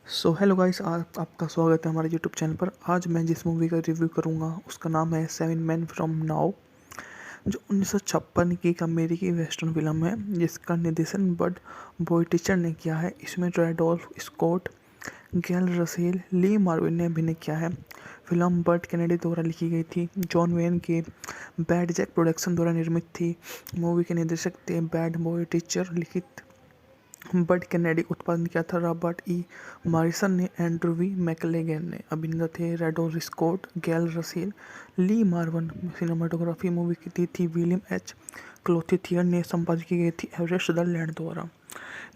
So hello guys, आप आपका स्वागत है हमारे यूट्यूब चैनल पर। आज मैं जिस मूवी का रिव्यू करूंगा उसका नाम है सेवन मैन फ्रॉम नाउ, जो 1956 की एक अमेरिकी वेस्टर्न फिल्म है जिसका निर्देशन बड बॉयटिचर ने किया है। इसमें रेडोल्फ स्कॉट, गैल रसेल, ली मार्विन ने अभिनय किया है। फिल्म बर्ट कैनेडी द्वारा लिखी गई थी। जॉन वेन के बैड जैक प्रोडक्शन द्वारा निर्मित थी। मूवी के निर्देशक थे बैड बॉयटिचर। लिखित बर्ट कैनेडी, उत्पादन किया था रॉबर्ट ई मॉरिसन ने। एंड्रू वी मैकलेगन ने। अभिनेता थे रेडोल्फ स्कॉट, गैल रसेल, ली मार्वन। सिनेमाटोग्राफी मूवी की थी विलियम एच क्लोथिथियर ने। संपादित की गई थी एवरेस्ट द लैंड द्वारा।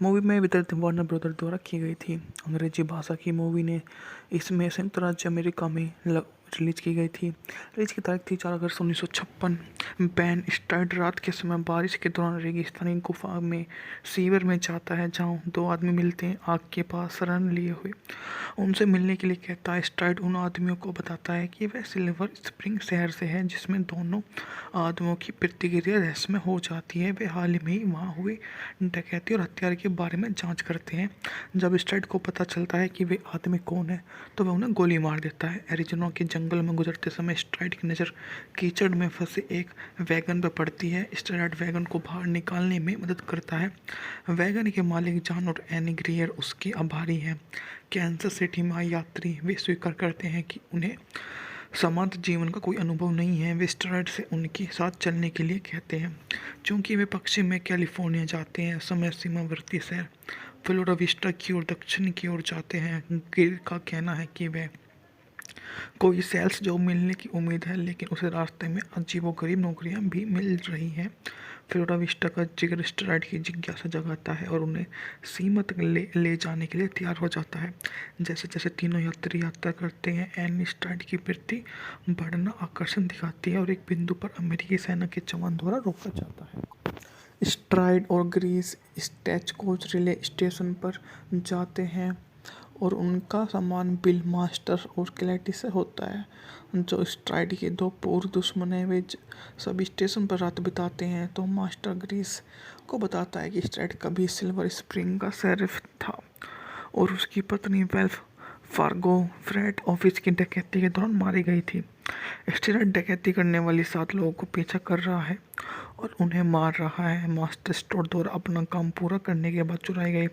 मूवी में वितरित वार्नर ब्रदर द्वारा की गई थी। अंग्रेजी भाषा की मूवी ने इसमें संयुक्त राज्य अमेरिका में रिलीज की गई थी। रिलीज की तारीख थी 4 अगस्त 1956। बैन स्टार्ट रात के समय बारिश के दौरान रेगिस्तानी गुफा में सीवर में जाता है, जहाँ दो आदमी मिलते हैं आग के पास शरण लिए हुए। उनसे मिलने के लिए कहता है। स्ट्राइड उन आदमियों को बताता है कि वह सिल्वर स्प्रिंग शहर से है, जिसमें दोनों आदमियों की प्रतिक्रिया रहस्यमय हो जाती है। वे हाल ही में वहाँ हुए डकैती और हत्या के बारे में जांच करते हैं। जब स्ट्राइड को पता चलता है कि वे आदमी कौन है, तो वह उन्हें गोली मार देता है। एरिज़ोना के जंगल में गुजरते समय स्ट्राइड की नज़र कीचड़ में फंसे एक वैगन पर पड़ती है। स्ट्राइड वैगन को बाहर निकालने में मदद करता है। वैगन के मालिक जॉन और एनी ग्रियर उसके आभारी हैं। कैंसस सिटी में आए यात्री वे स्वीकार करते हैं कि उन्हें समांतर जीवन का कोई अनुभव नहीं है। वे स्ट्राइड से उनके साथ चलने के लिए कहते हैं। चूंकि वे पश्चिम में कैलिफोर्निया जाते हैं, समय सीमावर्ती शहर फ्लोरा विस्टा की ओर दक्षिण की ओर जाते हैं। गिर का कहना है कि वह कोई सेल्स जॉब मिलने की उम्मीद है, लेकिन उसे रास्ते में अजीबोगरीब नौकरियां भी मिल रही हैं। फ्लोरा विस्टा का जिगर स्ट्राइड की जिज्ञासा जगाता है और उन्हें सीमा तक ले जाने के लिए तैयार हो जाता है। जैसे जैसे तीनों यात्री यात्रा करते हैं, एनी स्ट्राइड की प्रति बढ़ना आकर्षण दिखाती है और एक बिंदु पर अमेरिकी सेना के जवान द्वारा रोका जाता है। स्ट्राइड और ग्रीस स्टेच कोच रिले स्टेशन पर जाते हैं और उनका सामान बिल मास्टर और क्लैटी से होता है, जो स्ट्राइड के दो पूर्व दुश्मन हैं। वे सभी स्टेशन पर रात बिताते हैं। तो मास्टर ग्रीस को बताता है कि स्ट्राइड कभी सिल्वर स्प्रिंग का शेरिफ था और उसकी पत्नी वेल्फ फार्गो फ्रेट ऑफिस की डकैती के दौरान मारी गई थी। स्ट्राइड डकैती करने वाली 7 लोगों को पीछा कर रहा है और उन्हें मार रहा है। मास्टर स्टोर द्वारा अपना काम पूरा करने के बाद चुराए गए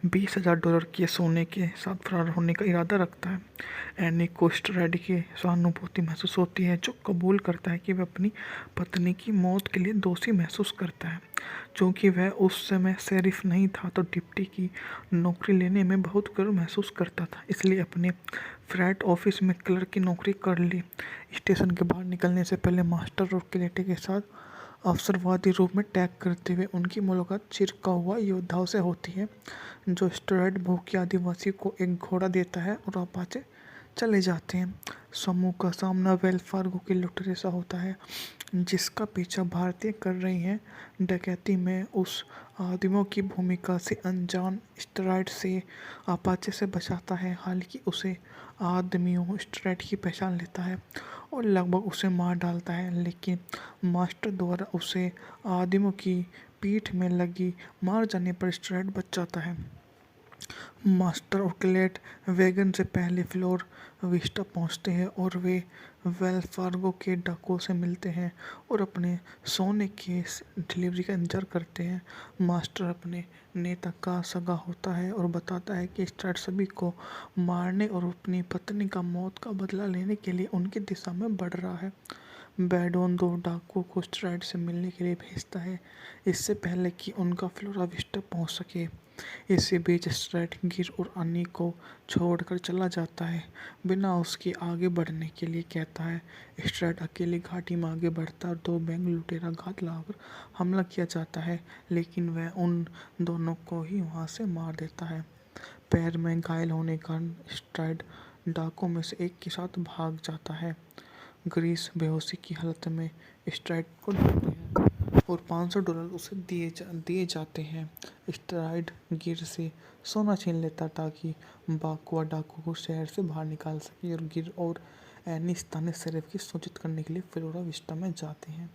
$20,000 के सोने के साथ फरार होने का इरादा रखता है। एनी को स्ट्राइड की सहानुभूति महसूस होती है, जो कबूल करता है कि वह अपनी पत्नी की मौत के लिए दोषी महसूस करता है। चूँकि वह उस समय शेरिफ नहीं था, तो डिप्टी की नौकरी लेने में बहुत गर्व महसूस करता था, इसलिए अपने फ्रैट ऑफिस में क्लर्क की नौकरी कर ली। स्टेशन के बाहर निकलने से पहले मास्टर और क्लेटे के साथ अवसरवादी रूप में टैग करते हुए उनकी मुलाकात चिरका हुआ योद्धाओं से होती है, जो स्ट्राइड भूखे आदिवासी को एक घोड़ा देता है और अपाचे चले जाते हैं। समूह का सामना वेल फार्गो के लुटेरे से होता है, जिसका पीछा भारतीय कर रही हैं। डकैती में उस आदमियों की भूमिका से अनजान स्ट्राइड से अपाचे से बचाता है। हालांकि उसे आदमियों स्ट्राइड की पहचान लेता है और लगभग उसे मार डालता है, लेकिन मास्टर द्वारा उसे आदमियों की पीठ में लगी मार जाने पर स्ट्राइड बच जाता है। मास्टर और क्लेट वैगन से पहले फ्लोर विस्टा पहुंचते हैं और वे वेल्स फार्गो के डाकुओं से मिलते हैं और अपने सोने के डिलीवरी का इंतजार करते हैं। मास्टर अपने नेता का सगा होता है और बताता है कि स्ट्राइड सभी को मारने और अपनी पत्नी का मौत का बदला लेने के लिए उनकी दिशा में बढ़ रहा है। बैडोन 2 डाकुओं को स्ट्राइड से मिलने के लिए भेजता है, इससे पहले कि उनका फ्लोरा विस्टा पहुंच सके। इसी बीच स्ट्राइड गिर और अन्नी को छोड़कर चला जाता है, बिना उसके आगे बढ़ने के लिए कहता है। स्ट्राइड अकेली घाटी में आगे बढ़ता है और 2 बैंक लुटेरा घात लगाकर हमला किया जाता है, लेकिन वह उन दोनों को ही वहां से मार देता है। पैर में घायल होने के कारण स्ट्राइड डाकुओं में से एक के साथ भाग जाता है। ग्रीस बेहोशी की हालत में स्ट्राइड को ढूंढते हैं और $500 उसे दिए जाते हैं। स्ट्राइड गिर से सोना छीन लेता ताकि बाकुआ डाकू को शहर से बाहर निकाल सके, और गिर और एनी स्थानीय शेरिफ की सूचित करने के लिए फ्लोरा विस्टा में जाते हैं।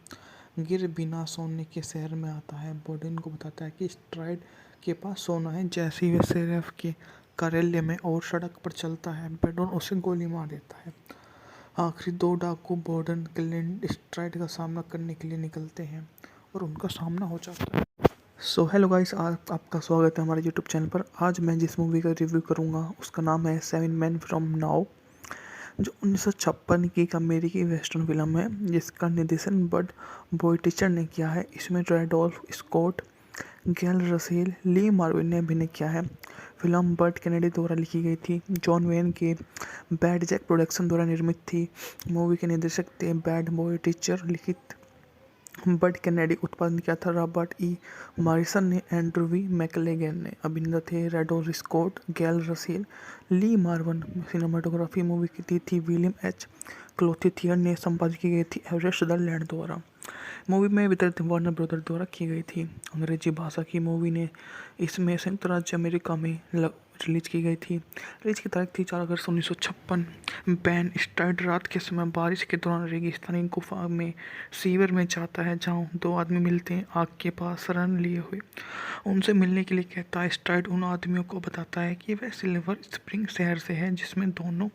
गिर बिना सोने के शहर में आता है। बोडेन को बताता है कि स्ट्राइड के पास सोना है। जैसे ही वे शेरिफ के कार्यालय में और सड़क पर चलता है। बेडोन उसे गोली मार देता है। आखिरी दो डाकू बॉर्डन क्लिंट स्ट्राइड का सामना करने के लिए निकलते हैं और उनका सामना हो जाता है। सो हेलो गाइस, आपका स्वागत है हमारे यूट्यूब चैनल पर। आज मैं जिस मूवी का रिव्यू करूंगा उसका नाम है 7 Men From Now, जो 1956 की एक अमेरिकी वेस्टर्न फिल्म है जिसका निर्देशन बड बोयटिचर ने किया है। इसमें रैडोल्फ स्कॉट, गैल रसेल, ली मार्विन ने अभिनय किया है। फिल्म बर्ट कैनेडी द्वारा लिखी गई थी। जॉन वेन के बैड जैक प्रोडक्शन द्वारा निर्मित थी। मूवी के निर्देशक थे बैड बोयटिचर। लिखित बर्ट कैनेडी, उत्पादन किया था रॉबर्ट ई मॉरिसन ने, एंड्रू वी मैकलेगन ने। अभिनेता थे रैडोल्फ स्कॉट, गैल रसेल, ली मार्वन। सिनेमाटोग्राफी मूवी की थी विलियम एच क्लोथिथियर ने। संपादित की गई थी एवरेस्ट सदरलैंड द्वारा। मूवी में वितरित वार्नर ब्रदर द्वारा की गई थी। अंग्रेजी भाषा की मूवी ने इसमें संयुक्त राज्य अमेरिका में रिलीज की गई थी। रिलीज की तारीख थी 4 अगस्त 1956। बैन स्टाइड रात के समय बारिश के दौरान रेगिस्तानी गुफा में सीवर में जाता है जहां दो आदमी मिलते हैं आग के पास शरण लिए हुए। उनसे मिलने के लिए कहता है। स्टाइड उन आदमियों को बताता है कि वह सिल्वर स्प्रिंग शहर से है जिसमें दोनों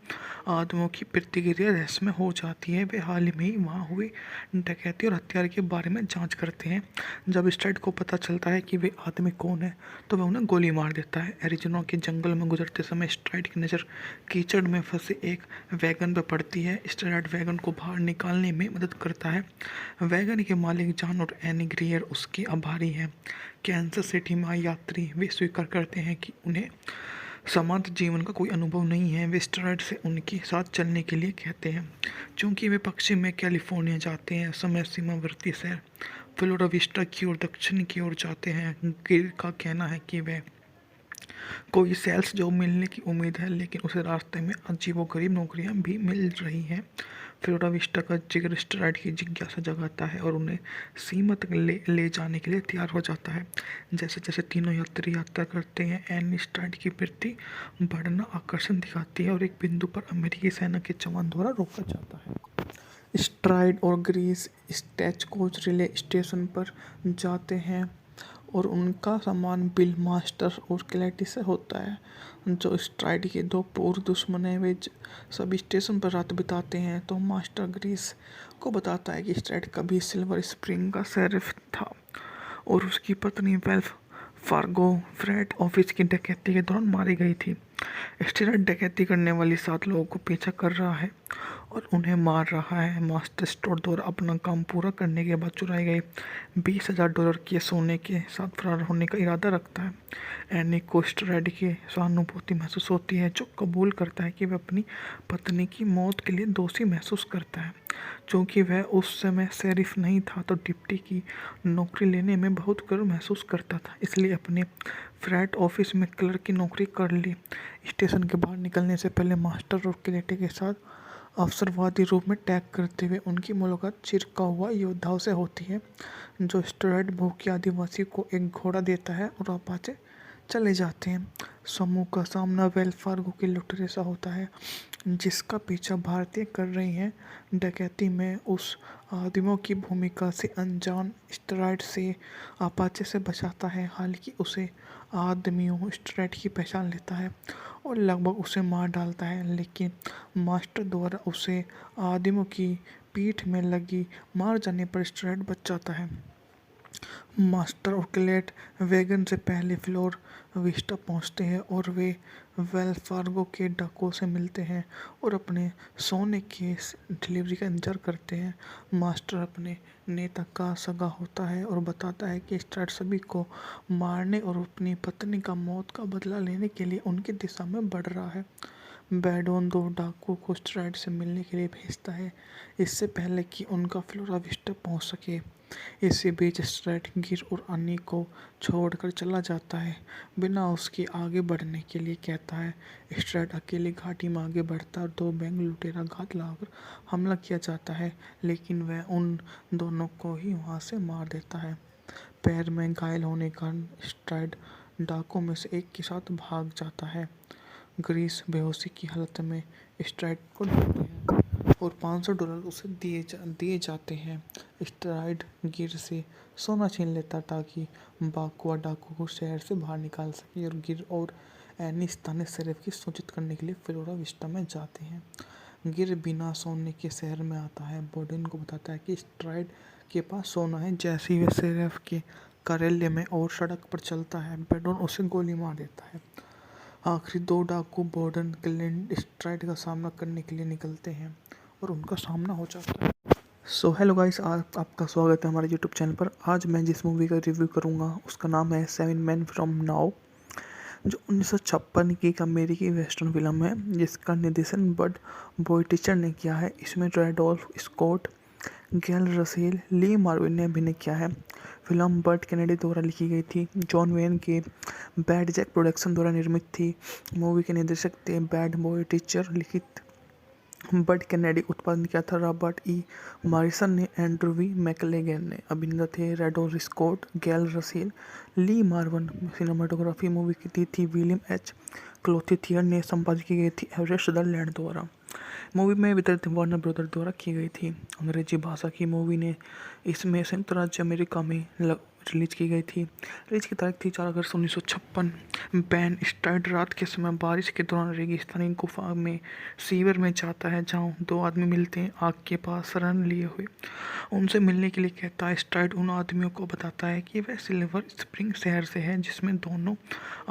आदमियों की प्रतिक्रिया रहस्यमय हो जाती है। वे हाल ही में वहाँ हुई डकैती और हत्या के बारे में जांच करते हैं। जब स्टाइड को पता चलता है कि वे आदमी कौन है तो वह उन्हें गोली मार देता है। एरिज़ोना के जंगल में गुजरते समय स्ट्राइड की नज़र कीचड़ में फंसे एक वैगन पर पड़ती है। स्ट्राइड वैगन को बाहर निकालने में मदद करता है। वैगन के मालिक जॉन और एनी ग्रियर उसके आभारी हैं। कैंसस सिटी में आए यात्री वे स्वीकार करते हैं कि उन्हें समांत जीवन का कोई अनुभव नहीं है। वे स्ट्राइड से उनके साथ चलने के लिए कहते हैं। चूँकि वे पश्चिम में कैलिफोर्निया जाते हैं, समय सीमावर्ती शहर फ्लोरा विस्टा की ओर दक्षिण की ओर जाते हैं। गिर का कहना है कि वह कोई सेल्स जॉब मिलने की उम्मीद है, लेकिन उसे रास्ते में अजीबोगरीब नौकरियां भी मिल रही हैं। फ्लोरा विस्टा का जिक्र स्ट्राइड की जिज्ञासा जगाता है और उन्हें सीमा तक ले जाने के लिए तैयार हो जाता है। जैसे जैसे तीनों यात्री यात्रा करते हैं, एनी स्ट्राइड की प्रति बढ़ना आकर्षण दिखाती है और एक बिंदु पर अमेरिकी सेना के जवान द्वारा रोका जाता है। स्ट्राइड और ग्रीस स्टेच कोच रिले स्टेशन पर जाते हैं और उनका सामान बिल मास्टर और क्लैटी से होता है, जो स्ट्राइड के दो पूर्व दुश्मन हैं। वे सभी स्टेशन पर रात बिताते हैं तो मास्टर ग्रीस को बताता है कि स्ट्राइड कभी सिल्वर स्प्रिंग का शेरिफ था और उसकी पत्नी वेल्फ फार्गो फ्रेट ऑफिस की डकैती के दौरान मारी गई थी। स्ट्राइड डकैती करने वाली 7 लोगों को पीछा कर रहा है और उन्हें मार रहा है। मास्टर स्टोर द्वारा अपना काम पूरा करने के बाद चुराए गए $20,000 के सोने के साथ फरार होने का इरादा रखता है। एनी को स्ट्राइड की सहानुभूति महसूस होती है, जो कबूल करता है कि वह अपनी पत्नी की मौत के लिए दोषी महसूस करता है। चूँकि वह उस समय शेरिफ नहीं था तो डिप्टी की नौकरी लेने में बहुत गर्व महसूस करता था, इसलिए अपने फ्रैट ऑफिस में क्लर्क की नौकरी कर ली। स्टेशन के बाहर निकलने से पहले मास्टर और क्लेटे के साथ अवसरवादी रूप में टैग करते हुए उनकी मुलाकात चिरका हुआ योद्धाओं से होती है, जो स्ट्राइड भूखे आदिवासी को एक घोड़ा देता है और अपाचे चले जाते हैं। समूह का सामना वेल्स फार्गो के लुटेरे से होता है, जिसका पीछा भारतीय कर रही हैं। डकैती में उस आदमियों की भूमिका से अनजान स्ट्राइड से अपाचे से बचाता है। हालांकि उसे आदमियों स्ट्राइड की पहचान लेता है और लगभग उसे मार डालता है, लेकिन मास्टर द्वारा उसे आदमियों की पीठ में लगी मार जाने पर स्ट्राइड बच जाता है। मास्टर और क्लेट वैगन से पहले फ्लोर विस्टा पहुंचते हैं और वे वेल्स फार्गो के डाकुओं से मिलते हैं और अपने सोने के डिलीवरी का इंतजार करते हैं। मास्टर अपने नेता का सगा होता है और बताता है कि स्ट्राइड सभी को मारने और अपनी पत्नी का मौत का बदला लेने के लिए उनकी दिशा में बढ़ रहा है। बैडोन 2 डाकुओं को स्ट्राइड से मिलने के लिए भेजता है, इससे पहले कि उनका फ्लोरा विस्टा पहुंच सके। इसी बीच स्ट्राइड गिर और अन्नी को छोड़कर चला जाता है, बिना उसके आगे बढ़ने के लिए कहता है। स्ट्राइड अकेले घाटी में आगे बढ़ता है और 2 बैंक लुटेरा घात लगाकर हमला किया जाता है, लेकिन वह उन दोनों को ही वहां से मार देता है। पैर में घायल होने के कारण स्ट्राइड डाकुओं में से एक के साथ भाग जाता है। ग्रीस बेहोशी की हालत में स्ट्राइड को ढूंढते हैं और $500 उसे दिए जाते हैं। स्ट्राइड गिर से सोना छीन लेता ताकि बाकुआ डाकू को शहर से बाहर निकाल सके और गिर और एनी स्थानीय शेरिफ की सूचित करने के लिए फ्लोरा विस्टा में जाते हैं। गिर बिना सोने के शहर में आता है। बोडेन को बताता है कि स्ट्राइड के पास सोना है। जैसे ही वह शेरिफ के कार्यालय में और सड़क पर चलता है, बेडोन उसे गोली मार देता है। आखिरी दो डाकू बोर्डन क्लिंट स्ट्राइड का सामना करने के लिए निकलते हैं और उनका सामना हो जाता है। सो हेलो गाइस, आपका स्वागत है हमारे यूट्यूब चैनल पर। आज मैं जिस मूवी का रिव्यू करूंगा उसका नाम है 7 Men From Now, जो 1956 की एक अमेरिकी वेस्टर्न फिल्म है जिसका निर्देशन बड बोइटिचर ने किया है। इसमें रैडोल्फ स्कॉट, गैल रसेल, ली मार्विन ने अभिनय किया है। फिल्म बर्ट कैनेडी द्वारा लिखी गई थी। जॉन वेन के बैड जैक प्रोडक्शन द्वारा निर्मित थी। मूवी के निर्देशक थे बैड बोइटिचर। लिखित बर्ट कैनेडी, उत्पादन किया था रॉबर्ट ई मॉरिसन ने, एंड्रू वी मैकलेगन ने। अभिनेता थे रैडोल्फ स्कॉट, गैल रसेल, ली मार्वन। सिनेमाटोग्राफी मूवी की थी विलियम एच क्लोथिथियर ने। संपादित की गई थी एवरेस्ट सदरलैंड द्वारा। मूवी में वितरित वार्नर ब्रदर द्वारा की गई थी। अंग्रेजी भाषा की मूवी ने इसमें संयुक्त राज्य अमेरिका में रिलीज की गई थी। रिलीज की तारीख थी 4 अगस्त 1956। बैन स्ट्राइड रात के समय बारिश के दौरान रेगिस्तानी गुफा में सीवर में जाता है, जहाँ दो आदमी मिलते हैं आग के पास शरण लिए हुए। उनसे मिलने के लिए कहता है। स्ट्राइड उन आदमियों को बताता है कि वह सिल्वर स्प्रिंग शहर से है, जिसमें दोनों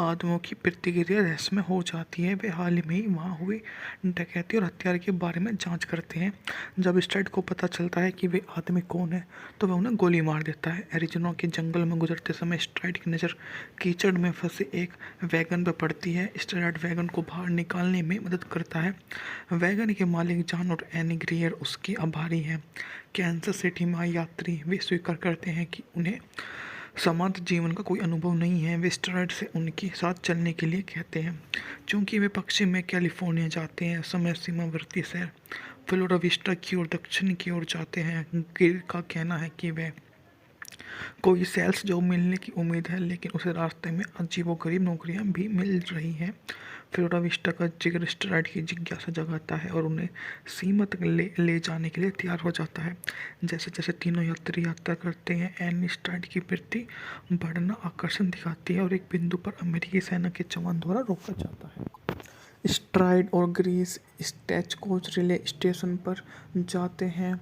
आदमियों की प्रतिक्रिया रहस्यमय हो जाती है। वे हाल ही में वहाँ हुई डकैती और हत्या के बारे में जांच करते हैं। जब स्ट्राइड को पता चलता है कि वे आदमी कौन है, तो वह उन्हें गोली मार देता है। एरिज़ोना के जंगल में गुजरते समय स्ट्राइड की नज़र कीचड़ में फंसे एक वैगन पर पड़ती है। स्ट्राइड वैगन को बाहर निकालने में मदद करता है। वैगन के मालिक जॉन और एनी ग्रियर उसके आभारी हैं। कैंसस सिटी में यात्री वे स्वीकार करते हैं कि उन्हें समांत जीवन का कोई अनुभव नहीं है। वे स्ट्राइड से उनके साथ चलने के लिए कहते हैं, क्योंकि वे पश्चिम में कैलिफोर्निया जाते हैं। समय सीमावर्ती शहर फ्लोरा विस्टा की ओर दक्षिण की ओर जाते हैं। गिर का कहना है कि वह कोई सेल्स जॉब मिलने की उम्मीद है, लेकिन उसे रास्ते में अजीबोगरीब नौकरियां भी मिल रही हैं। फ्लोरा विस्टा का जिक्र स्ट्राइड की जिज्ञासा जगाता है और उन्हें सीमा तक ले जाने के लिए तैयार हो जाता है। जैसे जैसे तीनों यात्री यात्रा करते हैं, एनी स्ट्राइड की प्रति बढ़ना आकर्षण दिखाती है और एक बिंदु पर अमेरिकी सेना के जवान द्वारा रोका जाता है। स्ट्राइड और ग्रीस स्टेच कोच रिले स्टेशन पर जाते हैं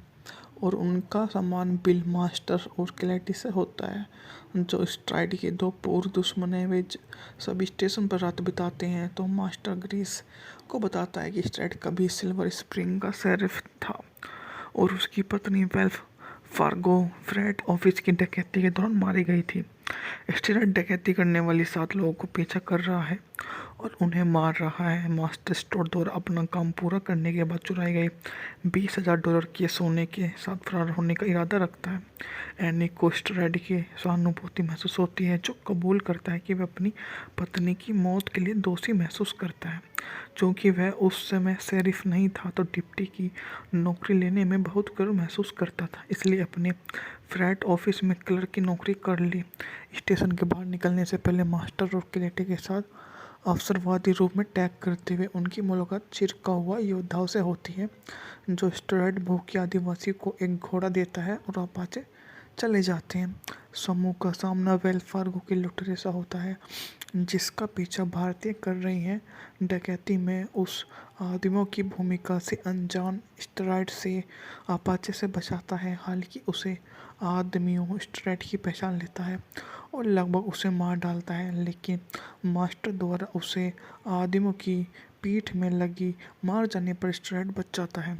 और उनका सामान बिल मास्टर और क्लैटी से होता है, जो स्ट्राइड के दो पूर्व दुश्मन हैं। वे सभी स्टेशन पर रात बिताते हैं। तो मास्टर ग्रीस को बताता है कि स्ट्राइड कभी सिल्वर स्प्रिंग का शेरिफ था और उसकी पत्नी वेल्फ फार्गो फ्रेट ऑफिस की डकैती के दौरान मारी गई थी। स्ट्राइड डकैती करने वाली 7 लोगों को पीछा कर रहा है और उन्हें मार रहा है। मास्टर स्टोर द्वारा अपना काम पूरा करने के बाद चुराए गए $20,000 के सोने के साथ फरार होने का इरादा रखता है। एनी को स्ट्राइड की सहानुभूति महसूस होती है, जो कबूल करता है कि वह अपनी पत्नी की मौत के लिए दोषी महसूस करता है। क्योंकि वह उस समय शेरिफ नहीं था, तो डिप्टी की नौकरी लेने में बहुत गर्व महसूस करता था, इसलिए अपने फ्रैट ऑफिस में क्लर्क की नौकरी कर ली। स्टेशन के बाहर निकलने से पहले मास्टर और क्लेटी के साथ अवसरवादी रूप में टैग करते हुए उनकी मुलाकात चिरका हुआ योद्धाओं से होती है, जो स्ट्राइड भूखे आदिवासी को एक घोड़ा देता है और अपाचे चले जाते हैं। समूह का सामना वेल्स फार्गो के लुटेरे से होता है, जिसका पीछा भारतीय कर रही हैं। डकैती में उस आदमियों की भूमिका से अनजान स्ट्राइड से अपाचे से बचाता है। हालांकि उसे आदमियों स्ट्राइड की पहचान लेता है और लगभग उसे मार डालता है, लेकिन मास्टर द्वारा उसे आदमियों की पीठ में लगी मार जाने पर स्ट्राइड बच जाता है।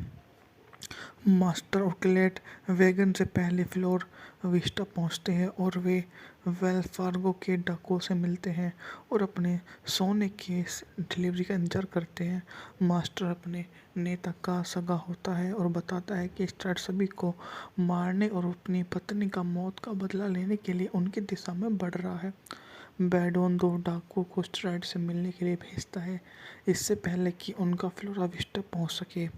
मास्टर और क्लेट वैगन से पहले फ्लोर विस्टा पहुंचते हैं और वे वेल्स फार्गो के डाकुओं से मिलते हैं और अपने सोने के डिलीवरी का इंतजार करते हैं। मास्टर अपने नेता का सगा होता है और बताता है कि स्ट्राइड सभी को मारने और अपनी पत्नी का मौत का बदला लेने के लिए उनकी दिशा में बढ़ रहा है। बैडोन 2 डाकुओं को स्ट्राइड से मिलने के लिए भेजता है, इससे पहले कि उनका फ्लोरा विस्टा पहुंच सके।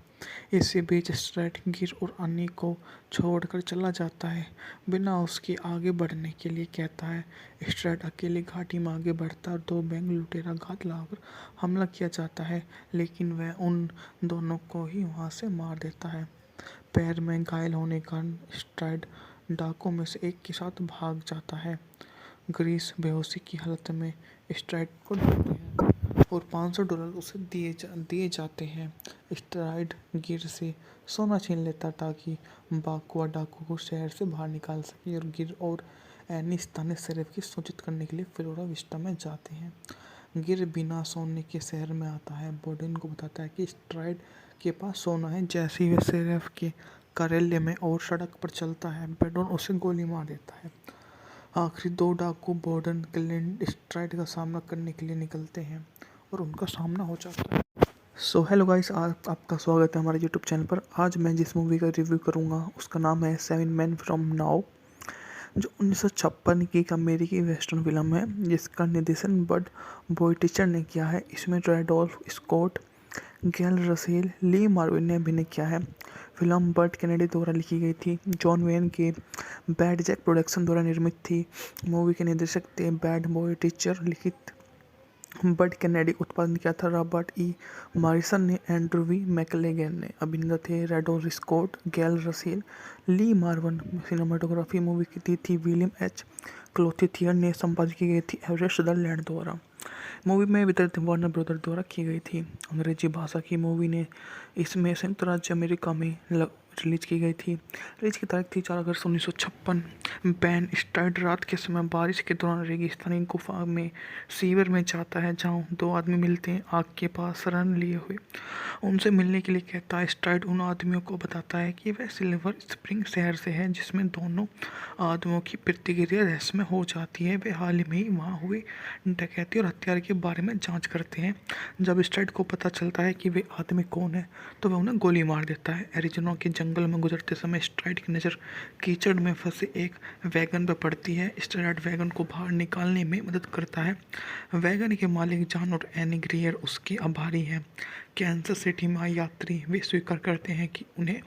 इसी बीच स्ट्राइड गिर और अन्नी को छोड़कर चला जाता है, बिना उसके आगे बढ़ने के लिए कहता है। स्ट्राइड अकेले घाटी में आगे बढ़ता है और 2 बैंक लुटेरा घात लगाकर हमला किया जाता है, लेकिन वह उन दोनों को ही वहां से मार देता है। पैर में घायल होने के कारण स्ट्राइड डाकुओं में से एक के साथ भाग जाता है। ग्रीस बेहोशी की हालत में स्ट्राइड को ढूंढती है। और $500 उसे दिए जाते हैं। स्ट्राइड गिर से सोना छीन लेता ताकि बाकुआ डाकू को शहर से बाहर निकाल सके, और गिर और एनी स्थानीय शेरिफ की सूचित करने के लिए फ्लोरा विस्टा में जाते हैं। गिर बिना सोने के शहर में आता है, बोर्डन को बताता है कि स्ट्राइड के पास सोना है। जैसे ही वह शेरिफ के कार्यालय में और सड़क पर चलता है, बेडोन उसे गोली मार देता है। आखिरी दो डाकू बोर्डन क्लिंट स्ट्राइड का सामना करने के लिए निकलते हैं और उनका सामना हो जाता है। सो हेलो गाइस, आपका स्वागत है हमारे यूट्यूब चैनल पर। आज मैं जिस मूवी का रिव्यू करूंगा उसका नाम है 7 Men From Now, जो 1956 की एक अमेरिकी वेस्टर्न फिल्म है जिसका निर्देशन बड बोइटिचर ने किया है। इसमें रेडोल्फ स्कॉट, गैल रसेल, ली मार्विन ने अभिनय किया है। फिल्म बर्ट कैनेडी द्वारा लिखी गई थी। जॉन वेन के बैड जैक प्रोडक्शन द्वारा निर्मित थी। मूवी के निर्देशक थे बैड बोइटिचर। लिखित बर्ट कैनेडी, उत्पादन किया था रॉबर्ट ई मॉरिसन ने, एंड्रू वी मैकलेगन ने। अभिनेता थे रेडोल्फ स्कॉट, गैल रसेल, ली मार्वन। सिनेमाटोग्राफी मूवी की थी विलियम एच क्लोथिथियर ने। संपादित की गई थी एवरेस्ट सदरलैंड द्वारा। मूवी में वितरित वार्नर ब्रदर द्वारा की गई थी। अंग्रेजी भाषा की मूवी ने इसमें संयुक्त राज्य अमेरिका में रिलीज की गई थी। रिलीज की तारीख थी 4 अगस्त 1956। बैन स्ट्राइड रात के समय बारिश के दौरान रेगिस्तानी गुफा में सीवर में जाता है, जहां दो आदमी मिलते हैं आग के पास शरण लिए हुए। उनसे मिलने के लिए कहता है। स्ट्राइड उन आदमियों को बताता है कि वह सिल्वर स्प्रिंग शहर से है, जिसमें दोनों आदमियों की प्रतिक्रिया रहस्यमय हो जाती है। वे हाल ही में वहाँ हुए डकैती और हत्या के बारे में जांच करते हैं। जब स्ट्राइड को पता चलता है कि वे आदमी कौन है, तो वह उन्हें गोली मार देता है। एरिज़ोना के जंगल में गुजरते समय स्ट्राइड की नज़र कीचड़ में फंसे एक वैगन पर पड़ती है। स्ट्राइड वैगन को बाहर निकालने में मदद करता है। वैगन के मालिक जॉन और एनी ग्रियर उसके आभारी हैं। कैंसस सिटी में आए यात्री वे स्वीकार करते हैं कि उन्हें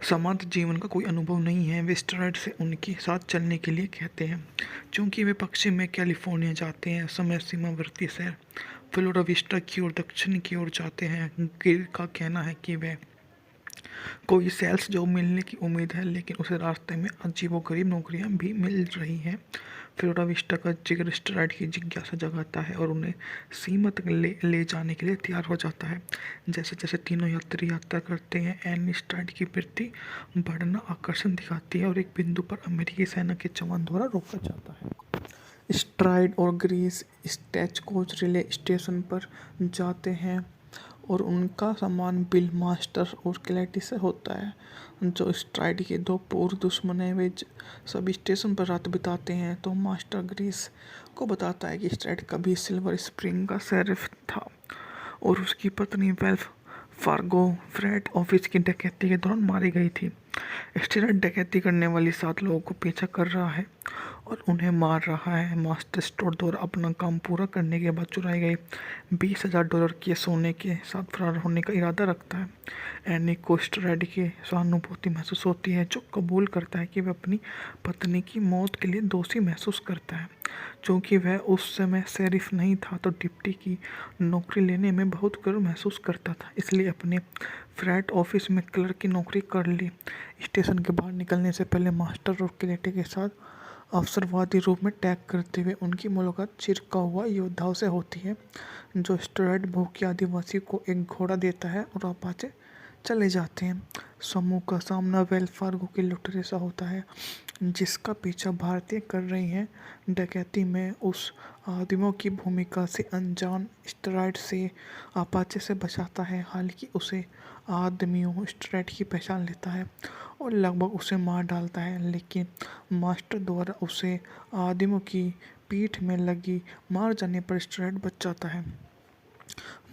समाज जीवन का कोई अनुभव नहीं है। वे स्ट्राइड से उनके साथ चलने के लिए कहते हैं, क्योंकि वे पश्चिम में कैलिफोर्निया जाते हैं। समय सीमावर्ती शहर फ्लोरा विस्टा की ओर दक्षिण की ओर जाते हैं। गिर का कहना है कि वह कोई सेल्स जॉब मिलने की उम्मीद है, लेकिन उसे रास्ते में अजीबोगरीब नौकरियां भी मिल रही हैं। फ्लोरा विस्टा का जिगर स्ट्राइड की जिज्ञासा जगाता है और उन्हें सीमा तक ले जाने के लिए तैयार हो जाता है। जैसे जैसे तीनों यात्री यात्रा करते हैं, एनी स्ट्राइड की वृत्ति बढ़ना आकर्षण दिखाती है और एक बिंदु पर अमेरिकी सेना के जवान द्वारा रोका जाता है। स्ट्राइड और ग्रीस स्टेच कोच रिले स्टेशन पर जाते हैं और उनका सामान बिल मास्टर और क्लैटी से होता है, जो स्ट्राइड के दो पूर्व दुश्मन हैं। वे सभी स्टेशन पर रात बिताते हैं। तो मास्टर ग्रीस को बताता है कि स्ट्राइड कभी सिल्वर स्प्रिंग का शेरिफ था और उसकी पत्नी वेल्फ फार्गो फ्रेड ऑफिस की डकैती के दौरान मारी गई थी। स्ट्राइड डकैती करने वाली 7 लोगों को पीछा कर रहा है और उन्हें मार रहा है। मास्टर स्टोर द्वारा अपना काम पूरा करने के बाद चुराए गए $20,000 के सोने के साथ फरार होने का इरादा रखता है। एनी को स्ट्राइड की सहानुभूति महसूस होती है, जो कबूल करता है कि वह अपनी पत्नी की मौत के लिए दोषी महसूस करता है। क्योंकि वह उस समय शेरिफ नहीं था, तो डिप्टी की नौकरी लेने में बहुत गर्व महसूस करता था, इसलिए अपने फ्रैट ऑफिस में क्लर्क की नौकरी कर ली। स्टेशन के बाहर निकलने से पहले मास्टर और क्लेटी के साथ अवसरवादी रूप में टैग करते हुए उनकी मुलाकात चिरका हुआ योद्धाओं से होती है, जो स्ट्राइड भूखे आदिवासी को एक घोड़ा देता है और अपाचे चले जाते हैं। समूह का सामना वेल फार्गो के लुटेरे से होता है, जिसका पीछा भारतीय कर रही हैं। डकैती में उस आदमियों की भूमिका से अनजान स्ट्राइड से अपाचे से बचाता है। हालांकि उसे आदमियों स्ट्राइड की पहचान लेता है और लगभग उसे मार डालता है, लेकिन मास्टर द्वारा उसे आदमियों की पीठ में लगी मार जाने पर स्ट्राइड बच जाता है।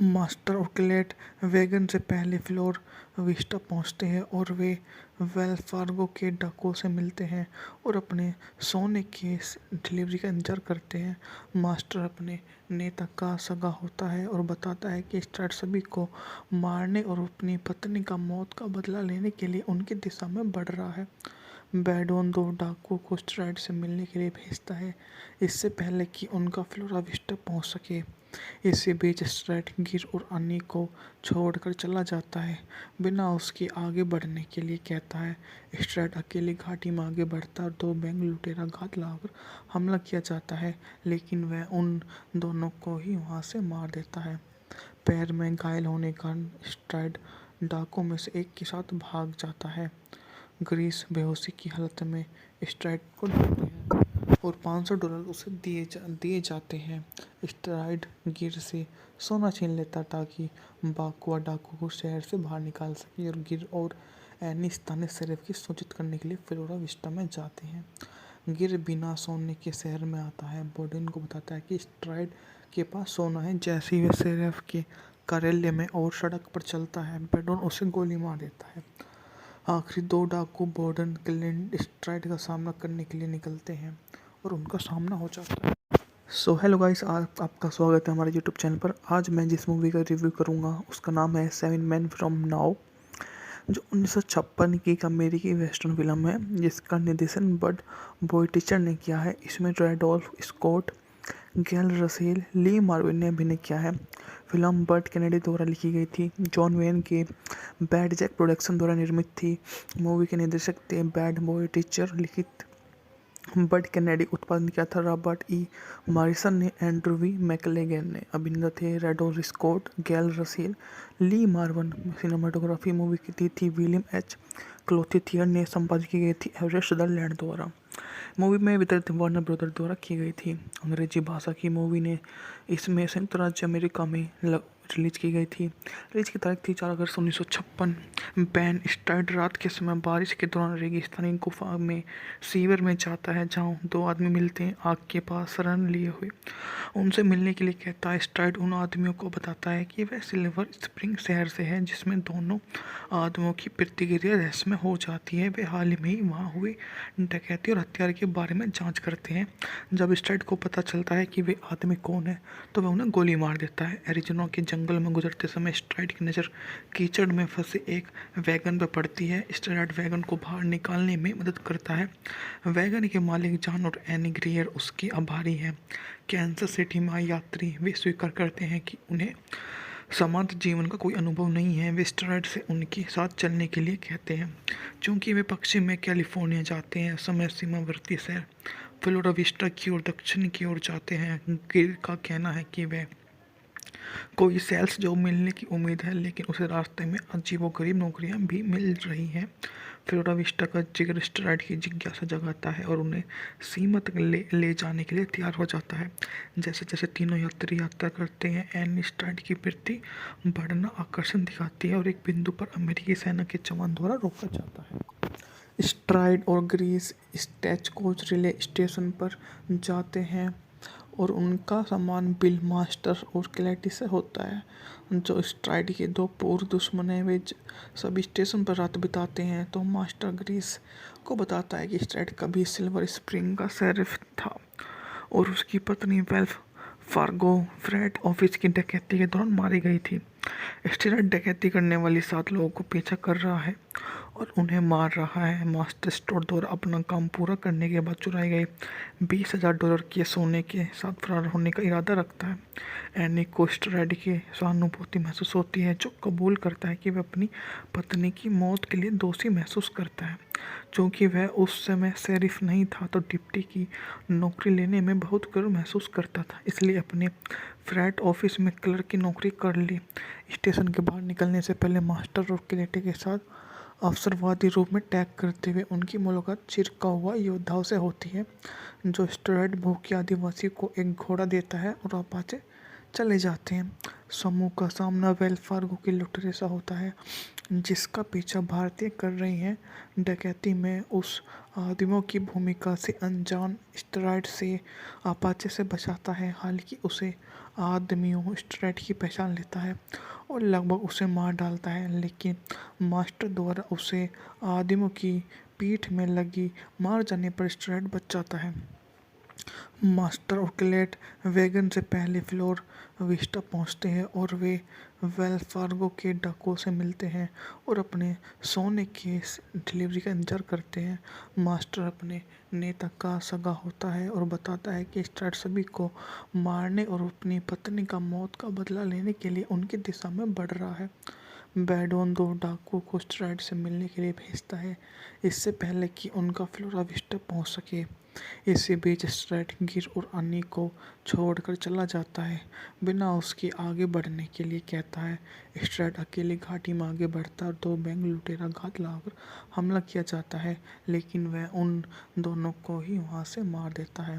मास्टर और क्लेट वैगन से पहले फ्लोर विस्टा पहुंचते हैं और वे वेल फार्गो के डाकुओं से मिलते हैं और अपने सोने के डिलीवरी का इंतजार करते हैं। मास्टर अपने नेता का सगा होता है और बताता है कि स्ट्राइड सभी को मारने और अपनी पत्नी का मौत का बदला लेने के लिए उनकी दिशा में बढ़ रहा है। बैडोन 2 डाकुओं को स्ट्राइड से मिलने के लिए भेजता है, इससे पहले कि उनका फ्लोरा विस्टा पहुंच सके। इसी बीच स्ट्राइड गिर और अन्नी को छोड़कर चला जाता है, बिना उसके आगे बढ़ने के लिए कहता है। स्ट्राइड अकेली घाटी में आगे बढ़ता है और दो बैंक लुटेरा घात लगाकर हमला किया जाता है, लेकिन वह उन दोनों को ही वहां से मार देता है। पैर में घायल होने के कारण स्ट्राइड डाकुओं में से एक के साथ भाग जाता है। ग्रीस बेहोशी की हालत में स्ट्राइड को ढूंढते हैं और $500 उसे दिए जाते हैं। स्ट्राइड गिर से सोना छीन लेता ताकि बाकुआ डाकू को शहर से बाहर निकाल सके और गिर और एनी स्थानीय शेरिफ की सूचित करने के लिए फ्लोरा विस्टा में जाते हैं। गिर बिना सोने के शहर में आता है। बोर्डन को बताता है कि स्ट्राइड के पास सोना है। जैसे ही वह शेरिफ के कार्यालय में और सड़क पर चलता है, बेडोन उसे गोली मार देता है। आखिरी दो डाकू बोर्डन क्लिंट स्ट्राइड का सामना करने के लिए निकलते हैं और उनका सामना हो जाता है। सो हेलो गाइस, आपका स्वागत है हमारे यूट्यूब चैनल पर। आज मैं जिस मूवी का रिव्यू करूंगा उसका नाम है 7 Men From Now, जो 1956 की एक अमेरिकी वेस्टर्न फिल्म है जिसका निर्देशन बड बोइटिचर ने किया है। इसमें रेडोल्फ स्कॉट, गैल रसेल, ली मार्विन ने अभिनय किया है। फिल्म बर्ट कैनेडी द्वारा लिखी गई थी। जॉन वेन के बैड जैक प्रोडक्शन द्वारा निर्मित थी। मूवी के निर्देशक थे बैड बोइटिचर। लिखित बर्ट कैनेडी, उत्पादन किया था रॉबर्ट ई मॉरिसन ने। एंड्रू वी मैकलेगन ने। अभिनेता थे रेडोल्फ स्कॉट, गैल रसेल, ली मार्वन। सिनेमाटोग्राफी मूवी की थी विलियम एच क्लोथिथियर ने। संपादित की गई थी एवरेस्ट सदरलैंड द्वारा। मूवी में वितरित वार्नर ब्रदर द्वारा की गई थी। अंग्रेजी भाषा की मूवी ने इसमें संयुक्त राज्य अमेरिका में रिलीज की गई थी। रिलीज की तारीख थी 4 अगस्त 1956। बैन स्ट्राइड रात के समय बारिश के दौरान रेगिस्तानी गुफा में सीवर में जाता है, जहां दो आदमी मिलते हैं आग के पास शरण लिए हुए। उनसे मिलने के लिए कहता है। स्ट्राइड उन आदमियों को बताता है कि वह सिल्वर स्प्रिंग शहर से है, जिसमें दोनों आदमियों की प्रतिक्रिया रहस्यमय हो जाती है। वे हाल ही में ही वहाँ हुए डकैती और हत्यारे के बारे में जांच करते हैं। जब स्ट्राइड को पता चलता है कि वे आदमी कौन है, तो वह उन्हें गोली मार देता है। एरिज़ोना के जंगल में गुजरते समय स्ट्राइड की नज़र कीचड़ में फंसे एक वैगन पर पड़ती है। स्ट्राइड वैगन को बाहर निकालने में मदद करता है। वैगन के मालिक जॉन और एनी ग्रियर उसके आभारी हैं। कैंसस सिटी में आए यात्री वे स्वीकार करते हैं कि उन्हें समांतर जीवन का कोई अनुभव नहीं है। वे स्ट्राइड से उनके साथ चलने के लिए कहते हैं। चूंकि वे पश्चिम में कैलिफोर्निया जाते हैं, समय सीमावर्ती शहर फ्लोरा विस्टा की ओर दक्षिण की ओर जाते हैं। गिर का कहना है कि वह कोई सेल्स जॉब मिलने की उम्मीद है, लेकिन उसे रास्ते में अजीबोगरीब नौकरियां भी मिल रही हैं। फ्लोरा विस्टा का जिगर स्ट्राइड की जिज्ञासा जगाता है और उन्हें सीमा तक ले जाने के लिए तैयार हो जाता है। जैसे जैसे तीनों यात्री यात्रा करते हैं, एनी स्ट्राइड की प्रति बढ़ना आकर्षण दिखाती है और एक बिंदु पर अमेरिकी सेना के जवान द्वारा रोका जाता है। स्ट्राइड और ग्रीस स्टेच कोच रिले स्टेशन पर जाते हैं और उनका सामान बिल मास्टर और क्लैटी से होता है, जो स्ट्राइड के दो पूर्व दुश्मन हैं। वे सभी स्टेशन पर रात बिताते हैं। तो मास्टर ग्रीस को बताता है कि स्ट्राइड कभी सिल्वर स्प्रिंग का शेरिफ था और उसकी पत्नी वेल्फ फार्गो फ्रेट ऑफिस की डकैती के दौरान मारी गई थी। स्ट्राइड डकैती करने वाली 7 लोगों को पीछा कर रहा है और उन्हें मार रहा है। मास्टर स्टोर द्वारा अपना काम पूरा करने के बाद चुराए गए $20,000 के सोने के साथ फरार होने का इरादा रखता है। एनी को स्ट्राइड की सहानुभूति महसूस होती है, जो कबूल करता है कि वह अपनी पत्नी की मौत के लिए दोषी महसूस करता है। चूँकि वह उस समय शेरिफ नहीं था, तो डिप्टी की नौकरी लेने में बहुत गर्व महसूस करता था, इसलिए अपने फ्रैट ऑफिस में क्लर्क की नौकरी कर ली। स्टेशन के बाहर निकलने से पहले मास्टर और क्लेटी के साथ अवसरवादी रूप में टैग करते हुए उनकी मुलाकात चिरका हुआ योद्धाओं से होती है, जो स्ट्राइड भूखे आदिवासी को एक घोड़ा देता है और अपाचे चले जाते हैं। समूह का सामना वेल फार्गो की लुटेरे से होता है, जिसका पीछा भारतीय कर रही हैं। डकैती में उस आदमियों की भूमिका से अनजान स्ट्राइड से अपाचे से बचाता है। हालांकि उसे आदमियों स्ट्राइड की पहचान लेता है और लगभग उसे मार डालता है, लेकिन मास्टर द्वारा उसे आदमियों की पीठ में लगी मार जाने पर स्ट्राइड बच जाता है। मास्टर और क्लेट वैगन से पहले फ्लोर विस्टा पहुंचते हैं और वे वेल्स फार्गो के डाकुओं से मिलते हैं और अपने सोने के डिलीवरी का इंतजार करते हैं। मास्टर अपने नेता का सगा होता है और बताता है कि स्ट्राइड सभी को मारने और अपनी पत्नी का मौत का बदला लेने के लिए उनकी दिशा में बढ़ रहा है। बैडोन दो डाकुओं को स्ट्राइड से मिलने के लिए भेजता है, इससे पहले कि उनका फ्लोरा विस्टा पहुंच सके। इसी बीच स्ट्राइड गिर और अन्नी को छोड़कर चला जाता है, बिना उसके आगे बढ़ने के लिए कहता है। स्ट्राइड अकेली घाटी में आगे बढ़ता है और दो बैंक लुटेरा घात लगाकर हमला किया जाता है, लेकिन वह उन दोनों को ही वहां से मार देता है।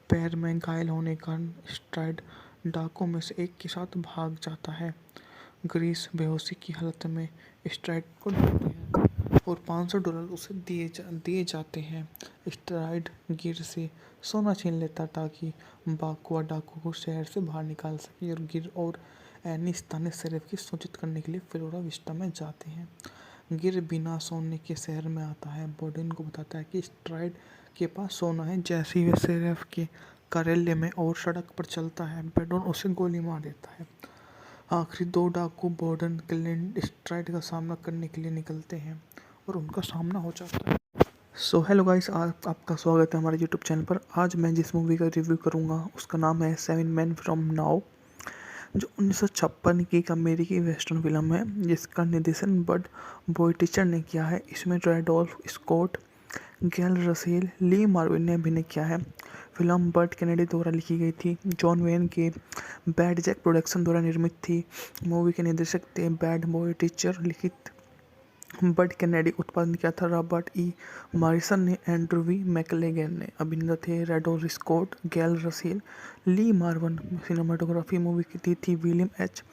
पैर में घायल होने के कारण स्ट्राइड डाकुओं में से एक के साथ भाग जाता है। ग्रीस बेहोशी की हालत में स्ट्राइड को ढूंढते हैं और $500 उसे दिए जाते हैं। स्ट्राइड गिर से सोना छीन लेता ताकि बाकुआ डाकू को शहर से बाहर निकाल सके और गिर और एनी स्थानीय शेरिफ की सूचित करने के लिए फ्लोरा विस्टा में जाते हैं। गिर बिना सोने के शहर में आता है, बोर्डन को बताता है कि स्ट्राइड के पास सोना है। जैसे ही वह शेरिफ के कार्यालय में और सड़क पर चलता है, बेडोन उसे गोली मार देता है। आखिरी दो डाकू बोर्डन क्लिंट स्ट्राइड का सामना करने के लिए निकलते हैं और उनका सामना हो जाता है। सो हेलो गाइस, आपका स्वागत है हमारे यूट्यूब चैनल पर। आज मैं जिस मूवी का रिव्यू करूंगा उसका नाम है 7 Men From Now, जो 1956 की एक अमेरिकी वेस्टर्न फिल्म है जिसका निर्देशन बड बोइटिचर ने किया है। इसमें रैडोल्फ स्कॉट, गैल रसेल, ली मार्विन ने अभिनय किया है। फिल्म बर्ट कैनेडी द्वारा लिखी गई थी। जॉन वेन के बैड जैक प्रोडक्शन द्वारा निर्मित थी। मूवी के निर्देशक थे बैड बॉय टीचर। लिखित बर्ट कैनेडी, उत्पादन किया था रॉबर्ट ई मॉरिसन ने, एंड्रू वी मैकलेगन ने। अभिनेता थे रैडोल्फ स्कॉट, गैल रसेल, ली मार्वन। सिनेमाटोग्राफी मूवी की थी विलियम एच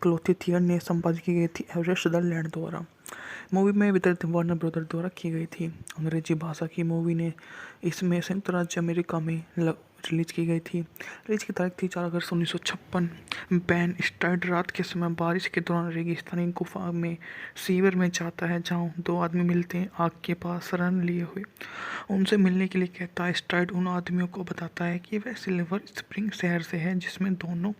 क्लोथिथियर ने। संपादित की गई थी एवरेस्ट सदरलैंड द्वारा। मूवी में वितरित वार्नर ब्रदर द्वारा की गई थी। अंग्रेजी भाषा की मूवी ने इसमें संयुक्त राज्य अमेरिका में रिलीज की गई थी। रिलीज की तारीख थी 4 अगस्त 1956। बैन स्ट्राइड रात के समय बारिश के दौरान रेगिस्तानी गुफा में सीवर में जाता है, जहाँ दो आदमी मिलते हैं आग के पास शरण लिए हुए। उनसे मिलने के लिए कहता है। स्ट्राइड उन आदमियों को बताता है कि वह सिल्वर स्प्रिंग शहर से है, जिसमें दोनों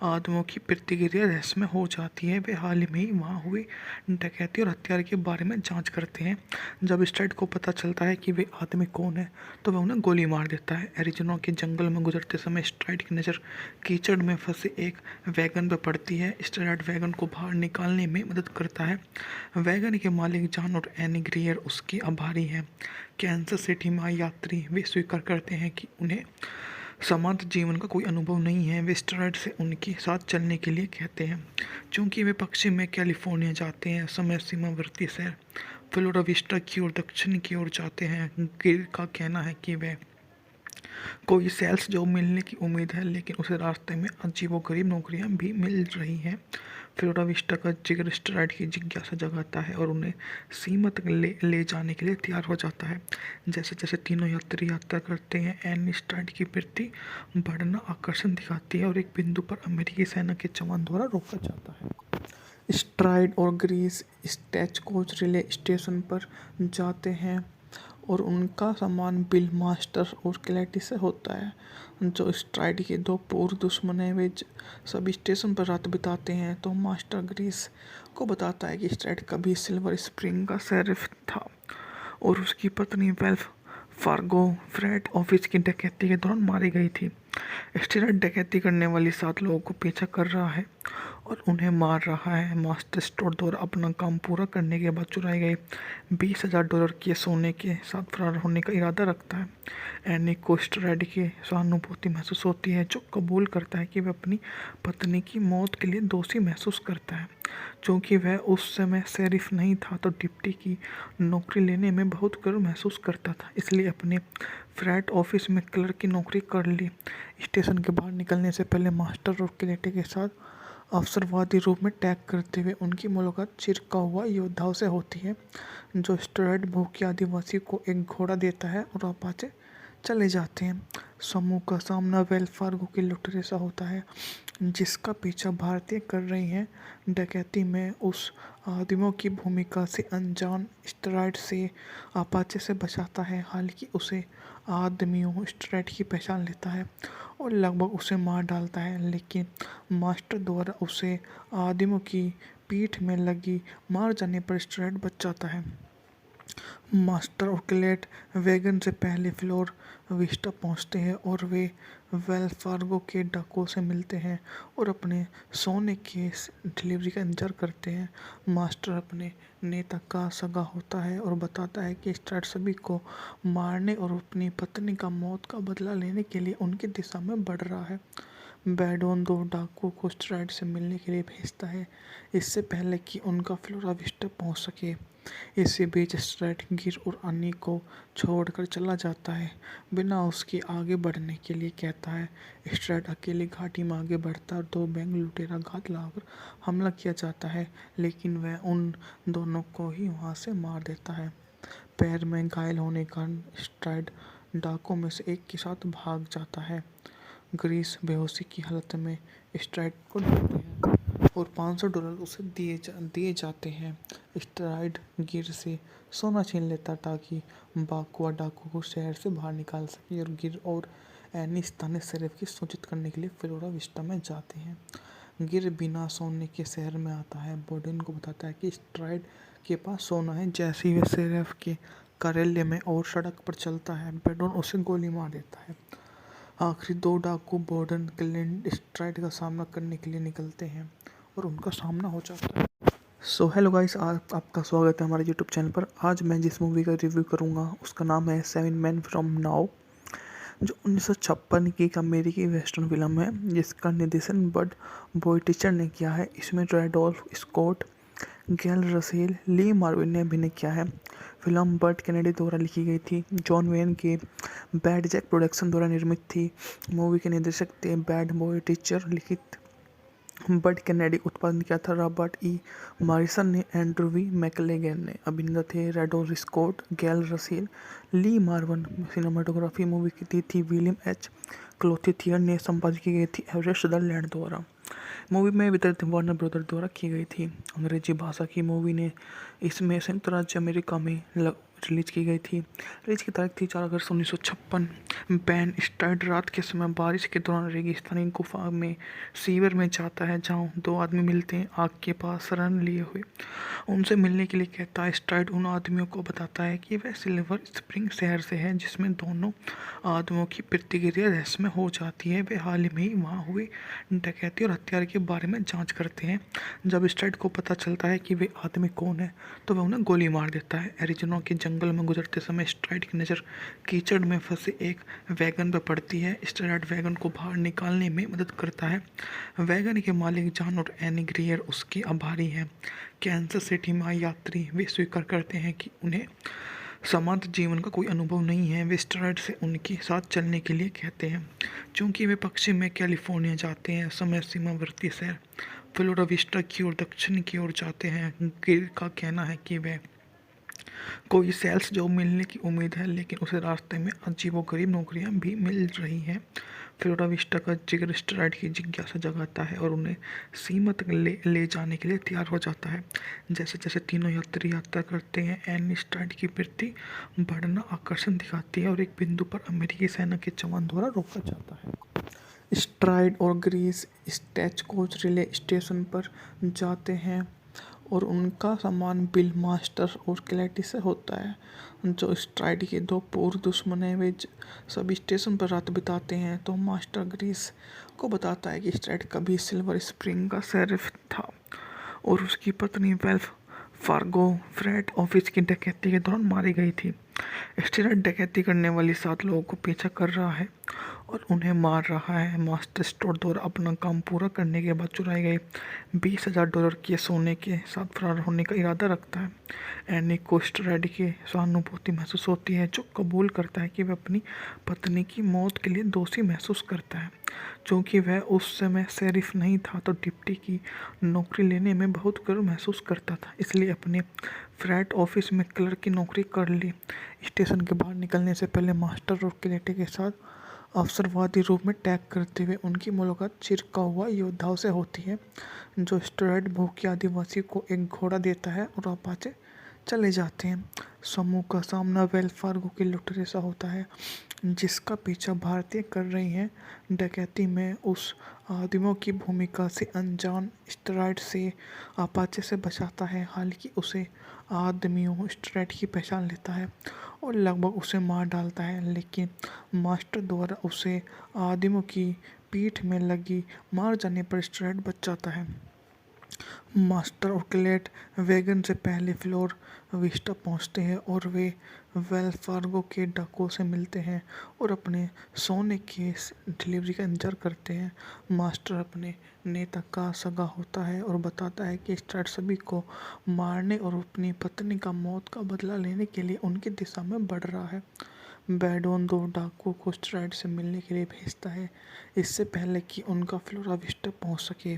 आदमियों की प्रतिक्रिया रहस्यमय हो जाती है। वे हाल ही में वहाँ हुई डकैती और हत्या के बारे में जांच करते हैं। जब स्ट्राइड को पता चलता है कि वे आदमी कौन है, तो वह उन्हें गोली मार देता है। एरिज़ोना के जंगल में गुजरते समय स्ट्राइड की नज़र कीचड़ में फंसे एक वैगन पर पड़ती है। स्ट्राइड वैगन को बाहर निकालने में मदद करता है। वैगन के मालिक जॉन और एनी ग्रियर उसके आभारी हैं। कैंसस सिटी में यात्री वे स्वीकार करते हैं कि उन्हें समांत जीवन का कोई अनुभव नहीं है। वे स्ट्राइड से उनके साथ चलने के लिए कहते हैं, क्योंकि वे पश्चिम में कैलिफोर्निया जाते हैं। समय सीमावर्ती शहर फ्लोरा विस्टा की ओर दक्षिण की ओर जाते हैं। गिर का कहना है कि वह कोई सेल्स जॉब मिलने की उम्मीद है, लेकिन उसे रास्ते में अजीबोगरीब नौकरियां भी मिल रही हैं। फ्लोरा विस्टा का जिगर स्ट्राइड की जिज्ञासा जगाता है और उन्हें सीमा तक ले जाने के लिए तैयार हो जाता है। जैसे जैसे तीनों यात्री यात्रा करते हैं, एनी स्ट्राइड की प्रति बढ़ना आकर्षण दिखाती है और एक बिंदु पर अमेरिकी सेना के जवान द्वारा रोका जाता है। स्ट्राइड और ग्रीस स्टेच कोच रिले स्टेशन पर जाते हैं और उनका सामान बिल मास्टर और क्लैटी से होता है, जो स्ट्राइड के दो पूर्व दुश्मन हैं। वे सभी स्टेशन पर रात बिताते हैं। तो मास्टर ग्रीस को बताता है कि स्ट्राइड कभी सिल्वर स्प्रिंग का शेरिफ था और उसकी पत्नी वेल्फ फार्गो फ्रेड ऑफिस की डकैती के दौरान मारी गई थी। स्ट्राइड डकैती करने वाली 7 लोगों को पीछा कर रहा है और उन्हें मार रहा है। मास्टर स्टोर द्वारा अपना काम पूरा करने के बाद चुराए गए $20,000 के सोने के साथ फरार होने का इरादा रखता है। एनी को स्ट्राइड की सहानुभूति महसूस होती है, जो कबूल करता है कि वह अपनी पत्नी की मौत के लिए दोषी महसूस करता है। क्योंकि वह उस समय शेरिफ नहीं था, तो डिप्टी की नौकरी लेने में बहुत गर्व महसूस करता था, इसलिए अपने फ्रैट ऑफिस में क्लर्क की नौकरी कर ली। स्टेशन के बाहर निकलने से पहले मास्टर और क्लेटे के साथ अवसरवादी रूप में टैग करते हुए उनकी मुलाकात चिरका हुआ योद्धाओं से होती है, जो स्ट्राइड भूखे आदिवासी को एक घोड़ा देता है और अपाचे चले जाते हैं। समूह का सामना वेल्स फार्गो के लुटेरे से होता है, जिसका पीछा भारतीय कर रही हैं। डकैती में उस आदमियों की भूमिका से अनजान स्ट्राइड से अपाचे से बचाता है। हालांकि उसे आदमियों स्ट्राइड की पहचान लेता है और लगभग उसे मार डालता है, लेकिन मास्टर द्वारा उसे आदमियों की पीठ में लगी मार जाने पर स्ट्राइड बच जाता है। मास्टर और क्लेट वैगन से पहले फ्लोर विस्टा पहुंचते हैं और वे वेल्स फार्गो के डाकुओं से मिलते हैं और अपने सोने के डिलीवरी का इंतजार करते हैं। मास्टर अपने नेता का सगा होता है और बताता है कि स्ट्राइड सभी को मारने और अपनी पत्नी का मौत का बदला लेने के लिए उनकी दिशा में बढ़ रहा है। बैडोन दो डाकुओं को स्ट्राइड से मिलने के लिए भेजता है, इससे पहले कि उनका फ्लोरा विस्टा पहुंच सके। इसी बीच स्ट्राइड गिर और अन्नी को छोड़कर चला जाता है, बिना उसके आगे बढ़ने के लिए कहता है। स्ट्राइड अकेले घाटी में आगे बढ़ता है और दो बैंक लुटेरा घात लगाकर हमला किया जाता है, लेकिन वह उन दोनों को ही वहां से मार देता है। पैर में घायल होने के कारण स्ट्राइड डाकुओं में से एक के साथ भाग जाता है। ग्रीस बेहोशी की हालत में स्ट्राइड को ढूंढते हैं और $500 उसे दिए जाते हैं। स्ट्राइड गिर से सोना छीन लेता ताकि बाकुआ डाकू को शहर से बाहर निकाल सके, और गिर और एनी स्थानीय शरीफ की सूचित करने के लिए फ्लोरा विस्टा में जाते हैं। गिर बिना सोने के शहर में आता है, बोर्डन को बताता है कि स्ट्राइड के पास सोना है। जैसे ही वह शरीफ के कार्यालय में और सड़क पर चलता है, बेडोन उसे गोली मार देता है। आखिरी दो डाकू बोर्डन क्लिंट स्ट्राइड का सामना करने के लिए निकलते हैं और उनका सामना हो जाता है। सो हेलो गाइस, आपका स्वागत है हमारे यूट्यूब चैनल पर। आज मैं जिस मूवी का रिव्यू करूंगा उसका नाम है 7 Men From Now, जो 1956 की एक अमेरिकी वेस्टर्न फिल्म है, जिसका निर्देशन बड बोइटिचर ने किया है। इसमें रैडोल्फ स्कॉट, गैल रसेल, ली मार्विन ने अभिनय किया है। फिल्म बर्ट कैनेडी द्वारा लिखी गई थी, जॉन वेन के बैड जैक प्रोडक्शन द्वारा निर्मित थी। मूवी के निर्देशक थे बैड बोइटिचर, लिखित बर्ट कैनेडी, उत्पादन किया था रॉबर्ट ई मॉरिसन ने, एंड्रू वी मैकलेगन ने। अभिनेता थे रैडोल्फ स्कॉट, गैल रसेल, ली मार्वन। सिनेमाटोग्राफी मूवी की थी विलियम एच क्लोथिथियर ने, संपादित की गई थी एवरेस्ट सदरलैंड द्वारा। मूवी में वितरित वार्नर ब्रदर द्वारा की गई थी। अंग्रेजी भाषा की मूवी ने इसमें संयुक्त राज्य अमेरिका में रिलीज की गई थी। रिलीज की तारीख थी 4 अगस्त 1956। बैन स्ट्राइड रात के समय बारिश के दौरान रेगिस्तानी गुफा में सीवर में जाता है, जहां दो आदमी मिलते हैं आग के पास शरण लिए हुए। उनसे मिलने के लिए कहता है। स्ट्राइड उन आदमियों को बताता है कि वह सिल्वर स्प्रिंग शहर से है, जिसमें दोनों आदमियों की प्रतिक्रिया रहस्यमय हो जाती है। वे हाल ही में वहाँ हुई डकैती और हत्या के बारे में जांच करते हैं। जब स्ट्राइड को पता चलता है कि वे आदमी कौन है, तो वह उन्हें गोली मार देता है। एरिज़ोना के जंगल में गुजरते समय स्ट्राइड की नज़र कीचड़ में फंसे एक वैगन पर पड़ती है। स्ट्राइड वैगन को बाहर निकालने में मदद करता है। वैगन के मालिक जॉन और एनी ग्रियर उसके आभारी हैं। कैंसस सिटी में आए यात्री वे स्वीकार करते हैं कि उन्हें समाज जीवन का कोई अनुभव नहीं है। वे स्ट्राइड से उनके साथ चलने के लिए कहते हैं, क्योंकि वे पश्चिम में कैलिफोर्निया जाते हैं। समय सीमावर्ती शहर फ्लोरा विस्टा की ओर दक्षिण की ओर जाते हैं। गिर का कहना है कि वह कोई सेल्स जॉब मिलने की उम्मीद है, लेकिन उसे रास्ते में अजीबोगरीब नौकरियां भी मिल रही हैं। फ्लोरा विस्टा का जिगर स्ट्राइड की जिज्ञासा जगाता है और उन्हें सीमा तक ले जाने के लिए तैयार हो जाता है। जैसे जैसे तीनों यात्री यात्रा करते हैं, एनी स्ट्राइड की वृत्ति बढ़ना आकर्षण दिखाती है और एक बिंदु पर अमेरिकी सेना के जवान द्वारा रोका जाता है। स्ट्राइड और ग्रीस स्टेच कोच रिले स्टेशन पर जाते हैं और उनका सामान बिल मास्टर और क्लैटी से होता है, जो स्ट्राइड के दो पूर्व दुश्मन हैं। वे सभी स्टेशन पर रात बिताते हैं, तो मास्टर ग्रीस को बताता है कि स्ट्राइड कभी सिल्वर स्प्रिंग का शेरिफ था और उसकी पत्नी वेल्स फार्गो फ्रेड ऑफिस की डकैती के दौरान मारी गई थी। स्ट्राइड डकैती करने वाली 7 लोगों को पीछा कर रहा है और उन्हें मार रहा है। मास्टर स्टोर द्वारा अपना काम पूरा करने के बाद चुराए गए $20,000 के सोने के साथ फरार होने का इरादा रखता है। एनी को स्ट्रैड की सहानुभूति महसूस होती है, जो कबूल करता है कि वह अपनी पत्नी की मौत के लिए दोषी महसूस करता है। क्योंकि वह उस समय शेरिफ नहीं था तो डिप्टी की नौकरी लेने में बहुत गर्व महसूस करता था, इसलिए अपने फ्लैट ऑफिस में क्लर्क की नौकरी कर ली। स्टेशन के बाहर निकलने से पहले मास्टर और क्लेटे के साथ अवसरवादी रूप में टैग करते हुए उनकी मुलाकात चिरका हुआ योद्धाओं से होती है, जो स्ट्रेट भूखे आदिवासी को एक घोड़ा देता है और अपाचे चले जाते हैं। समूह का सामना वेल्स फार्गो की लुटेरे से होता है, जिसका पीछा भारतीय कर रही हैं। डकैती में उस आदमियों की भूमिका से अनजान स्ट्राइड से अपाचे से बचाता है। हालांकि उसे आदमियों स्ट्राइड की पहचान लेता है और लगभग उसे मार डालता है, लेकिन मास्टर द्वारा उसे आदमियों की पीठ में लगी मार जाने पर स्ट्राइड बच जाता है। मास्टर और क्लेट वैगन से पहले फ्लोर विस्टा पहुंचते हैं और वे वेल्स फार्गो के डाकुओं से मिलते हैं और अपने सोने के डिलीवरी का इंतजार करते हैं। मास्टर अपने नेता का सगा होता है और बताता है कि स्ट्राइड सभी को मारने और अपनी पत्नी का मौत का बदला लेने के लिए उनकी दिशा में बढ़ रहा है। बैडोन 2 डाकुओं को स्ट्राइड से मिलने के लिए भेजता है, इससे पहले कि उनका फ्लोरा विस्टा पहुंच सके।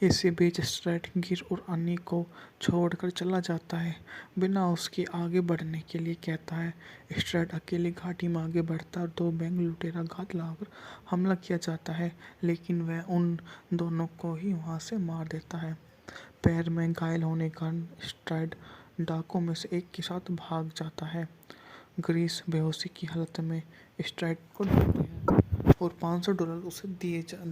इसी बीच स्ट्राइड गिर और अन्नी को छोड़कर चला जाता है, बिना उसके आगे बढ़ने के लिए कहता है। स्ट्राइड अकेली घाटी में आगे बढ़ता है और 2 बैंक लुटेरा घात लगाकर हमला किया जाता है, लेकिन वह उन दोनों को ही वहां से मार देता है। पैर में घायल होने के कारण स्ट्राइड डाकुओं में से एक के साथ भाग जाता है। ग्रीस बेहोशी की हालत में स्ट्राइड को ढूंढते हैं और $500 उसे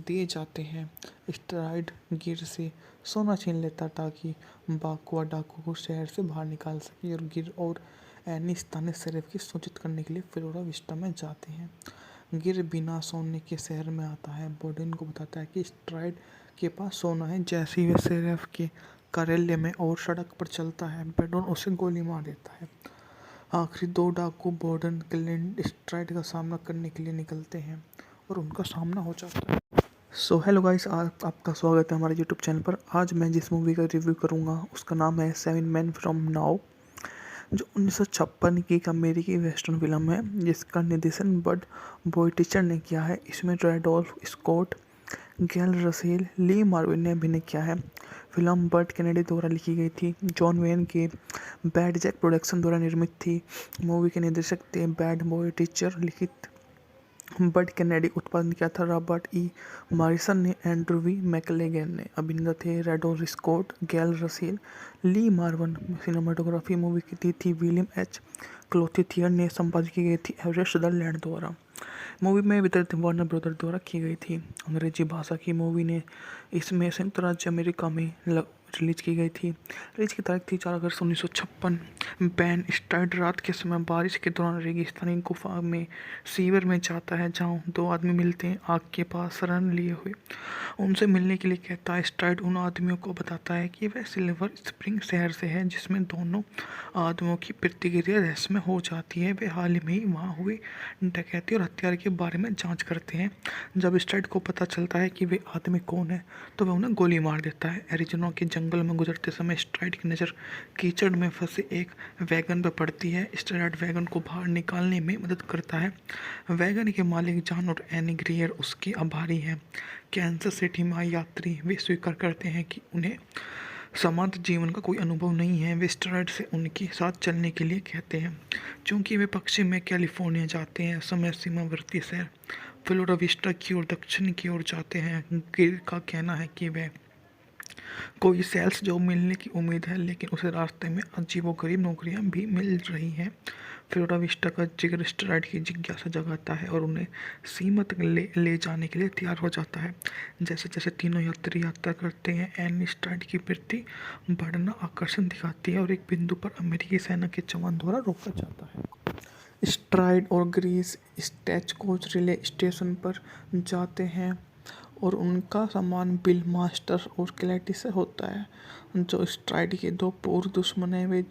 दिए जाते हैं। स्ट्राइड गिर से सोना छीन लेता ताकि बाकुआ डाकू को शहर से बाहर निकाल सके और गिर और एनी स्थानीय शेरिफ की सूचित करने के लिए फ्लोरा विस्टा में जाते हैं। गिर बिना सोने के शहर में आता है। बोर्डन को बताता है कि स्ट्राइड के पास सोना है। जैसे ही वह शेरिफ के कार्यालय में और सड़क पर चलता है, बेडोन उसे गोली मार देता है। आखिरी 2 डाकू बोर्डन क्लिंट स्ट्राइड का सामना करने के लिए निकलते हैं और उनका सामना हो जाता है। सो हेलो गाइस, आपका स्वागत है हमारे यूट्यूब चैनल पर। आज मैं जिस मूवी का रिव्यू करूंगा उसका नाम है 7 Men From Now, जो 1956 की एक अमेरिकी वेस्टर्न फिल्म है, जिसका निर्देशन बड बोइटिचर ने किया है। इसमें रैडोल्फ स्कॉट, गैल रसेल, ली मार्विन ने अभिनय किया है। फिल्म बर्ट कैनेडी द्वारा लिखी गई थी। जॉन वेन के बैड जैक प्रोडक्शन द्वारा निर्मित थी। मूवी के निर्देशक थे बैड बोइटिचर। लिखित बर्ट कैनेडी, उत्पादन किया था रॉबर्ट ई मॉरिसन ने, एंड्रू वी मैकलेगन ने। अभिनेता थे रैडोल्फ स्कॉट, गैल रसेल, ली मार्वन। सिनेमाटोग्राफी मूवी की थी विलियम एच क्लोथिथियर ने। संपादित की गई थी एवरेस्ट सदरलैंड द्वारा। मूवी में वितरित वार्नर ब्रदर द्वारा की गई थी। अंग्रेजी भाषा की मूवी ने इसमें संयुक्त राज्य अमेरिका में रिलीज की गई थी। रिलीज की तारीख थी 4 अगस्त 1956। बैन स्ट्राइड रात के समय बारिश के दौरान रेगिस्तानी गुफा में सीवर में जाता है, जहां 2 आदमी मिलते हैं आग के पास शरण लिए हुए। उनसे मिलने के लिए कहता है। स्ट्राइड उन आदमियों को बताता है कि वह सिल्वर स्प्रिंग शहर से है, जिसमें दोनों आदमियों की प्रतिक्रिया रहस्यमय हो जाती है। वे हाल ही में ही वहाँ हुए डकैती और हत्या के बारे में जांच करते हैं। जब स्ट्राइड को पता चलता है कि वे आदमी कौन है, तो वह उन्हें गोली मार देता है। एरिज़ोना के जंगल में गुजरते समय स्ट्राइड की नज़र कीचड़ में फंसे एक वैगन पर पड़ती है। स्ट्राइड वैगन को बाहर निकालने में मदद करता है। वैगन के मालिक जॉन और एनी ग्रियर उसके आभारी हैं। कैंसस सिटी में आए यात्री वे स्वीकार करते हैं कि उन्हें समांतर जीवन का कोई अनुभव नहीं है। वे स्ट्राइड से उनके साथ चलने के लिए कहते हैं, क्योंकि वे पश्चिम में कैलिफोर्निया जाते हैं। समय सीमावर्ती शहर फ्लोरा विस्टा की ओर दक्षिण की ओर जाते हैं। गिर का कहना है कि वह कोई सेल्स जॉब मिलने की उम्मीद है, लेकिन उसे रास्ते में अजीबोगरीब नौकरियां भी मिल रही हैं। फ्लोरा विस्टा का जिगर स्ट्राइड की जिज्ञासा जगाता है और उन्हें सीमा तक ले जाने के लिए तैयार हो जाता है। जैसे जैसे तीनों यात्री यात्रा करते हैं, एनी स्ट्राइड की वृत्ति बढ़ना आकर्षण दिखाती है और एक बिंदु पर अमेरिकी सेना के जवान द्वारा रोका जाता है। स्ट्राइड और ग्रीस स्टैच कोच रिले स्टेशन पर जाते हैं और उनका सम्मान बिल मास्टर और क्लैटी से होता है। जो स्ट्राइड के दो पूर्व दुश्मन हैं वे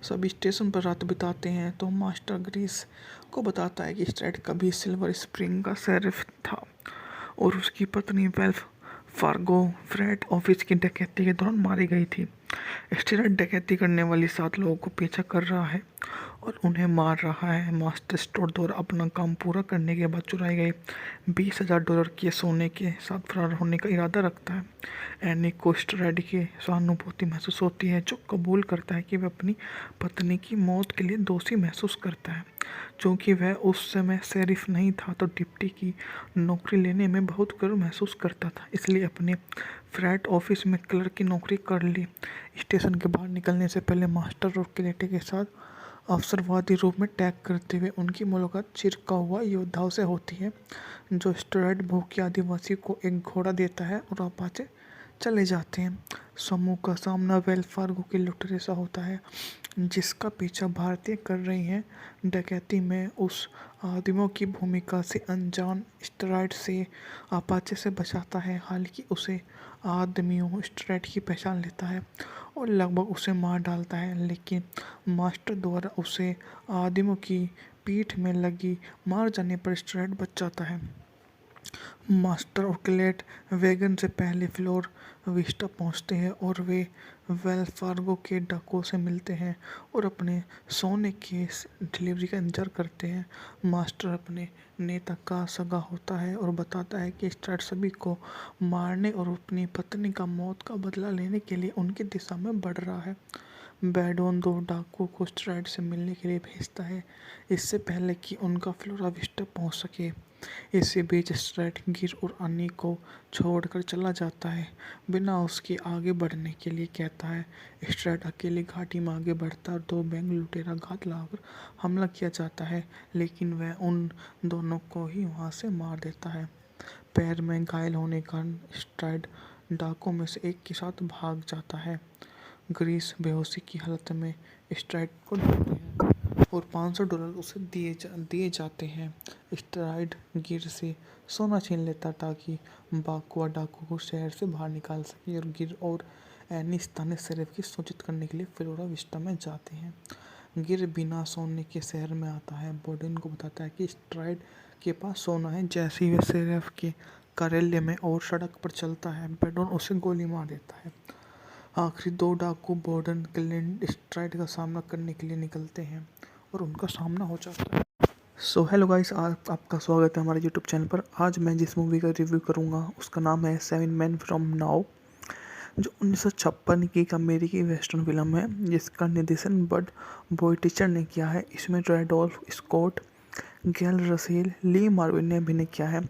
सभी स्टेशन पर रात बिताते हैं। तो मास्टर ग्रीस को बताता है कि स्ट्राइड कभी सिल्वर स्प्रिंग का शेरिफ था और उसकी पत्नी वेल्फ फार्गो फ्रेट ऑफिस की डकैती के दौरान मारी गई थी। स्टीराइड डकैती करने वाली 7 लोगों को पीछा कर रहा है और उन्हें मार रहा है। मास्टर स्टोर द्वारा अपना काम पूरा करने के बाद चुराए गए $20,000 के सोने के साथ फरार होने का इरादा रखता है। एनी को स्टीराइड की सहानुभूति महसूस होती है, जो कबूल करता है कि वह अपनी पत्नी की मौत के लिए दोषी महसूस करता है। क्योंकि वह उस समय शेरिफ नहीं था तो डिप्टी की नौकरी लेने में बहुत गर्व महसूस करता था, इसलिए अपने फ्रैट ऑफिस में क्लर्क की नौकरी कर ली। स्टेशन के बाहर निकलने से पहले मास्टर और क्लेटी के साथ अवसरवादी रूप में टैग करते हुए उनकी मुलाकात चिरका हुआ योद्धाओं से होती है। जो स्टेरॉइड भूखे आदिवासी को एक घोड़ा देता है और अपाचे चले जाते हैं। समूह का सामना वेल फार्गो की लुटेरे से होता है, जिसका पीछा भारतीय कर रही हैं। डकैती में उस आदमियों की भूमिका से अनजान स्टेरॉइड से अपाचे से बचाता है। हालांकि उसे आदमियों स्टेरॉइड की पहचान लेता है और लगभग उसे मार डालता है, लेकिन मास्टर द्वारा उसे आदमियों की पीठ में लगी मार जाने पर स्टेरॉइड बच जाता है। मास्टर और क्लेट वैगन से पहले फ्लोर विस्टा पहुंचते हैं और वे वेल फार्गो के डाकुओं से मिलते हैं और अपने सोने के डिलीवरी का इंतजार करते हैं। मास्टर अपने नेता का सगा होता है और बताता है कि स्ट्राइड सभी को मारने और अपनी पत्नी का मौत का बदला लेने के लिए उनकी दिशा में बढ़ रहा है। बैडोन 2 डाकुओं को स्ट्राइड से मिलने के लिए भेजता है, इससे पहले कि उनका फ्लोरा विस्टा पहुंच सके। इसी बीच स्ट्राइड गिर और अन्नी को छोड़कर चला जाता है, बिना उसके आगे बढ़ने के लिए कहता है। स्ट्राइड अकेली घाटी में आगे बढ़ता और 2 बैंक लुटेरा घात लगाकर हमला किया जाता है, लेकिन वह उन दोनों को ही वहां से मार देता है। पैर में घायल होने के कारण स्ट्राइड डाकुओं में से एक के साथ भाग जाता है। ग्रीस बेहोशी की हालत में स्ट्राइड को ढूंढते हैं और $500 उसे दिए जाते हैं। स्ट्राइड गिर से सोना छीन लेता ताकि बाकुआ डाकू को शहर से बाहर निकाल सके और गिर और एनी स्थानीय शेरिफ की सूचित करने के लिए फ्लोरा विस्टा में जाते हैं। गिर बिना सोने के शहर में आता है। बोर्डन को बताता है कि स्ट्राइड के पास सोना है। जैसे ही वह शेरिफ के कार्यालय में और सड़क पर चलता है, बेडोन उसे गोली मार देता है। आखिरी 2 डाकू बोर्डन क्लिंट स्ट्राइड का सामना करने के लिए निकलते हैं और उनका सामना हो जाता है। सो हेलो गाइस, आपका स्वागत है हमारे यूट्यूब चैनल पर। आज मैं जिस मूवी का रिव्यू करूंगा उसका नाम है 7 मैन फ्रॉम नाउ, जो 1956 की एक अमेरिकी वेस्टर्न फिल्म है, जिसका निर्देशन बड बोइटिचर ने किया है। इसमें रेडोल्फ स्कॉट, गैल रसेल, ली मार्विन ने अभिनय किया है।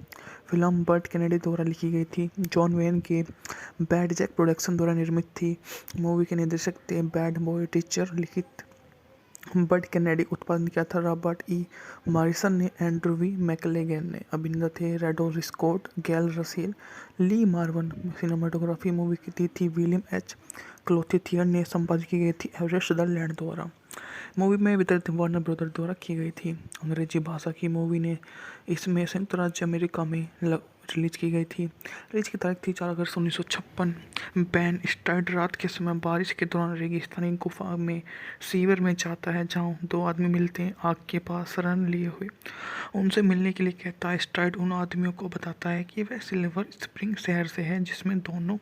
फिल्म बर्ट कैनेडी द्वारा लिखी गई थी। जॉन वेन के बैड जैक प्रोडक्शन द्वारा निर्मित थी। मूवी के निर्देशक थे बैड बॉय टीचर। लिखित बर्ट कैनेडी, उत्पादन किया था रॉबर्ट ई मॉरिसन ने, एंड्रू वी मैकलेगन ने। अभिनेता थे रेडोल्फ स्कॉट, गैल रसेल, ली मार्वन। सिनेमाटोग्राफी मूवी की थी विलियम एच क्लोथिथियर ने। संपादित की गई थी एवरेस्ट सदरलैंड द्वारा। मूवी में वितरित वार्नर ब्रदर द्वारा की गई थी। अंग्रेजी भाषा की मूवी ने इसमें संयुक्त राज्य अमेरिका में रिलीज की गई थी। रिलीज की तारीख थी 4 अगस्त 1956। बैन स्ट्राइड रात के समय बारिश के दौरान रेगिस्तानी गुफा में सीवर में जाता है, जहां 2 आदमी मिलते हैं आग के पास शरण लिए हुए। उनसे मिलने के लिए कहता है। स्ट्राइड उन आदमियों को बताता है कि वह सिल्वर स्प्रिंग शहर से है, जिसमें दोनों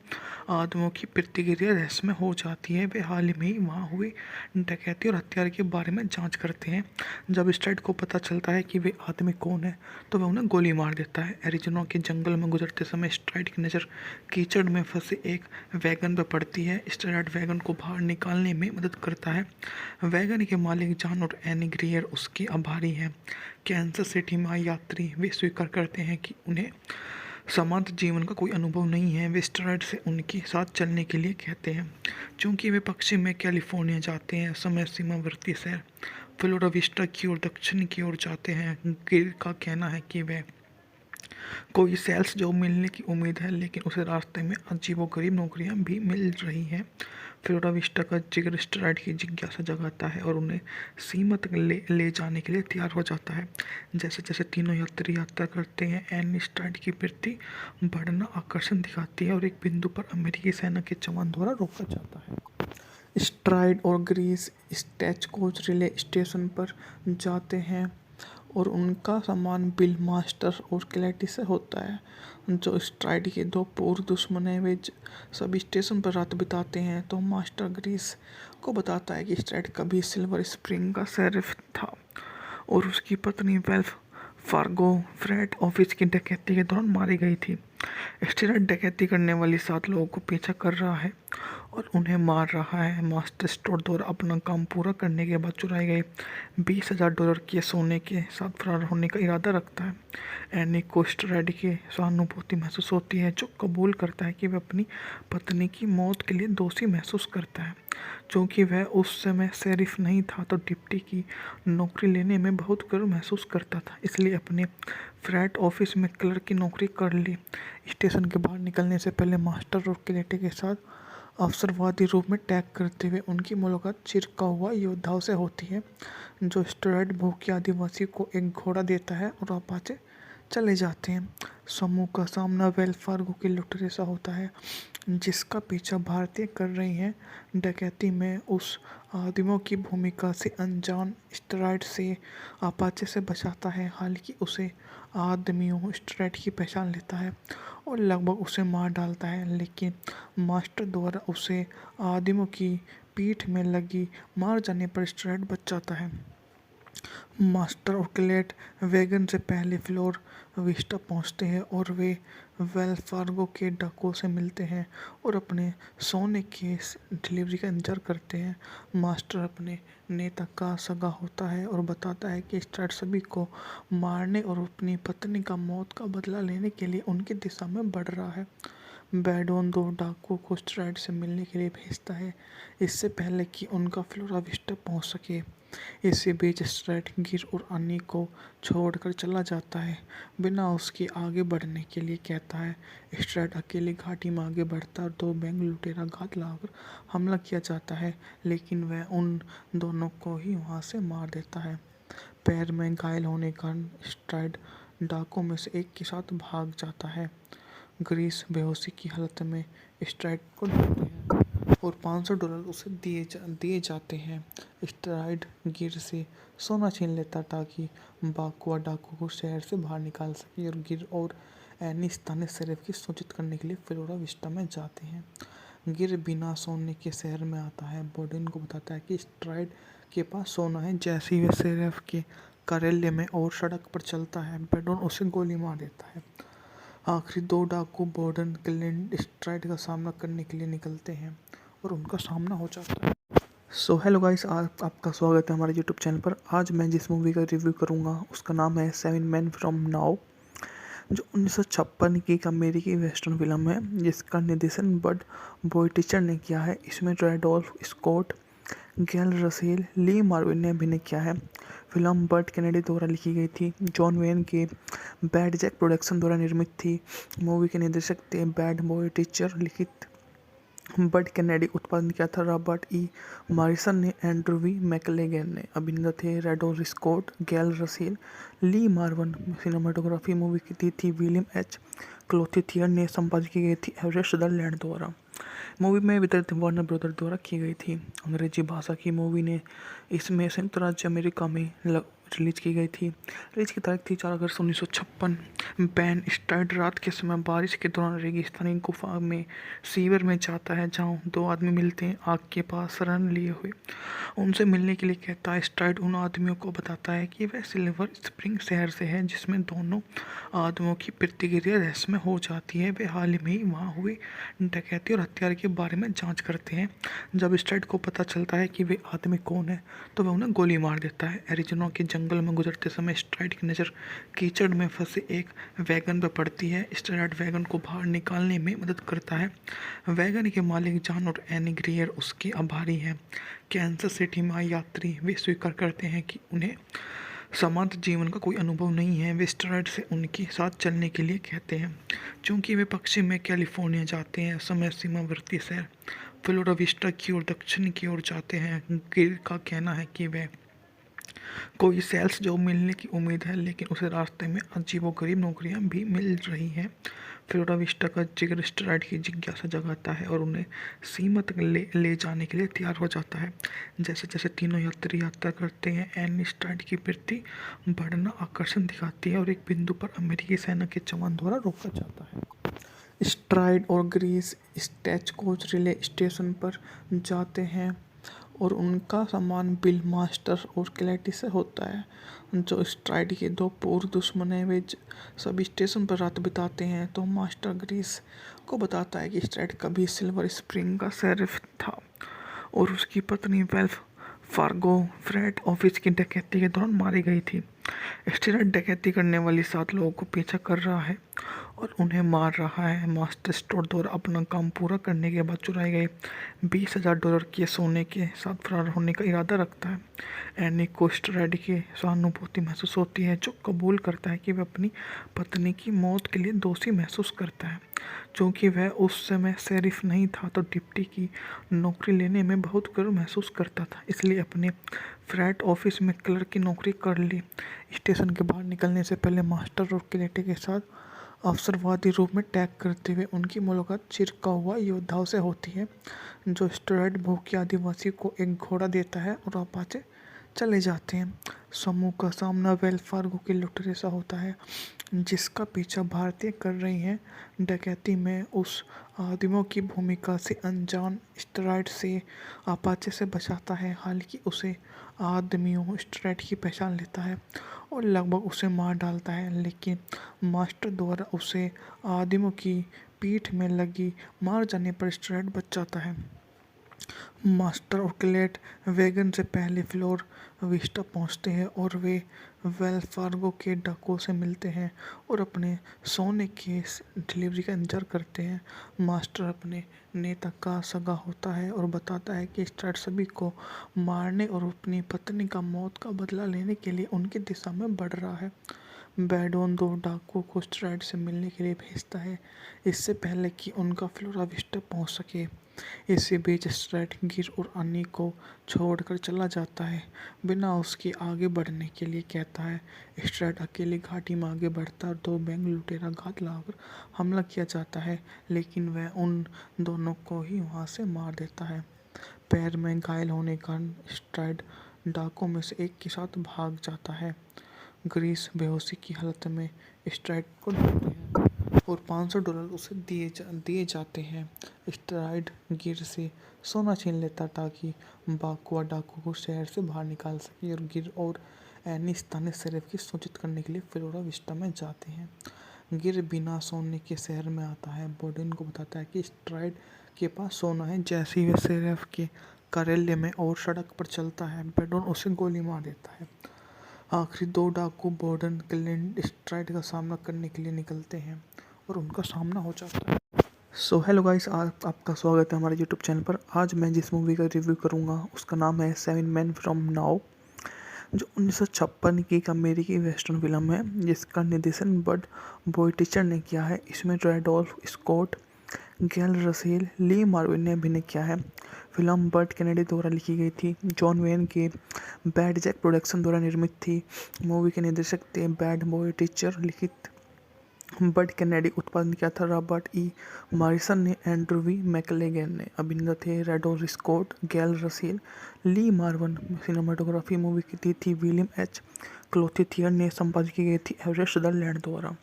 आदमियों की प्रतिक्रिया रहस्यमय हो जाती है। वे हाल ही में वहाँ हुए डकैती और हत्या के बारे में जांच करते हैं। जब स्ट्राइड को पता चलता है कि वे आदमी कौन है, तो वह उन्हें गोली मार देता है। एरिज़ोना के जंगल में गुजरते समय स्ट्राइड की नज़र कीचड़ में फंसे एक वैगन पर पड़ती है। स्ट्राइड वैगन को बाहर निकालने में मदद करता है। वैगन के मालिक जॉन और एनी ग्रियर उसके आभारी हैं। कैंसस सिटी में आए यात्री वे स्वीकार करते हैं कि उन्हें समांतर जीवन का कोई अनुभव नहीं है। वे स्ट्राइड से उनके साथ चलने के लिए कहते हैं, क्योंकि वे पश्चिम में कैलिफोर्निया जाते हैं। समय सीमावर्ती शहर फ्लोरा विस्टा की ओर दक्षिण की ओर जाते हैं। गिर का कहना है कि वे कोई सेल्स जॉब मिलने की उम्मीद है, लेकिन उसे रास्ते में अजीबोगरीब नौकरियां भी मिल रही हैं। फ्लोरा विस्टा का जिगर स्टेरॉयड की जिज्ञासा जगाता है और उन्हें सीमा तक ले जाने के लिए तैयार हो जाता है। जैसे जैसे तीनों यात्री यात्रा करते हैं, एनी स्टेरॉयड की वृद्धि बढ़ना आकर्षण दिखाती है और एक बिंदु पर अमेरिकी सेना के जवान द्वारा रोका जाता है। स्ट्राइड और ग्रीस स्टेच कोच रिले स्टेशन पर जाते हैं और उनका सामान बिल मास्टर और क्लैटी से होता है। जो स्ट्राइड के दो पूर्व दुश्मन हैं, वे सभी स्टेशन पर रात बिताते हैं। तो मास्टर ग्रीस को बताता है कि स्ट्राइड कभी सिल्वर स्प्रिंग का शेरिफ था और उसकी पत्नी वेल्फ फार्गो फ्रेट ऑफिस की डकैती के दौरान मारी गई थी। स्टीराइड डकैती करने वाली 7 लोगों को पीछा कर रहा है और उन्हें मार रहा है। मास्टर स्टोर द्वारा अपना काम पूरा करने के बाद चुराए गए $20,000 के सोने के साथ फरार होने का इरादा रखता है। एनी को स्टीराइड की सहानुभूति महसूस होती है, जो कबूल करता है कि वह अपनी पत्नी की मौत के लिए दोषी महसूस करता है। चूँकि वह उस समय शेरिफ नहीं था, तो डिप्टी की नौकरी लेने में बहुत गर्व महसूस करता था, इसलिए अपने फ्रैट ऑफिस में क्लर्क की नौकरी कर ली। स्टेशन के बाहर निकलने से पहले मास्टर और क्लेटी के साथ अवसरवादी रूप में टैग करते हुए उनकी मुलाकात चिरका हुआ योद्धाओं से होती है। जो स्टेरॉयड भूखे आदिवासी को एक घोड़ा देता है और अपाचे चले जाते हैं। समूह का सामना वेल फार्गो के लुटेरे सा होता है, जिसका पीछा भारतीय कर रही हैं। डकैती में उस आदमियों की भूमिका से अनजान स्टेरॉयड से अपाचे से बचाता है। हालांकि उसे आदमियों स्टेरॉयड की पहचान लेता है और लगभग उसे मार डालता है, लेकिन मास्टर द्वारा उसे आदमियों की पीठ में लगी मार जाने पर स्टेरॉयड बच जाता है। मास्टर और क्लेट वैगन से पहले फ्लोर विस्टा पहुंचते हैं और वे वेल फार्गो के डाकुओं से मिलते हैं और अपने सोने के डिलीवरी का इंतजार करते हैं। मास्टर अपने नेता का सगा होता है और बताता है कि स्टार्ट सभी को मारने और अपनी पत्नी का मौत का बदला लेने के लिए उनकी दिशा में बढ़ रहा है। बैडोन 2 डाकुओं को स्ट्राइड से मिलने के लिए भेजता है, इससे पहले कि उनका फ्लोरा विस्टा पहुंच सके। इसी बीच स्ट्राइड गिर और अन्नी को छोड़कर चला जाता है, बिना उसके आगे बढ़ने के लिए कहता है। स्ट्राइड अकेली घाटी में आगे बढ़ता है और 2 बैंक लुटेरा घात लगाकर हमला किया जाता है, लेकिन वह उन दोनों को ही वहां से मार देता है। पैर में घायल होने के कारण स्ट्राइड डाकुओं में से एक के साथ भाग जाता है। ग्रीस बेहोशी की हालत में स्ट्राइड को ढूंढते हैं और $500 उसे दिए जाते हैं। स्ट्राइड गिर से सोना छीन लेता ताकि बाकुआ डाकू को शहर से बाहर निकाल सके और गिर और एनी स्थानीय शेरिफ की सूचित करने के लिए फ्लोरा विस्टा में जाते हैं। गिर बिना सोने के शहर में आता है। बोर्डन को बताता है कि स्ट्राइड के पास सोना है। जैसे ही वह शेरिफ के कार्यालय में और सड़क पर चलता है, बेडोन उसे गोली मार देता है। आखिरी 2 डाकू बोर्डन क्लिंट स्ट्राइड का सामना करने के लिए निकलते हैं और उनका सामना हो जाता है। सो हेलो गाइस, आपका स्वागत है हमारे यूट्यूब चैनल पर। आज मैं जिस मूवी का रिव्यू करूंगा उसका नाम है 7 Men From Now, जो 1956 की एक अमेरिकी वेस्टर्न फिल्म है, जिसका निर्देशन बड बोइटिचर ने किया है। इसमें रैडोल्फ स्कॉट, गैल रसेल, ली मार्विन ने अभिनय किया है। फिल्म बर्ट कैनेडी द्वारा लिखी गई थी। जॉन वेन के बैड जैक प्रोडक्शन द्वारा निर्मित थी। मूवी के निर्देशक थे बैड बॉय टीचर। लिखित बर्ट कैनेडी, उत्पादन किया था रॉबर्ट ई मॉरिसन ने, एंड्रू वी मैकलेगन ने। अभिनेता थे रैडोल्फ स्कॉट, गैल रसेल, ली मार्वन। सिनेमाटोग्राफी मूवी की थी विलियम एच क्लोथिथियर ने। संपादित की गई थी एवरेस्ट सदरलैंड द्वारा। मूवी में वितरित वार्नर ब्रदर द्वारा की गई थी। अंग्रेजी भाषा की मूवी ने इसमें संयुक्त राज्य अमेरिका में रिलीज की गई थी। रिलीज की तारीख थी 4 अगस्त 1956। बैन स्ट्राइड रात के समय बारिश के दौरान रेगिस्तानी गुफा में सीवर में जाता है, जहां 2 आदमी मिलते हैं आग के पास शरण लिए हुए। उनसे मिलने के लिए कहता है। स्ट्राइड उन आदमियों को बताता है कि वह सिल्वर स्प्रिंग शहर से है, जिसमें दोनों आदमियों की प्रतिक्रिया रहस्यमय हो जाती है। वे हाल ही में वहाँ हुई डकैती और हत्या के बारे में जांच करते हैं। जब स्ट्राइड को पता चलता है कि वे आदमी कौन है, तो वह उन्हें गोली मार देता है। एरिज़ोना के जंगल में गुजरते समय स्ट्राइड की नज़र कीचड़ में फंसे एक वैगन पर पड़ती है। स्ट्राइड वैगन को बाहर निकालने में मदद करता है। वैगन के मालिक जॉन और एनी ग्रियर उसके आभारी हैं। कैंसस सिटी में आए यात्री वे स्वीकार करते हैं कि उन्हें समांत जीवन का कोई अनुभव नहीं है, वे स्टेरॉयड से उनके साथ चलने के लिए कहते हैं। चूंकि वे पश्चिम में कैलिफोर्निया जाते हैं, समय सीमावर्ती शहर फ्लोरा विस्टा की ओर दक्षिण की ओर जाते हैं। गिल का कहना है कि वह कोई सेल्स जॉब मिलने की उम्मीद है, लेकिन उसे रास्ते में अजीबोगरीब नौकरियां भी मिल रही हैं। फ्लोरा विस्टा का जिक्र स्टेरॉयड की जिज्ञासा जगाता है और उन्हें सीमा तक ले जाने के लिए तैयार हो जाता है। जैसे जैसे तीनों यात्री यात्रा करते हैं, एनी स्टेरॉयड की वृत्ति बढ़ना आकर्षण दिखाती है और एक बिंदु पर अमेरिकी सेना के जवान द्वारा रोका जाता है। स्ट्राइड और ग्रीस स्टेच कोच रिले स्टेशन पर जाते हैं और उनका सामान बिल मास्टर और क्लैटी से होता है। जो स्ट्राइड के दो पूर्व दुश्मन हैं, वे सभी स्टेशन पर रात बिताते हैं। तो मास्टर ग्रीस को बताता है कि स्ट्राइड कभी सिल्वर स्प्रिंग का शेरिफ था और उसकी पत्नी वेल्फ फार्गो फ्रेड ऑफिस की डकैती के दौरान मारी गई थी। स्टेरॉयड डकैती करने वाली 7 लोगों को पीछा कर रहा है और उन्हें मार रहा है। मास्टर स्टोर द्वारा अपना काम पूरा करने के बाद चुराए गए $20,000 के सोने के साथ फरार होने का इरादा रखता है। एनी को स्टेरॉयड की सहानुभूति महसूस होती है, जो कबूल करता है कि वह अपनी पत्नी की मौत के लिए दोषी महसूस करता है। क्योंकि वह उस समय शेरिफ नहीं था तो डिप्टी की नौकरी लेने में बहुत गर्व महसूस करता था, इसलिए अपने फ्रैट ऑफिस में क्लर्क की नौकरी कर ली। स्टेशन के बाहर निकलने से पहले मास्टर और क्लेटी के साथ अवसरवादी रूप में टैग करते हुए उनकी मुलाकात चिरका हुआ योद्धाओं से होती है। जो स्टेरॉयड भूखे आदिवासी को एक घोड़ा देता है और अपाचे चले जाते हैं। समूह का सामना वेल्स फार्गो के लुटेरे से होता है, जिसका पीछा भारतीय कर रही हैं। डकैती में उस आदमियों की भूमिका से अनजान स्टेरॉयड से अपाचे से बचाता है। हालांकि उसे आदमियों स्टेरॉयड की पहचान लेता है और लगभग उसे मार डालता है, लेकिन मास्टर द्वारा उसे आदमियों की पीठ में लगी मार जाने पर स्टेरॉयड बच जाता है। मास्टर और क्लेट वैगन से पहले फ्लोर विस्टा पहुंचते हैं और वे वेल्स फार्गो के डाकुओं से मिलते हैं और अपने सोने के डिलीवरी का इंतजार करते हैं। मास्टर अपने नेता का सगा होता है और बताता है कि स्टेरॉयड सभी को मारने और अपनी पत्नी का मौत का बदला लेने के लिए उनकी दिशा में बढ़ रहा है। बैडोन 2 डाकुओं को स्टेरॉयड से मिलने के लिए भेजता है, इससे पहले कि उनका फ्लोरा विस्टा पहुंच सके। इसी बीच स्टेरॉयड गिर और अन्नी को छोड़कर चला जाता है, बिना उसके आगे बढ़ने के लिए कहता है। स्टेरॉयड अकेली घाटी में आगे बढ़ता है और 2 बैंक लुटेरा घात लगाकर हमला किया जाता है, लेकिन वह उन दोनों को ही वहां से मार देता है। पैर में घायल होने के कारण स्टेरॉयड डाकुओं में से एक के साथ भाग जाता है। ग्रीस बेहोशी की हालत में स्टेरॉयड को ढूंढते हैं और $500 उसे दिए जाते हैं। स्टेरॉयड गिर से सोना छीन लेता ताकि बाकुआ डाकू को शहर से बाहर निकाल सके और गिर और एनी स्थानीय शेरिफ की सूचित करने के लिए फ्लोरा विस्टा में जाते हैं। गिर बिना सोने के शहर में आता है, बोर्डन को बताता है कि स्टेरॉयड के पास सोना है। जैसे ही वह शेरिफ के कार्यालय में और सड़क पर चलता है, बेडोन उसे गोली मार देता है। आखिरी 2 डाकू बोर्डन क्लिंट स्टेरॉयड का सामना करने के लिए निकलते हैं और उनका सामना हो जाता है। सो हेलो गाइस, आपका स्वागत है हमारे यूट्यूब चैनल पर। आज मैं जिस मूवी का रिव्यू करूंगा उसका नाम है 7 Men From Now, जो 1956 की एक अमेरिकी वेस्टर्न फिल्म है, जिसका निर्देशन बड बोइटिचर ने किया है। इसमें रैडोल्फ स्कॉट, गैल रसेल, ली मार्विन ने अभिनय किया है। फिल्म बर्ट कैनेडी द्वारा लिखी गई थी, जॉन वेन के बैड जैक प्रोडक्शन द्वारा निर्मित थी। मूवी के निर्देशक थे बैड बोइटिचर, लिखित बर्ट कैनेडी, उत्पादन किया था रॉबर्ट ई मॉरिसन ने, एंड्रू वी मैकलेगन ने। अभिनेता थे रैडोल्फ स्कॉट, गैल रसेल, ली मार्वन। सिनेमाटोग्राफी मूवी की थी विलियम एच क्लोथिथियर ने, संपादित की गई थी एवरेस्ट सदरलैंड द्वारा।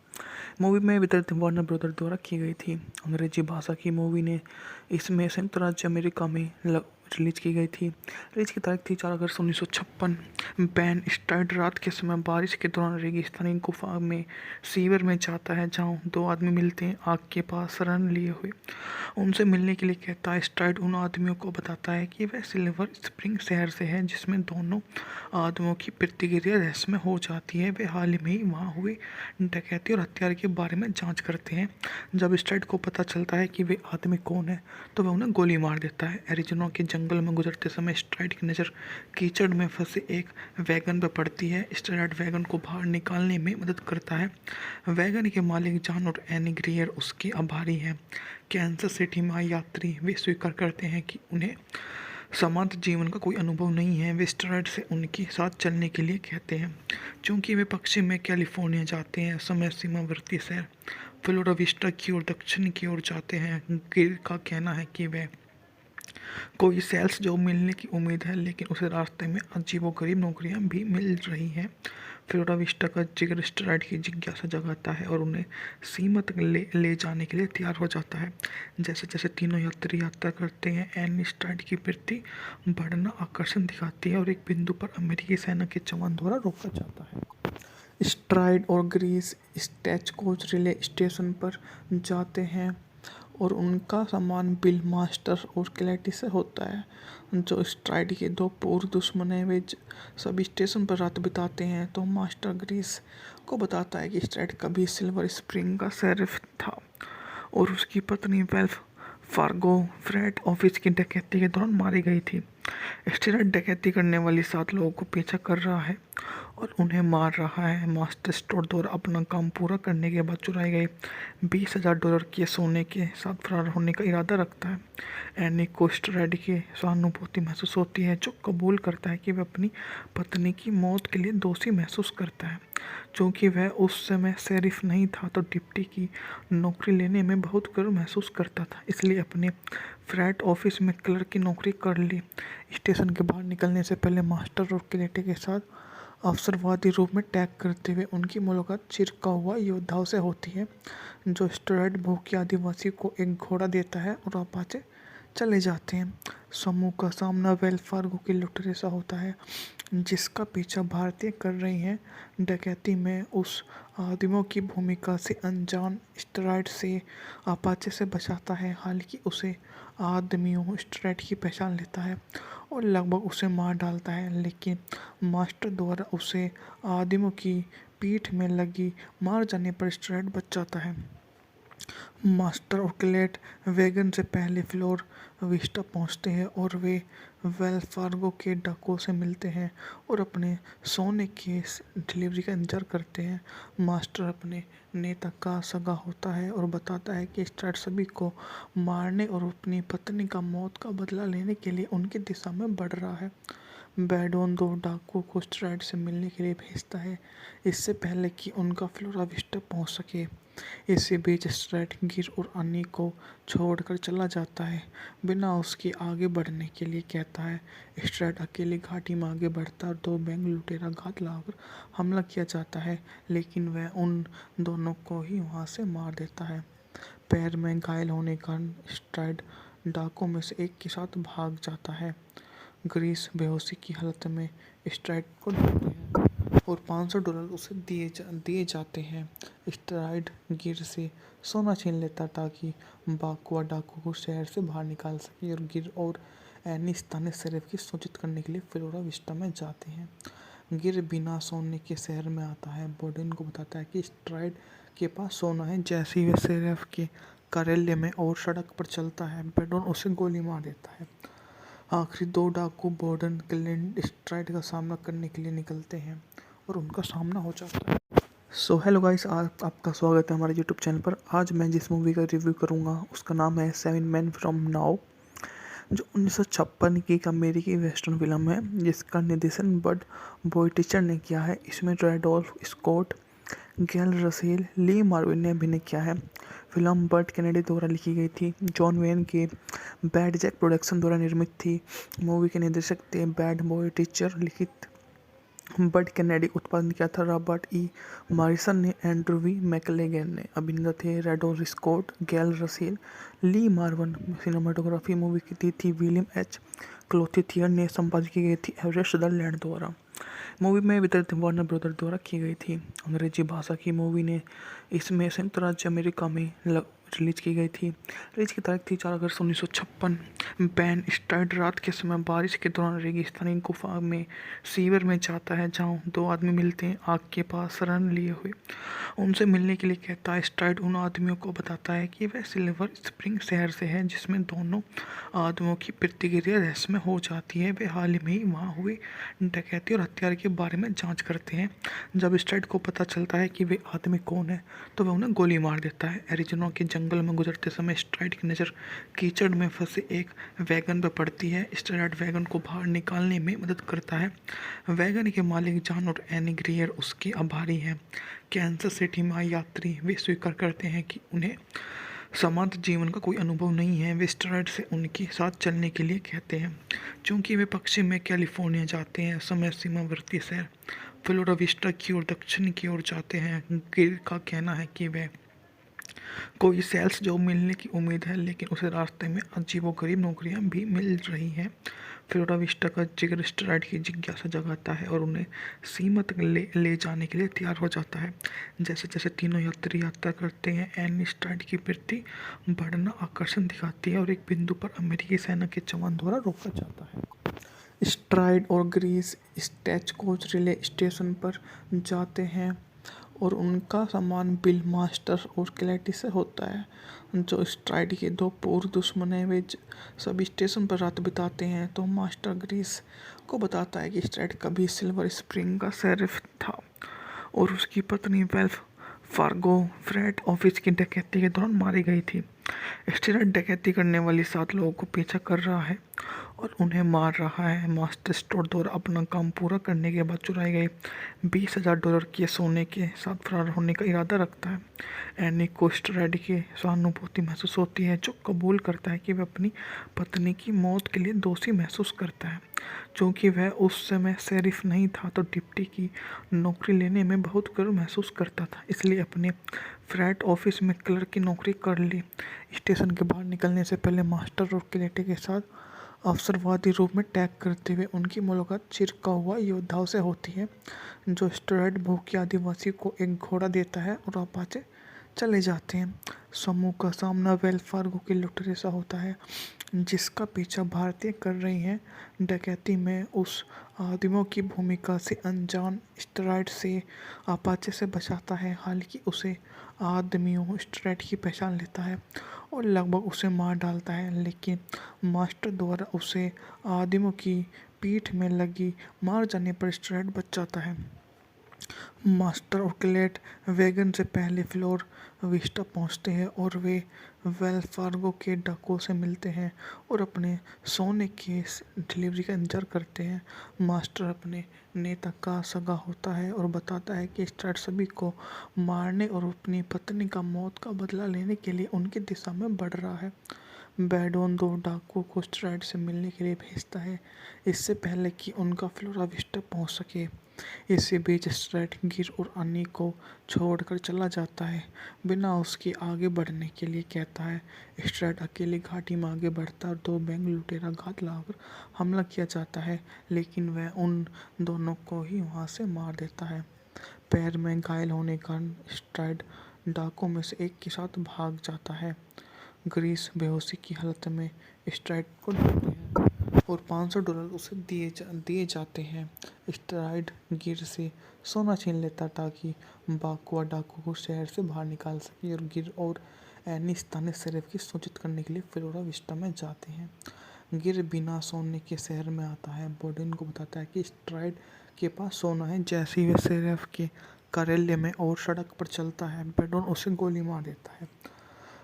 मूवी में वितरित वार्नर ब्रदर द्वारा की गई थी। अंग्रेजी भाषा की मूवी ने इसमें संयुक्त राज्य अमेरिका में रिलीज की गई थी। रिलीज की तारीख थी 4 अगस्त 1956। बैन स्टाइड रात के समय बारिश के दौरान रेगिस्तानी गुफा में सीवर में जाता है, जहां 2 आदमी मिलते हैं आग के पास शरण लिए हुए। उनसे मिलने के लिए कहता है। स्टाइड उन आदमियों को बताता है कि वह सिल्वर स्प्रिंग शहर से है, जिसमें दोनों आदमियों की प्रतिक्रिया रहस्यमय हो जाती है। वे हाल ही में ही वहाँ हुए डकैती और हत्या के बारे में जांच करते हैं। जब स्टाइड को पता चलता है कि वे आदमी कौन है, तो वह उन्हें गोली मार देता है। एरिज़ोना के जंगल में गुजरते समय स्ट्राइड की नज़र कीचड़ में फंसे एक वैगन पर पड़ती है। स्ट्राइड वैगन को बाहर निकालने में मदद करता है। वैगन के मालिक जॉन और एनी ग्रीयर उसके आभारी हैं। कैंसस सिटी में आए यात्री वे स्वीकार करते हैं कि उन्हें समांत जीवन का कोई अनुभव नहीं है। वे स्ट्राइड से उनके साथ चलने के लिए कहते हैं। चूंकि वे पश्चिम में कैलिफोर्निया जाते हैं, समय सीमावर्ती शहर फ्लोरा विस्टा की ओर दक्षिण की ओर जाते हैं। गिर का कहना है कि वह कोई सेल्स जॉब मिलने की उम्मीद है, लेकिन उसे रास्ते में अजीबोगरीब नौकरियां भी मिल रही हैं। फ्लोरा विस्टा का जिगर स्ट्राइड की जिज्ञासा जगाता है और उन्हें सीमा तक ले जाने के लिए तैयार हो जाता है। जैसे जैसे तीनों यात्री यात्रा करते हैं, एनी स्ट्राइड की वृत्ति बढ़ना आकर्षण दिखाती है और एक बिंदु पर अमेरिकी सेना के जवान द्वारा रोका जाता है। स्ट्राइड और ग्रीस स्टेच कोच रिले स्टेशन पर जाते हैं और उनका सामान बिल मास्टर और क्लैटी से होता है, जो स्ट्राइड के दो पूर्व दुश्मन हैं। वे सभी स्टेशन पर रात बिताते हैं तो मास्टर ग्रीस को बताता है कि स्ट्राइड कभी सिल्वर स्प्रिंग का शेरिफ था और उसकी पत्नी वेल्फ फार्गो फ्रेट ऑफिस की डकैती के दौरान मारी गई थी। स्ट्राइड डकैती करने वाली 7 लोगों को पीछा कर रहा है और उन्हें मार रहा है। मास्टर स्टोर द्वारा अपना काम पूरा करने के बाद चुराए गए $20,000 के सोने के साथ फरार होने का इरादा रखता है। एनी को स्ट्राइड की सहानुभूति महसूस होती है, जो कबूल करता है कि वह अपनी पत्नी की मौत के लिए दोषी महसूस करता है। क्योंकि वह उस समय शेरिफ नहीं था तो डिप्टी की नौकरी लेने में बहुत गर्व महसूस करता था, इसलिए अपने फ्रैट ऑफिस में क्लर्क की नौकरी कर ली। स्टेशन के बाहर निकलने से पहले मास्टर और क्लेटे के साथ अवसरवादी रूप में टैग करते हुए उनकी मुलाकात चिरका हुआ योद्धाओं से होती है, जो स्ट्राइड भूखे आदिवासी को एक घोड़ा देता है और अपाचे चले जाते हैं। समूह का सामना वेल फार्गो की लुटेरे से होता है, जिसका पीछा भारतीय कर रही हैं। डकैती में उस आदमियों की भूमिका से अनजान स्ट्राइड से अपाचे से बचाता है। हालांकि उसे आदमियों स्ट्राइड की पहचान लेता है और लगभग उसे मार डालता है, लेकिन मास्टर द्वारा उसे आदमियों की पीठ में लगी मार जाने पर स्ट्राइड बच जाता है। मास्टर और क्लेट वैगन से पहले फ्लोर विस्टा पहुंचते हैं और वे वेल फार्गो के डाकुओं से मिलते हैं और अपने सोने के डिलीवरी का इंतजार करते हैं। मास्टर अपने नेता का सगा होता है और बताता है कि स्ट्राइड सभी को मारने और अपनी पत्नी का मौत का बदला लेने के लिए उनकी दिशा में बढ़ रहा है। बैडोन 2 डाकुओं को स्ट्राइड से मिलने के लिए भेजता है, इससे पहले कि उनका फ्लोरा विस्टा पहुंच सके। इसी बीच स्ट्राइड गिर और अन्नी को छोड़कर चला जाता है, बिना उसके आगे बढ़ने के लिए कहता है। स्ट्राइड अकेली घाटी में आगे बढ़ता और 2 बैंक लुटेरा घात लगाकर हमला किया जाता है, लेकिन वह उन दोनों को ही वहां से मार देता है। पैर में घायल होने के कारण स्ट्राइड डाकुओं में से एक के साथ भाग जाता है। ग्रीस बेहोशी की हालत में स्ट्राइड को ढूंढते हैं और $500 उसे दिए जाते हैं। स्ट्राइड गिर से सोना छीन लेता ताकि बाकुआ डाकू को शहर से बाहर निकाल सके और गिर और एनी स्थानीय शेरिफ की सूचित करने के लिए फ्लोरा विस्टा में जाते हैं। गिर बिना सोने के शहर में आता है। बोर्डन को बताता है कि स्ट्राइड के पास सोना है। जैसे ही वह शेरिफ के कार्यालय में और सड़क पर चलता है, बेडोन उसे गोली मार देता है। आखिरी 2 डाकू बोर्डन क्लिंट स्ट्राइड का सामना करने के लिए निकलते हैं और उनका सामना हो जाता है। सो हेलो गाइस, आपका स्वागत है हमारे यूट्यूब चैनल पर। आज मैं जिस मूवी का रिव्यू करूंगा उसका नाम है 7 Men From Now, जो 1956 की एक अमेरिकी वेस्टर्न फिल्म है, जिसका निर्देशन बड बोइटिचर ने किया है। इसमें रैडोल्फ स्कॉट, गैल रसेल, ली मार्विन ने अभिनय किया है। फिल्म बर्ट कैनेडी द्वारा लिखी गई थी। जॉन वेन के बैड जैक प्रोडक्शन द्वारा निर्मित थी। मूवी के निर्देशक थे बैड बोइटिचर। लिखित बर्ट कैनेडी, उत्पादन किया था रॉबर्ट ई मॉरिसन ने, एंड्रू वी मैकलेगन ने। अभिनेता थे रैडोल्फ स्कॉट, गैल रसेल, ली मार्विन। सिनेमाटोग्राफी मूवी की थी विलियम एच क्लोथियर ने। संपादित की गई थी एवरेस्ट सदरलैंड द्वारा। मूवी में वितरित वार्नर ब्रदर द्वारा की गई थी। अंग्रेजी भाषा की मूवी ने इसमें संयुक्त राज्य अमेरिका में रिलीज की गई थी। रिलीज की तारीख थी 4 अगस्त 1956। बैन स्टाइड रात के समय बारिश के दौरान रेगिस्तानी गुफा में सीवर में जाता है, जहाँ 2 आदमी मिलते हैं आग के पास शरण लिए हुए। उनसे मिलने के लिए कहता है। स्टाइड उन आदमियों को बताता है कि वह सिल्वर स्प्रिंग शहर से है, जिसमें दोनों आदमियों की प्रतिक्रिया रहस्यमय हो जाती है। वे हाल ही में ही वहाँ हुए डकैती और हत्यारे के बारे में जांच करते हैं। जब स्टाइड को पता चलता है कि वे आदमी कौन है, तो वह उन्हें गोली मार देता है। एरिज़ोना के जंगल में गुजरते समय स्ट्राइड की नज़र कीचड़ में फंसे एक वैगन पर पड़ती है। स्ट्राइड वैगन को बाहर निकालने में मदद करता है। वैगन के मालिक जॉन और एनी ग्रियर उसके आभारी हैं। कैंसस सिटी में आए यात्री वे स्वीकार करते हैं कि उन्हें समांतर जीवन का कोई अनुभव नहीं है। वे स्ट्राइड से उनके साथ चलने के लिए कहते हैं। चूंकि वे पश्चिम में कैलिफोर्निया जाते हैं, समय सीमावर्ती शहर फ्लोरा विस्टा की ओर दक्षिण की ओर जाते हैं। गिर का कहना है कि वह कोई सेल्स जॉब मिलने की उम्मीद है, लेकिन उसे रास्ते में अजीबोगरीब नौकरियां भी मिल रही हैं। फ्लोरा विस्टा का जिक्र स्ट्राइड की जिज्ञासा जगाता है और उन्हें सीमा तक ले जाने के लिए तैयार हो जाता है। जैसे जैसे तीनों यात्री यात्रा करते हैं, एनी स्ट्राइड की प्रति बढ़ना आकर्षण दिखाती है और एक बिंदु पर अमेरिकी सेना के जवान द्वारा रोका जाता है। स्ट्राइड और ग्रीस स्टेच कोच रिले स्टेशन पर जाते हैं और उनका सामान बिल मास्टर और क्लैटी से होता है, जो स्ट्राइड के 2 पूर्व दुश्मन हैं। वे सभी स्टेशन पर रात बिताते हैं। तो मास्टर ग्रीस को बताता है कि स्ट्राइड कभी सिल्वर स्प्रिंग का शेरिफ था और उसकी पत्नी वेल्फ फार्गो फ्रेट ऑफिस की डकैती के दौरान मारी गई थी। स्ट्राइड डकैती करने वाली 7 लोगों को पीछा कर रहा है और उन्हें मार रहा है। मास्टर स्टोर द्वारा अपना काम पूरा करने के बाद चुराए गए $20,000 के सोने के साथ फरार होने का इरादा रखता है। एनी को स्ट्राइड की सहानुभूति महसूस होती है, जो कबूल करता है कि वह अपनी पत्नी की मौत के लिए दोषी महसूस करता है। चूँकि वह उस समय शेरिफ नहीं था, तो डिप्टी की नौकरी लेने में बहुत गर्व महसूस करता था, इसलिए अपने फ्रैट ऑफिस में क्लर्क की नौकरी कर ली। स्टेशन के बाहर निकलने से पहले मास्टर और क्लेटे के साथ अवसरवादी रूप में टैग करते हुए उनकी मुलाकात चिरका हुआ योद्धाओं से होती है, जो स्ट्राइड भूखे आदिवासी को एक घोड़ा देता है और अपाचे चले जाते हैं। समूह का सामना वेल फार्गो के लुटेरे से होता है, जिसका पीछा भारतीय कर रही हैं। डकैती में उस आदमियों की भूमिका से अनजान स्ट्राइड से अपाचे से बचाता है। हालांकि उसे आदमियों स्ट्राइड की पहचान लेता है और लगभग उसे मार डालता है, लेकिन मास्टर द्वारा उसे आदमियों की पीठ में लगी मार जाने पर स्ट्राइड बच जाता है। मास्टर और क्लेट वैगन से पहले फ्लोर विस्टा पहुंचते हैं और वे वेल फार्गो के डाकुओं से मिलते हैं और अपने सोने के डिलीवरी का इंतजार करते हैं। मास्टर अपने नेता का सगा होता है और बताता है कि स्ट्राइड सभी को मारने और अपनी पत्नी का मौत का बदला लेने के लिए उनकी दिशा में बढ़ रहा है। बैडोन 2 डाकुओं को स्ट्राइड से मिलने के लिए भेजता है, इससे पहले कि उनका फ्लोरा विस्टा पहुंच सके। इसी बीच स्ट्राइड गिर और अन्नी को छोड़कर चला जाता है, बिना उसके आगे बढ़ने के लिए कहता है। स्ट्राइड अकेली घाटी में आगे बढ़ता और 2 बैंक लुटेरा घात लगाकर हमला किया जाता है, लेकिन वह उन दोनों को ही वहां से मार देता है। पैर में घायल होने के कारण स्ट्राइड डाकुओं में से एक के साथ भाग जाता है। ग्रीस बेहोशी की हालत में स्ट्राइड को ढूंढते हैं और $500 उसे दिए जाते हैं। स्ट्राइड गिर से सोना छीन लेता ताकि बाकुआ डाकू को शहर से बाहर निकाल सके, और गिर और एनी स्थानीय शेरिफ की सूचित करने के लिए फ्लोरा विस्टा में जाते हैं। गिर बिना सोने के शहर में आता है। बोर्डन को बताता है कि स्ट्राइड के पास सोना है। जैसे ही वह शेरिफ के कार्यालय में और सड़क पर चलता है, बेडोन उसे गोली मार देता है।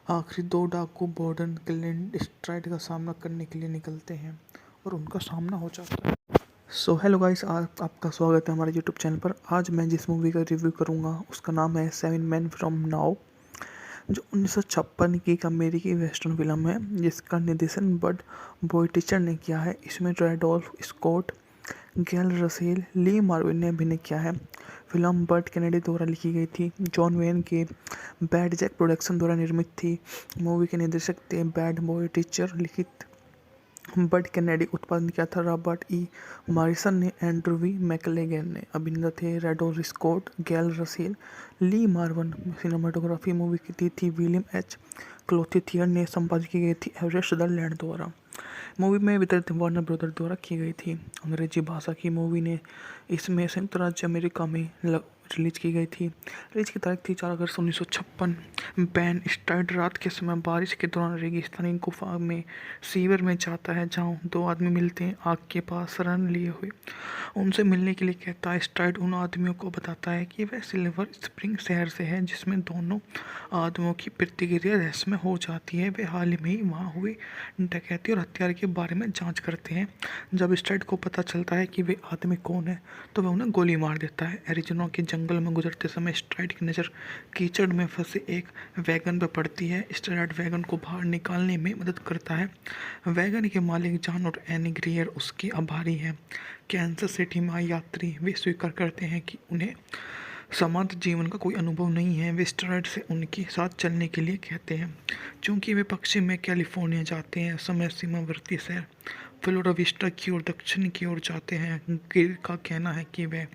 आखिरी 2 डाकू बोर्डन क्लिंट स्ट्राइड का सामना करने के लिए निकलते हैं और उनका सामना हो जाता है। सो हेलो गाइस, आपका स्वागत है हमारे यूट्यूब चैनल पर। आज मैं जिस मूवी का रिव्यू करूंगा उसका नाम है 7 Men From Now, जो 1956 की एक अमेरिकी वेस्टर्न फिल्म है, जिसका निर्देशन बड बोइटिचर ने किया है। इसमें रेडोल्फ स्कॉट, गैल रसेल, ली मार्विन ने अभिनय किया है। फिल्म बर्ट कैनेडी द्वारा लिखी गई थी। जॉन वेन के बैड जैक प्रोडक्शन द्वारा निर्मित थी। मूवी के निर्देशक थे बैड बोइटिचर। लिखित बर्ड केनेडी उत्पादन किया था। रॉबर्ट ई मॉरिसन ने, एंड्रू वी मैकलेगन ने। अभिनेता थे रेडोर स्कॉट, गैल रसेल, ली मार्वन। सिनेमाटोग्राफी मूवी की थी विलियम एच क्लोथिथियर ने। संपादित की गई थी एवरेस्ट द लैंड द्वारा। मूवी में वितरित वार्नर ब्रदर द्वारा की गई थी। अंग्रेजी भाषा की मूवी ने इसमें संयुक्त राज्य अमेरिका में रिलीज की गई थी। रिलीज की तारीख थी 4 अगस्त 1956। बैन स्टाइड रात के समय बारिश के दौरान रेगिस्तानी गुफा में सीवर में जाता है, जहाँ दो आदमी मिलते हैं आग के पास शरण लिए हुए। उनसे मिलने के लिए कहता है। स्टाइड उन आदमियों को बताता है कि वह सिल्वर स्प्रिंग शहर से है, जिसमें दोनों आदमियों की प्रतिक्रिया रहस्यमय हो जाती है। वे हाल ही में ही वहाँ हुए डकैती और हत्या के बारे में जांच करते हैं। जब स्टाइड को पता चलता है कि वे आदमी कौन है, तो वह उन्हें गोली मार देता है। एरिज़ोना के जंगल में गुजरते समय स्ट्राइड की नज़र कीचड़ में फंसे एक वैगन पर पड़ती है। स्ट्राइड वैगन को बाहर निकालने में मदद करता है। वैगन के मालिक जॉन और एनी ग्रियर उसके आभारी हैं। कैंसस सिटी में आए यात्री वे स्वीकार करते हैं कि उन्हें समांतर जीवन का कोई अनुभव नहीं है। वे स्ट्राइड से उनके साथ चलने के लिए कहते हैं। चूंकि वे पश्चिम में कैलिफोर्निया जाते हैं, समय सीमावर्ती शहर फ्लोरा विस्टा की ओर दक्षिण की ओर जाते हैं। गिर का कहना है कि वह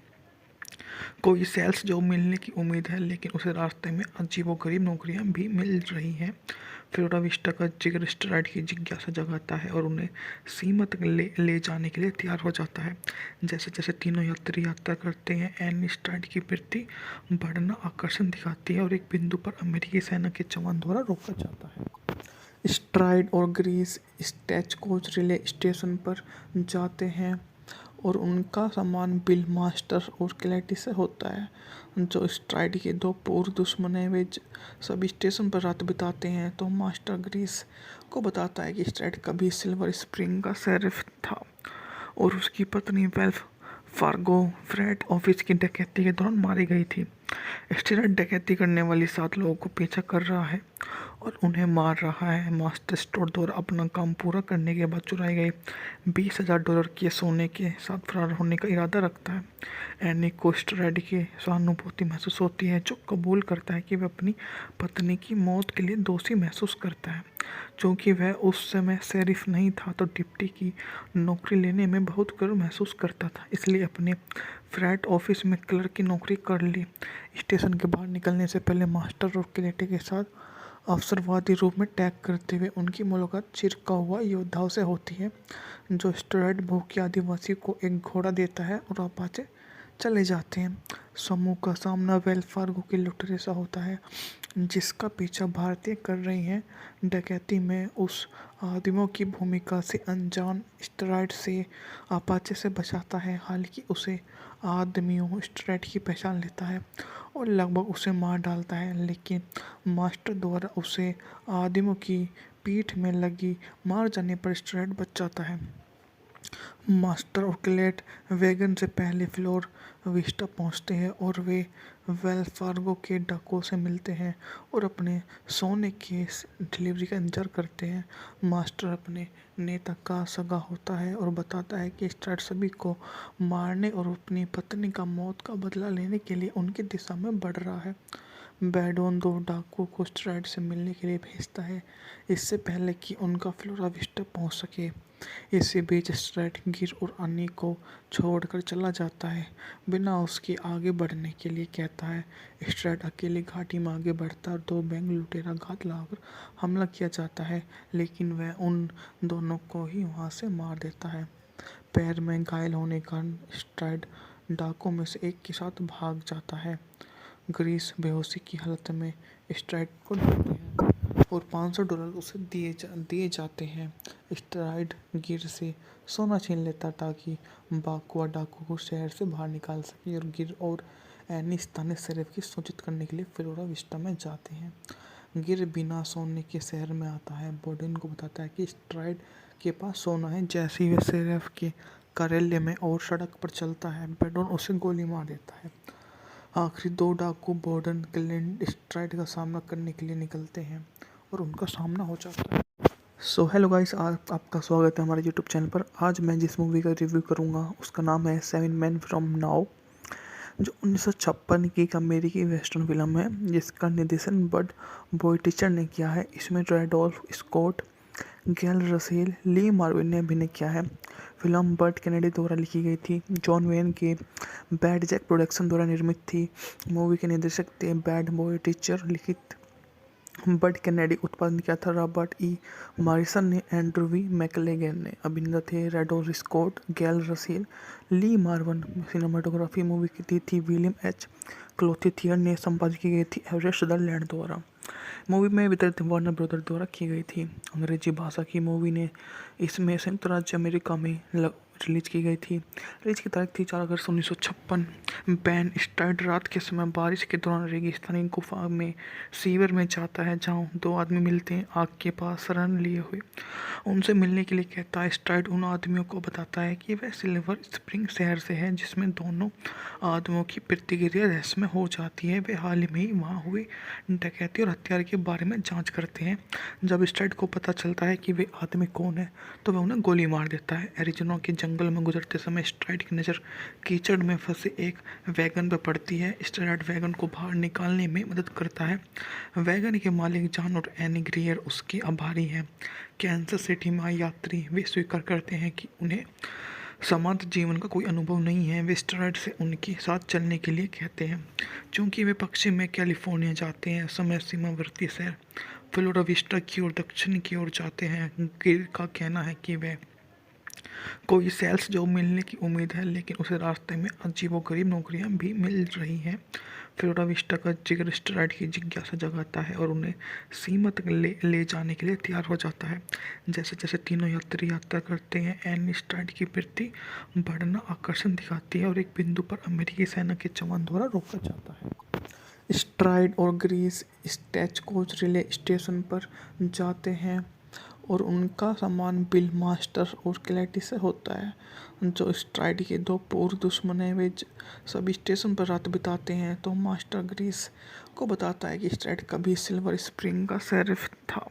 कोई सेल्स जॉब मिलने की उम्मीद है, लेकिन उसे रास्ते में अजीबोगरीब नौकरियां भी मिल रही हैं। फ्लोरा विस्टा का जिक्र स्ट्राइड की जिज्ञासा जगाता है और उन्हें सीमा तक ले जाने के लिए तैयार हो जाता है। जैसे जैसे तीनों यात्री यात्रा करते हैं, एनी स्ट्राइड की प्रति बढ़ना आकर्षण दिखाती है और एक बिंदु पर अमेरिकी सेना के जवान द्वारा रोका जाता है। स्ट्राइड और ग्रीस स्टेच कोच रिले स्टेशन पर जाते हैं और उनका सामान बिल मास्टर और क्लैटी से होता है, जो स्ट्राइड के दो पूर्व दुश्मन हैं। वे सभी स्टेशन पर रात बिताते हैं। तो मास्टर ग्रीस को बताता है कि स्ट्राइड कभी सिल्वर स्प्रिंग का शेरिफ था और उसकी पत्नी वेल्फ फार्गो फ्रेट ऑफिस की डकैती के दौरान मारी गई थी। स्ट्राइड डकैती करने वाली 7 लोगों को पीछा कर रहा है और उन्हें मार रहा है। मास्टर स्टोर द्वारा अपना काम पूरा करने के बाद चुराए गए $20,000 के सोने के साथ फरार होने का इरादा रखता है। एनी को स्ट्राइड की सहानुभूति महसूस होती है, जो कबूल करता है कि वह अपनी पत्नी की मौत के लिए दोषी महसूस करता है। चूँकि वह उस समय शेरिफ नहीं था, तो डिप्टी की नौकरी लेने में बहुत गर्व महसूस करता था, इसलिए अपने फ्रैट ऑफिस में क्लर्क की नौकरी कर ली। स्टेशन के बाहर निकलने से पहले मास्टर और क्लेटी के साथ अवसरवादी रूप में टैग करते हुए उनकी मुलाकात चिरका हुआ योद्धाओं से होती है, जो स्ट्राइड भूखे आदिवासी को एक घोड़ा देता है और अपाचे चले जाते हैं। समूह का सामना वेल फार्गो के लुटेरे से होता है, जिसका पीछा भारतीय कर रही हैं। डकैती में उस आदमियों की भूमिका से अनजान स्ट्राइड से अपाचे से बचाता है। हालांकि उसे आदमियों स्ट्राइड की पहचान लेता है और लगभग उसे मार डालता है, लेकिन मास्टर द्वारा उसे आदमियों की पीठ में लगी मार जाने पर स्ट्राइड बच जाता है। मास्टर और क्लेट वैगन से पहले फ्लोर विस्टा पहुंचते हैं और वे वेल्स फार्गो के डाकुओं से मिलते हैं और अपने सोने के डिलीवरी का इंतजार करते हैं। मास्टर अपने नेता का सगा होता है और बताता है कि स्ट्राइड सभी को मारने और अपनी पत्नी का मौत का बदला लेने के लिए उनकी दिशा में बढ़ रहा है। बैडोन 2 डाकुओं को स्ट्राइड से मिलने के लिए भेजता है, इससे पहले कि उनका फ्लोरा विस्टा पहुंच सके। इसी बीच स्ट्राइड गिर और अन्नी को छोड़कर चला जाता है, बिना उसके आगे बढ़ने के लिए कहता है। स्ट्राइड अकेली घाटी में आगे बढ़ता है और 2 बैंक लुटेरा घात लगाकर हमला किया जाता है, लेकिन वह उन दोनों को ही वहां से मार देता है। पैर में घायल होने के कारण स्ट्राइड डाकुओं में से एक के साथ भाग जाता है। ग्रीस बेहोशी की हालत में स्ट्राइड को ढूंढते हैं और $500 उसे दिए जाते हैं। स्ट्राइड गिर से सोना छीन लेता ताकि बाकुआ डाकू को शहर से बाहर निकाल सके, और गिर और एनी स्थानीय शेरिफ की सूचित करने के लिए फ्लोरा विस्टा में जाते हैं। गिर बिना सोने के शहर में आता है। बोर्डन को बताता है कि स्ट्राइड के पास सोना है। जैसे ही वह शेरिफ के कार्यालय में और सड़क पर चलता है, बेडोन उसे गोली मार देता है। आखिरी 2 डाकू बोर्डन क्लिंट स्ट्राइड का सामना करने के लिए निकलते हैं और उनका सामना हो जाता है। सो हेलो गाइस, आपका स्वागत है हमारे यूट्यूब चैनल पर। आज मैं जिस मूवी का रिव्यू करूंगा उसका नाम है 7 Men From Now, जो 1956 की एक अमेरिकी वेस्टर्न फिल्म है, जिसका निर्देशन बड बोइटिचर ने किया है। इसमें रेडोल्फ स्कॉट, गैल रसेल, ली मार्विन ने अभिनय किया है। फिल्म बर्ट कैनेडी द्वारा लिखी गई थी। जॉन वेन के बैड जैक प्रोडक्शन द्वारा निर्मित थी। मूवी के निर्देशक थे बैड बॉय टीचर। लिखित बर्ट कैनेडी, उत्पादन किया था रॉबर्ट ई मॉरिसन ने, एंड्रू वी मैकलेगन ने। अभिनेता थे रेडो स्कॉट, गैल रसेल, ली मार्वन। सिनेमाटोग्राफी मूवी की थी विलियम एच क्लोथिथियर ने। संपादित की गई थी एवरेस्ट सदरलैंड द्वारा। मूवी में वितरित वार्नर ब्रदर द्वारा की गई थी। अंग्रेजी भाषा की मूवी ने इसमें संयुक्त राज्य अमेरिका में रिलीज की गई थी। रिलीज की तारीख थी 4 अगस्त 1956। बैन स्टाइड रात के समय बारिश के दौरान रेगिस्तानी गुफा में सीवर में जाता है, जहाँ दो आदमी मिलते हैं आग के पास शरण लिए हुए। उनसे मिलने के लिए कहता है। स्टाइड उन आदमियों को बताता है कि वह सिल्वर स्प्रिंग शहर से है, जिसमें दोनों आदमियों की प्रतिक्रिया रहस्यमय हो जाती है। वे हाल ही में वहाँ हुए डकैती और हत्या के बारे में जांच करते हैं। जब स्टाइड को पता चलता है कि वे आदमी कौन है, तो वह उन्हें गोली मार देता है। एरिज़ोना के जंगल में गुजरते समय स्ट्राइड की नज़र कीचड़ में फंसे एक वैगन पर पड़ती है। स्ट्राइड वैगन को बाहर निकालने में मदद करता है। वैगन के मालिक जॉन और एनी ग्रियर उसके आभारी हैं। कैंसस सिटी में आए यात्री वे स्वीकार करते हैं कि उन्हें समाज जीवन का कोई अनुभव नहीं है। वे स्ट्राइड से उनके साथ चलने के लिए कहते हैं, क्योंकि वे पश्चिम में कैलिफोर्निया जाते हैं। समय सीमावर्ती शहर फ्लोरा विस्टा की ओर दक्षिण की ओर जाते हैं। गिर का कहना है कि वह कोई सेल्स जॉब मिलने की उम्मीद है, लेकिन उसे रास्ते में अजीबोगरीब नौकरियां भी मिल रही हैं। फ्लोरा विस्टा का जिगर स्ट्राइड की जिज्ञासा जगाता है और उन्हें सीमा तक ले जाने के लिए तैयार हो जाता है। जैसे जैसे तीनों यात्री यात्रा करते हैं, एनी स्ट्राइड की प्रति बढ़ना आकर्षण दिखाती है और एक बिंदु पर अमेरिकी सेना के जवान द्वारा रोका जाता है। स्ट्राइड और ग्रीस स्टेच कोच रिले स्टेशन पर जाते हैं और उनका सामान बिल मास्टर और क्लैटी से होता है, जो स्ट्राइड के दो पूर्व दुश्मन हैं। वे सभी स्टेशन पर रात बिताते हैं। तो मास्टर ग्रीस को बताता है कि स्ट्राइड कभी सिल्वर स्प्रिंग का शेरिफ था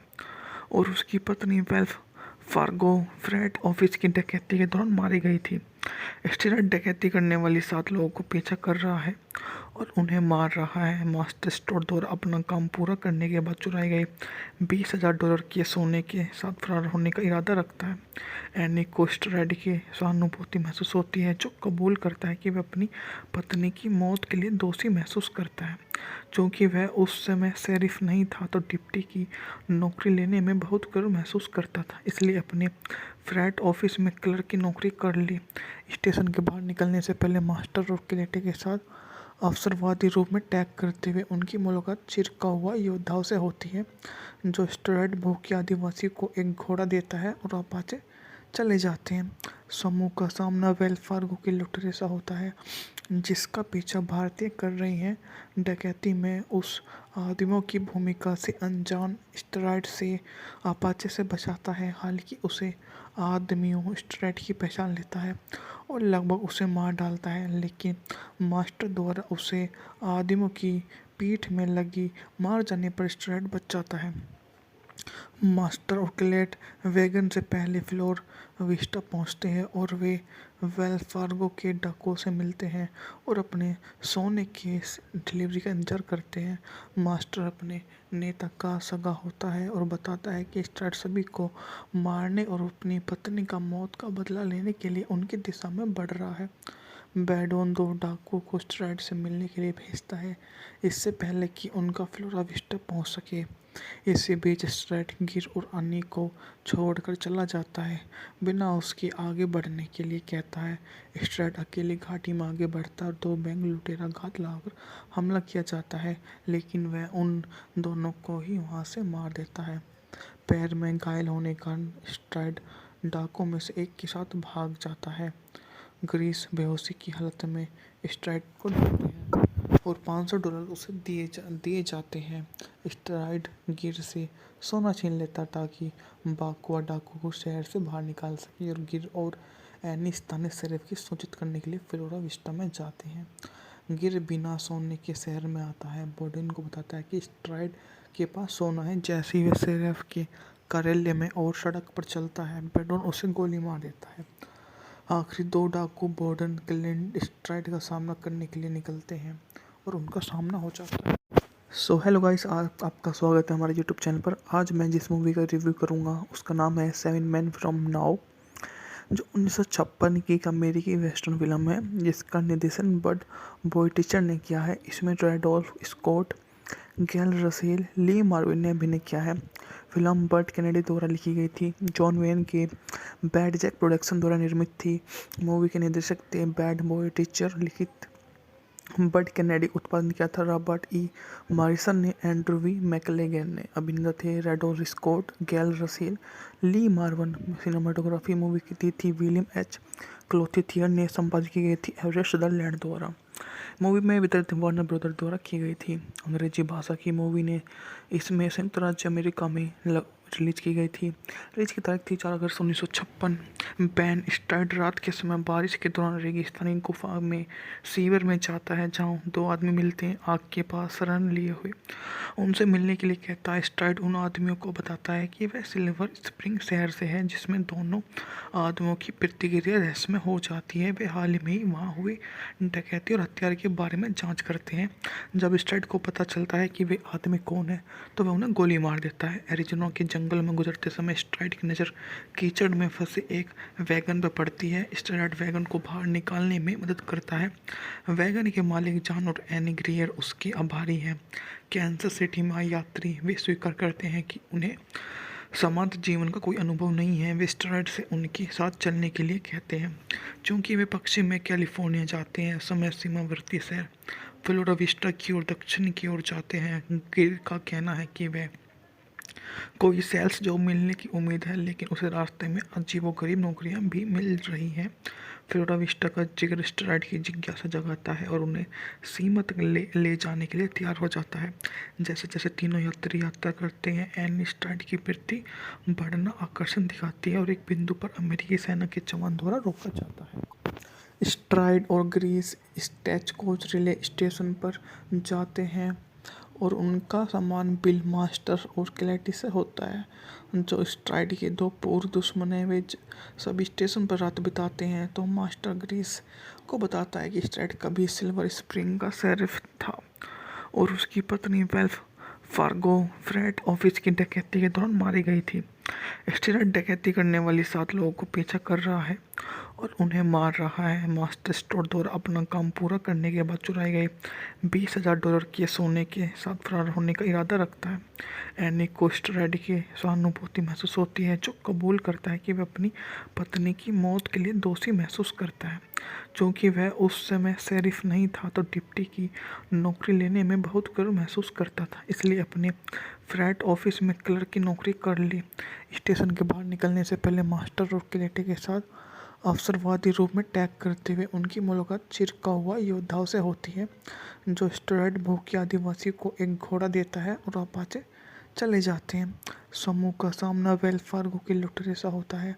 और उसकी पत्नी वेल्फ फार्गो फ्रेट ऑफिस की डकैती के दौरान मारी गई थी। स्ट्राइड डकैती करने वाली 7 लोगों को पीछा कर रहा है और उन्हें मार रहा है। मास्टर स्टोर द्वारा अपना काम पूरा करने के बाद चुराए गए $20,000 के सोने के साथ फरार होने का इरादा रखता है। एनी को स्ट्राइड की सहानुभूति महसूस होती है, जो कबूल करता है कि वह अपनी पत्नी की मौत के लिए दोषी महसूस करता है। क्योंकि वह उस समय शेरिफ नहीं था, तो डिप्टी की नौकरी लेने में बहुत गर्व महसूस करता था, इसलिए अपने फ्रैट ऑफिस में क्लर्क की नौकरी कर ली। स्टेशन के बाहर निकलने से पहले मास्टर और क्लेटे के साथ अवसरवादी रूप में टैग करते हुए उनकी मुलाकात चिरका हुआ योद्धाओं से होती है, जो स्ट्राइड भूखे आदिवासी को एक घोड़ा देता है और अपाचे चले जाते हैं। समूह का सामना वेल फार्गो के लुटेरे सा होता है, जिसका पीछा भारतीय कर रही हैं। डकैती में उस आदमियों की भूमिका से अनजान स्ट्राइड से अपाचे से बचाता है। हालांकि उसे आदमियों स्ट्राइड की पहचान लेता है और लगभग उसे मार डालता है, लेकिन मास्टर द्वारा उसे आदमियों की पीठ में लगी मार जाने पर स्ट्राइड बच जाता है। मास्टर और क्लेट वैगन से पहले फ्लोर विस्टा पहुंचते हैं और वे वेल फार्गो के डाकुओं से मिलते हैं और अपने सोने के डिलीवरी का इंतजार करते हैं। मास्टर अपने नेता का सगा होता है और बताता है कि स्ट्राइड सभी को मारने और अपनी पत्नी का मौत का बदला लेने के लिए उनकी दिशा में बढ़ रहा है। बैडोन 2 डाकुओं को स्ट्राइड से मिलने के लिए भेजता है, इससे पहले कि उनका फ्लोरा विस्टा पहुंच सके। इसी बीच स्ट्राइड गिर और अन्नी को छोड़कर चला जाता है, बिना उसके आगे बढ़ने के लिए कहता है। स्ट्राइड अकेली घाटी में आगे बढ़ता है और 2 बैंक लुटेरा घात लगाकर हमला किया जाता है, लेकिन वह उन दोनों को ही वहां से मार देता है। पैर में घायल होने के कारण स्ट्राइड डाकुओं में से एक के साथ भाग जाता है। ग्रीस बेहोशी की हालत में स्ट्राइड को ढूंढते हैं और $500 उसे दिए जाते हैं। स्ट्राइड गिर से सोना छीन लेता ताकि बाकुआ डाकू को शहर से बाहर निकाल सके, और गिर और एनी स्थानीय शेरिफ की सूचित करने के लिए फ्लोरा विस्टा में जाते हैं। गिर बिना सोने के शहर में आता है। बोर्डन को बताता है कि स्ट्राइड के पास सोना है। जैसे ही वह शेरिफ के कार्यालय में और सड़क पर चलता है, बेडोन उसे गोली मार देता है। आखिरी 2 डाकू बोर्डन क्लिंट स्ट्राइड का सामना करने के लिए निकलते हैं और उनका सामना हो जाता है। सो हेलो गाइस, आपका स्वागत है हमारे यूट्यूब चैनल पर। आज मैं जिस मूवी का रिव्यू करूंगा उसका नाम है सेवन मैन फ्रॉम नाउ, जो 1956 की एक अमेरिकी वेस्टर्न फिल्म है जिसका निर्देशन बड बॉय टीचर ने किया है। इसमें रेडोल्फ स्कॉट, गैल रसेल, ली मार्विन ने अभिनय किया है। फिल्म बर्ट कैनेडी द्वारा लिखी गई थी। जॉन वेन के बैड जैक प्रोडक्शन द्वारा निर्मित थी। मूवी के निर्देशक थे बैड बॉय टीचर। लिखित बर्ट कैनेडी, उत्पादन किया था रॉबर्ट ई मॉरिसन ने, एंड्रू वी मैकलेगन ने। अभिनेता थे रेडोल्फ स्कॉट, गैल रसेल, ली मार्वन। सिनेमाटोग्राफी मूवी की थी विलियम एच क्लोथिथियर ने। संपादित की गई थी एवरेस्ट सदरलैंड द्वारा। मूवी में वितरित वार्नर ब्रदर द्वारा की गई थी। अंग्रेजी भाषा की मूवी ने इसमें संयुक्त राज्य अमेरिका में रिलीज की गई थी। रिलीज की तारीख थी 4 अगस्त 1956। बैन स्टाइड रात के समय बारिश के दौरान रेगिस्तानी गुफा में सीवर में जाता है, जहाँ दो आदमी मिलते हैं आग के पास शरण लिए हुए। उनसे मिलने के लिए कहता है। स्टाइड उन आदमियों को बताता है कि वह सिल्वर स्प्रिंग शहर से है, जिसमें दोनों आदमियों की प्रतिक्रिया रहस्यमय हो जाती है। वे हाल ही में ही वहाँ हुए डकैती और हत्यारे के बारे में जांच करते हैं। जब स्टाइड को पता चलता है कि वे आदमी कौन है, तो वह उन्हें गोली मार देता है। एरिज़ोना के जंगल में गुजरते समय स्ट्राइड की नज़र कीचड़ में फंसे एक वैगन पर पड़ती है। स्ट्राइड वैगन को बाहर निकालने में मदद करता है। वैगन के मालिक जॉन और एनी ग्रियर उसके आभारी हैं। कैंसस सिटी में आए यात्री वे स्वीकार करते हैं कि उन्हें समांतर जीवन का कोई अनुभव नहीं है। वे स्ट्राइड से उनके साथ चलने के लिए कहते हैं। चूंकि वे पश्चिम में कैलिफोर्निया जाते हैं, समय सीमावर्ती शहर फ्लोरा विस्टा की ओर दक्षिण की ओर जाते हैं। गिर का कहना है कि वह कोई सेल्स जॉब मिलने की उम्मीद है, लेकिन उसे रास्ते में अजीबोगरीब नौकरियां भी मिल रही हैं। फ्लोरा विस्टा का जिगर स्ट्राइड की जिज्ञासा जगाता है और उन्हें सीमा तक ले जाने के लिए तैयार हो जाता है। जैसे जैसे तीनों यात्री यात्रा करते हैं, एन स्ट्राइड की प्रति बढ़ना आकर्षण दिखाती है और एक बिंदु पर अमेरिकी सेना के जवान द्वारा रोका जाता है। स्ट्राइड और ग्रीस स्टेच कोच रिले स्टेशन पर जाते हैं और उनका सामान बिल मास्टर और क्लैटी से होता है, जो स्ट्राइड के दो पूर्व दुश्मन हैं। वे सभी स्टेशन पर रात बिताते हैं, तो मास्टर ग्रीस को बताता है कि स्ट्राइड कभी सिल्वर स्प्रिंग का शेरिफ था और उसकी पत्नी वेल्फ फार्गो फ्रेट ऑफिस की डकैती के दौरान मारी गई थी। स्ट्राइड डकैती करने वाली 7 लोगों को पीछा कर रहा है और उन्हें मार रहा है। मास्टर स्टोर द्वारा अपना काम पूरा करने के बाद चुराए गए $20,000 के सोने के साथ फरार होने का इरादा रखता है। एनी को स्ट्राइड की सहानुभूति महसूस होती है, जो कबूल करता है कि वह अपनी पत्नी की मौत के लिए दोषी महसूस करता है। चूँकि वह उस समय शेरिफ नहीं था, तो डिप्टी की नौकरी लेने में बहुत गर्व महसूस करता था, इसलिए अपने फ्रैट ऑफिस में क्लर्क की नौकरी कर ली। स्टेशन के बाहर निकलने से पहले मास्टर और क्लेटी के साथ अवसरवादी रूप में टैग करते हुए उनकी मुलाकात चिरका हुआ योद्धाओं से होती है, जो स्ट्राइड भूखे आदिवासी को एक घोड़ा देता है और अपाचे चले जाते हैं। समूह का सामना वेल फार्गो की लुटेरे से होता है,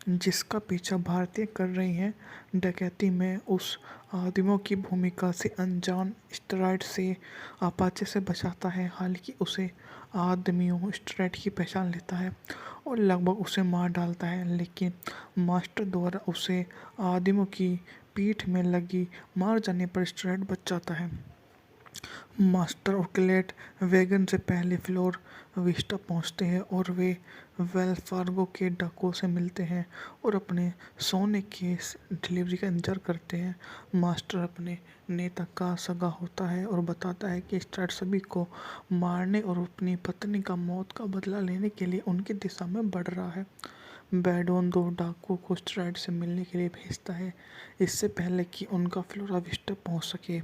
जिसका पीछा भारतीय कर रही हैं। डकैती में उस आदमियों की भूमिका से अनजान स्ट्राइड से अपाचे से बचाता है। हालांकि उसे आदमियों स्ट्राइड की पहचान लेता है और लगभग उसे मार डालता है, लेकिन मास्टर द्वारा उसे आदमियों की पीठ में लगी मार जाने पर स्ट्राइड बच जाता है। मास्टर और क्लेट वैगन से पहले फ्लोर विस्टा पहुंचते हैं और वे वेल्स फार्गो के डाकुओं से मिलते हैं और अपने सोने के डिलीवरी का इंतजार करते हैं। मास्टर अपने नेता का सगा होता है और बताता है कि स्ट्राइड सभी को मारने और अपनी पत्नी का मौत का बदला लेने के लिए उनकी दिशा में बढ़ रहा है। बैडोन 2 डाकुओं को स्ट्राइड से मिलने के लिए भेजता है, इससे पहले कि उनका फ्लोरा विस्टा पहुंच सके।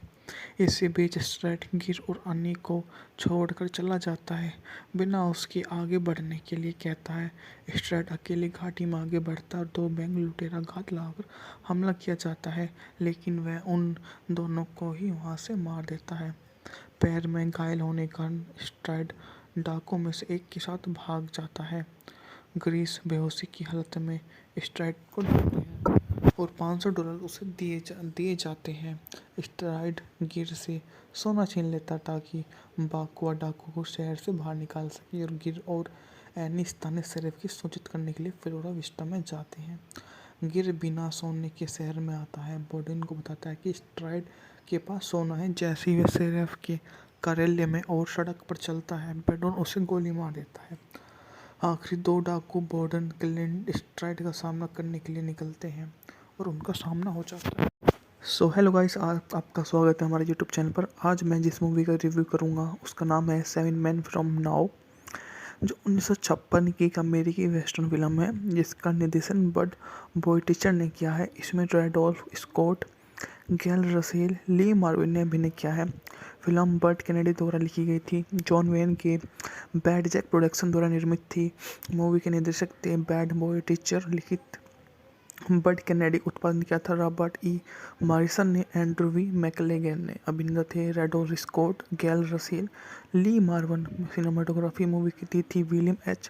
इसी बीच स्ट्राइड गिर और अन्नी को छोड़कर चला जाता है, बिना उसके आगे बढ़ने के लिए कहता है। स्ट्राइड अकेली घाटी में आगे बढ़ता है और 2 बैंक लुटेरा घात लगाकर हमला किया जाता है, लेकिन वह उन दोनों को ही वहां से मार देता है। पैर में घायल होने के कारण स्ट्राइड डाकुओं में से एक के साथ भाग जाता है। ग्रीस बेहोशी की हालत में स्ट्राइड को ढूंढते हैं और $500 उसे दिए जाते हैं। स्ट्राइड गिर से सोना छीन लेता ताकि बाकुआ डाकू को शहर से बाहर निकाल सके, और गिर और एनी स्थानीय शेरिफ की सूचित करने के लिए फ्लोरा विस्टा में जाते हैं। गिर बिना सोने के शहर में आता है। बोडेन को बताता है कि स्ट्राइड के पास सोना है। जैसे ही वे शेरिफ के कार्यालय में और सड़क पर चलता है। बेडोन उसे गोली मार देता है। आखिरी दो डाकू बॉर्डन क्लिंट स्ट्राइड का सामना करने के लिए निकलते हैं और उनका सामना हो जाता है। सो हेलो गाइस, आपका स्वागत है हमारे यूट्यूब चैनल पर। आज मैं जिस मूवी का रिव्यू करूंगा उसका नाम है 7 मैन फ्रॉम नाउ, जो 1956 की एक अमेरिकी वेस्टर्न फिल्म है जिसका निर्देशन बड बॉयटिचर ने किया है। इसमें रेडोल्फ स्कॉट, गैल रसेल, ली मार्विन ने अभिनय किया है। फिल्म बर्ट कैनेडी द्वारा लिखी गई थी। जॉन वेन के बैड जैक प्रोडक्शन द्वारा निर्मित थी। मूवी के निर्देशक थे बैड बॉयटिचर। लिखित बर्ट कैनेडी, उत्पादन किया था रॉबर्ट ई मॉरिसन ने। एंड्रू वी मैकलेगन ने। अभिनेता थे रेडोल्फ स्कॉट, गैल रसेल, ली मार्वन। सिनेमाटोग्राफी मूवी की दी थी विलियम एच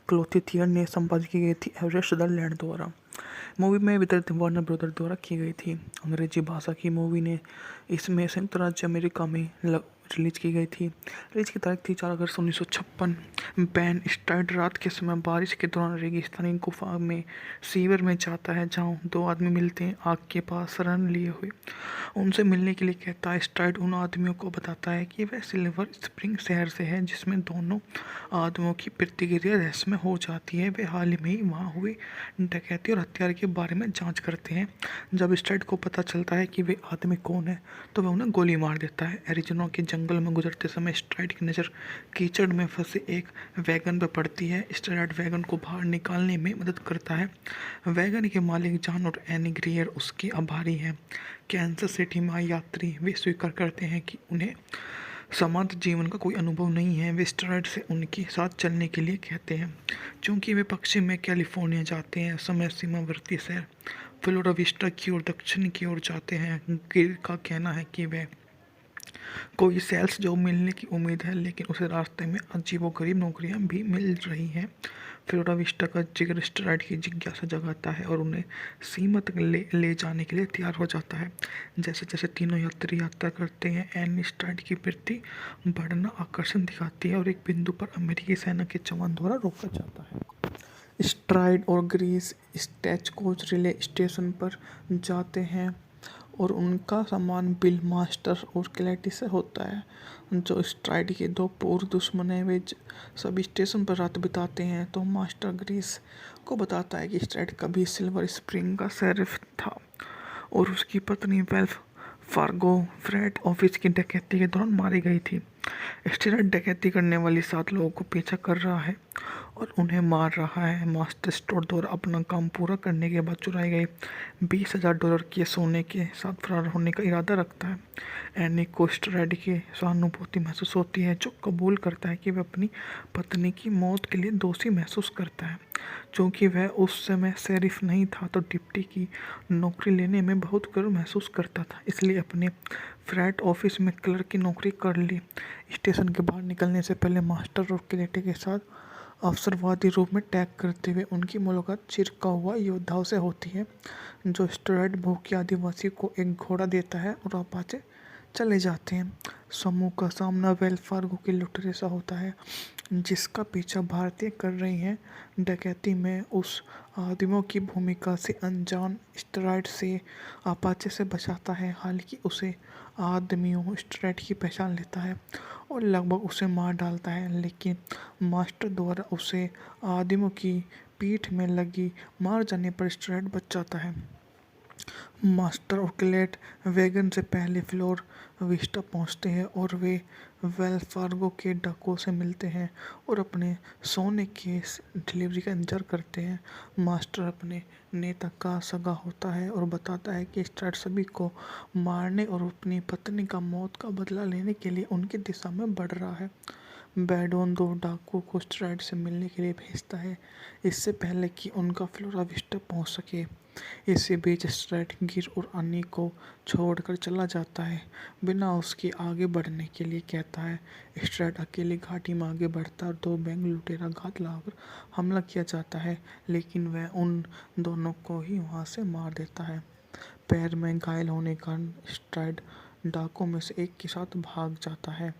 क्लोथिथियर ने। संपादित की गई थी एवरेस्ट सदरलैंड द्वारा। मूवी में वितरित वार्नर ब्रदर द्वारा की गई थी। अंग्रेजी भाषा की मूवी ने इसमें संयुक्त राज्य अमेरिका में रिलीज की गई थी। रिलीज की तारीख थी 4 अगस्त 1956। बैन स्टाइड रात के समय बारिश के दौरान रेगिस्तानी गुफा में सीवर में जाता है, जहां दो आदमी मिलते हैं आग के पास शरण लिए हुए। उनसे मिलने के लिए कहता है। स्टाइड उन आदमियों को बताता है कि वह सिल्वर स्प्रिंग शहर से है, जिसमें दोनों आदमियों की प्रतिक्रिया रहस्यमय हो जाती है। वे हाल ही में ही वहाँ हुए डकैती और हत्या के बारे में जांच करते हैं। जब स्टाइड को पता चलता है कि वे आदमी कौन है, तो वह उन्हें गोली मार देता है। एरिज़ोना के जंगल में गुजरते समय स्ट्राइड की नज़र कीचड़ में फंसे एक वैगन पर पड़ती है। स्ट्राइड वैगन को बाहर निकालने में मदद करता है। वैगन के मालिक जॉन और एनी ग्रियर उसके आभारी हैं। कैंसस सिटी में आए यात्री वे स्वीकार करते हैं कि उन्हें समांतर जीवन का कोई अनुभव नहीं है। वे स्ट्राइड से उनके साथ चलने के लिए कहते हैं। चूंकि वे पश्चिम में कैलिफोर्निया जाते हैं, समय सीमावर्ती शहर फ्लोरा विस्टा की ओर दक्षिण की ओर जाते हैं। गिर का कहना है कि वह कोई सेल्स जॉब मिलने की उम्मीद है, लेकिन उसे रास्ते में अजीबोगरीब नौकरियां भी मिल रही हैं। फ्लोरा विस्टा का जिक्र स्ट्राइड की जिज्ञासा जगाता है और उन्हें सीमा तक ले जाने के लिए तैयार हो जाता है। जैसे जैसे तीनों यात्री यात्रा करते हैं, एन स्ट्राइड की प्रति बढ़ना आकर्षण दिखाती है और एक बिंदु पर अमेरिकी सेना के जवान द्वारा रोका जाता है। स्ट्राइड और ग्रीस स्टेच कोच रिले स्टेशन पर जाते हैं और उनका सामान बिल मास्टर और क्लैटी से होता है, जो स्ट्राइड के दो पूर्व दुश्मन हैं। वे सभी स्टेशन पर रात बिताते हैं। तो मास्टर ग्रीस को बताता है कि स्ट्राइड कभी सिल्वर स्प्रिंग का शेरिफ था और उसकी पत्नी वेल्फ फार्गो फ्रेट ऑफिस की डकैती के दौरान मारी गई थी। स्ट्राइड डकैती करने वाली 7 लोगों को पीछा कर रहा है और उन्हें मार रहा है। मास्टर स्टोर द्वारा अपना काम पूरा करने के बाद चुराए गए $20,000 के सोने के साथ फरार होने का इरादा रखता है। एनी को स्ट्राइड की सहानुभूति महसूस होती है, जो कबूल करता है कि वह अपनी पत्नी की मौत के लिए दोषी महसूस करता है। चूँकि वह उस समय शेरिफ नहीं था, तो डिप्टी की नौकरी लेने में बहुत गर्व महसूस करता था, इसलिए अपने फ्रैट ऑफिस में क्लर्क की नौकरी कर ली। स्टेशन के बाहर निकलने से पहले मास्टर और क्लेटे के साथ अवसरवादी रूप में टैग करते हुए उनकी मुलाकात चिरका हुआ योद्धाओं से होती है, जो स्ट्राइड भूखे आदिवासी को एक घोड़ा देता है और अपाचे चले जाते हैं। समूह का सामना वेल फार्गो के लुटेरे से होता है, जिसका पीछा भारतीय कर रही हैं। डकैती में उस आदमियों की भूमिका से अनजान स्ट्राइड से अपाचे से बचाता है। हालांकि उसे आदमियों स्ट्राइड की पहचान लेता है और लगभग उसे मार डालता है, लेकिन मास्टर द्वारा उसे आदमियों की पीठ में लगी मार जाने पर स्ट्राइड बच जाता है। मास्टर और क्लेट वैगन से पहले फ्लोर विस्टा पहुंचते हैं और वे वेल्स फार्गो के डाकुओं से मिलते हैं और अपने सोने के डिलीवरी का इंतजार करते हैं। मास्टर अपने नेता का सगा होता है और बताता है कि स्ट्राइड सभी को मारने और अपनी पत्नी का मौत का बदला लेने के लिए उनकी दिशा में बढ़ रहा है। बैडोन 2 डाकुओं को स्ट्राइड से मिलने के लिए भेजता है, इससे पहले कि उनका फ्लोरा विस्टा पहुंच सके। इसी बीच स्ट्राइड गिर और अन्नी को छोड़कर चला जाता है, बिना उसके आगे बढ़ने के लिए कहता है। स्ट्राइड अकेली घाटी में आगे बढ़ता और 2 बैंक लुटेरा घात लगाकर हमला किया जाता है, लेकिन वह उन दोनों को ही वहां से मार देता है। पैर में घायल होने के कारण स्ट्राइड डाकुओं में से एक के साथ भाग जाता है।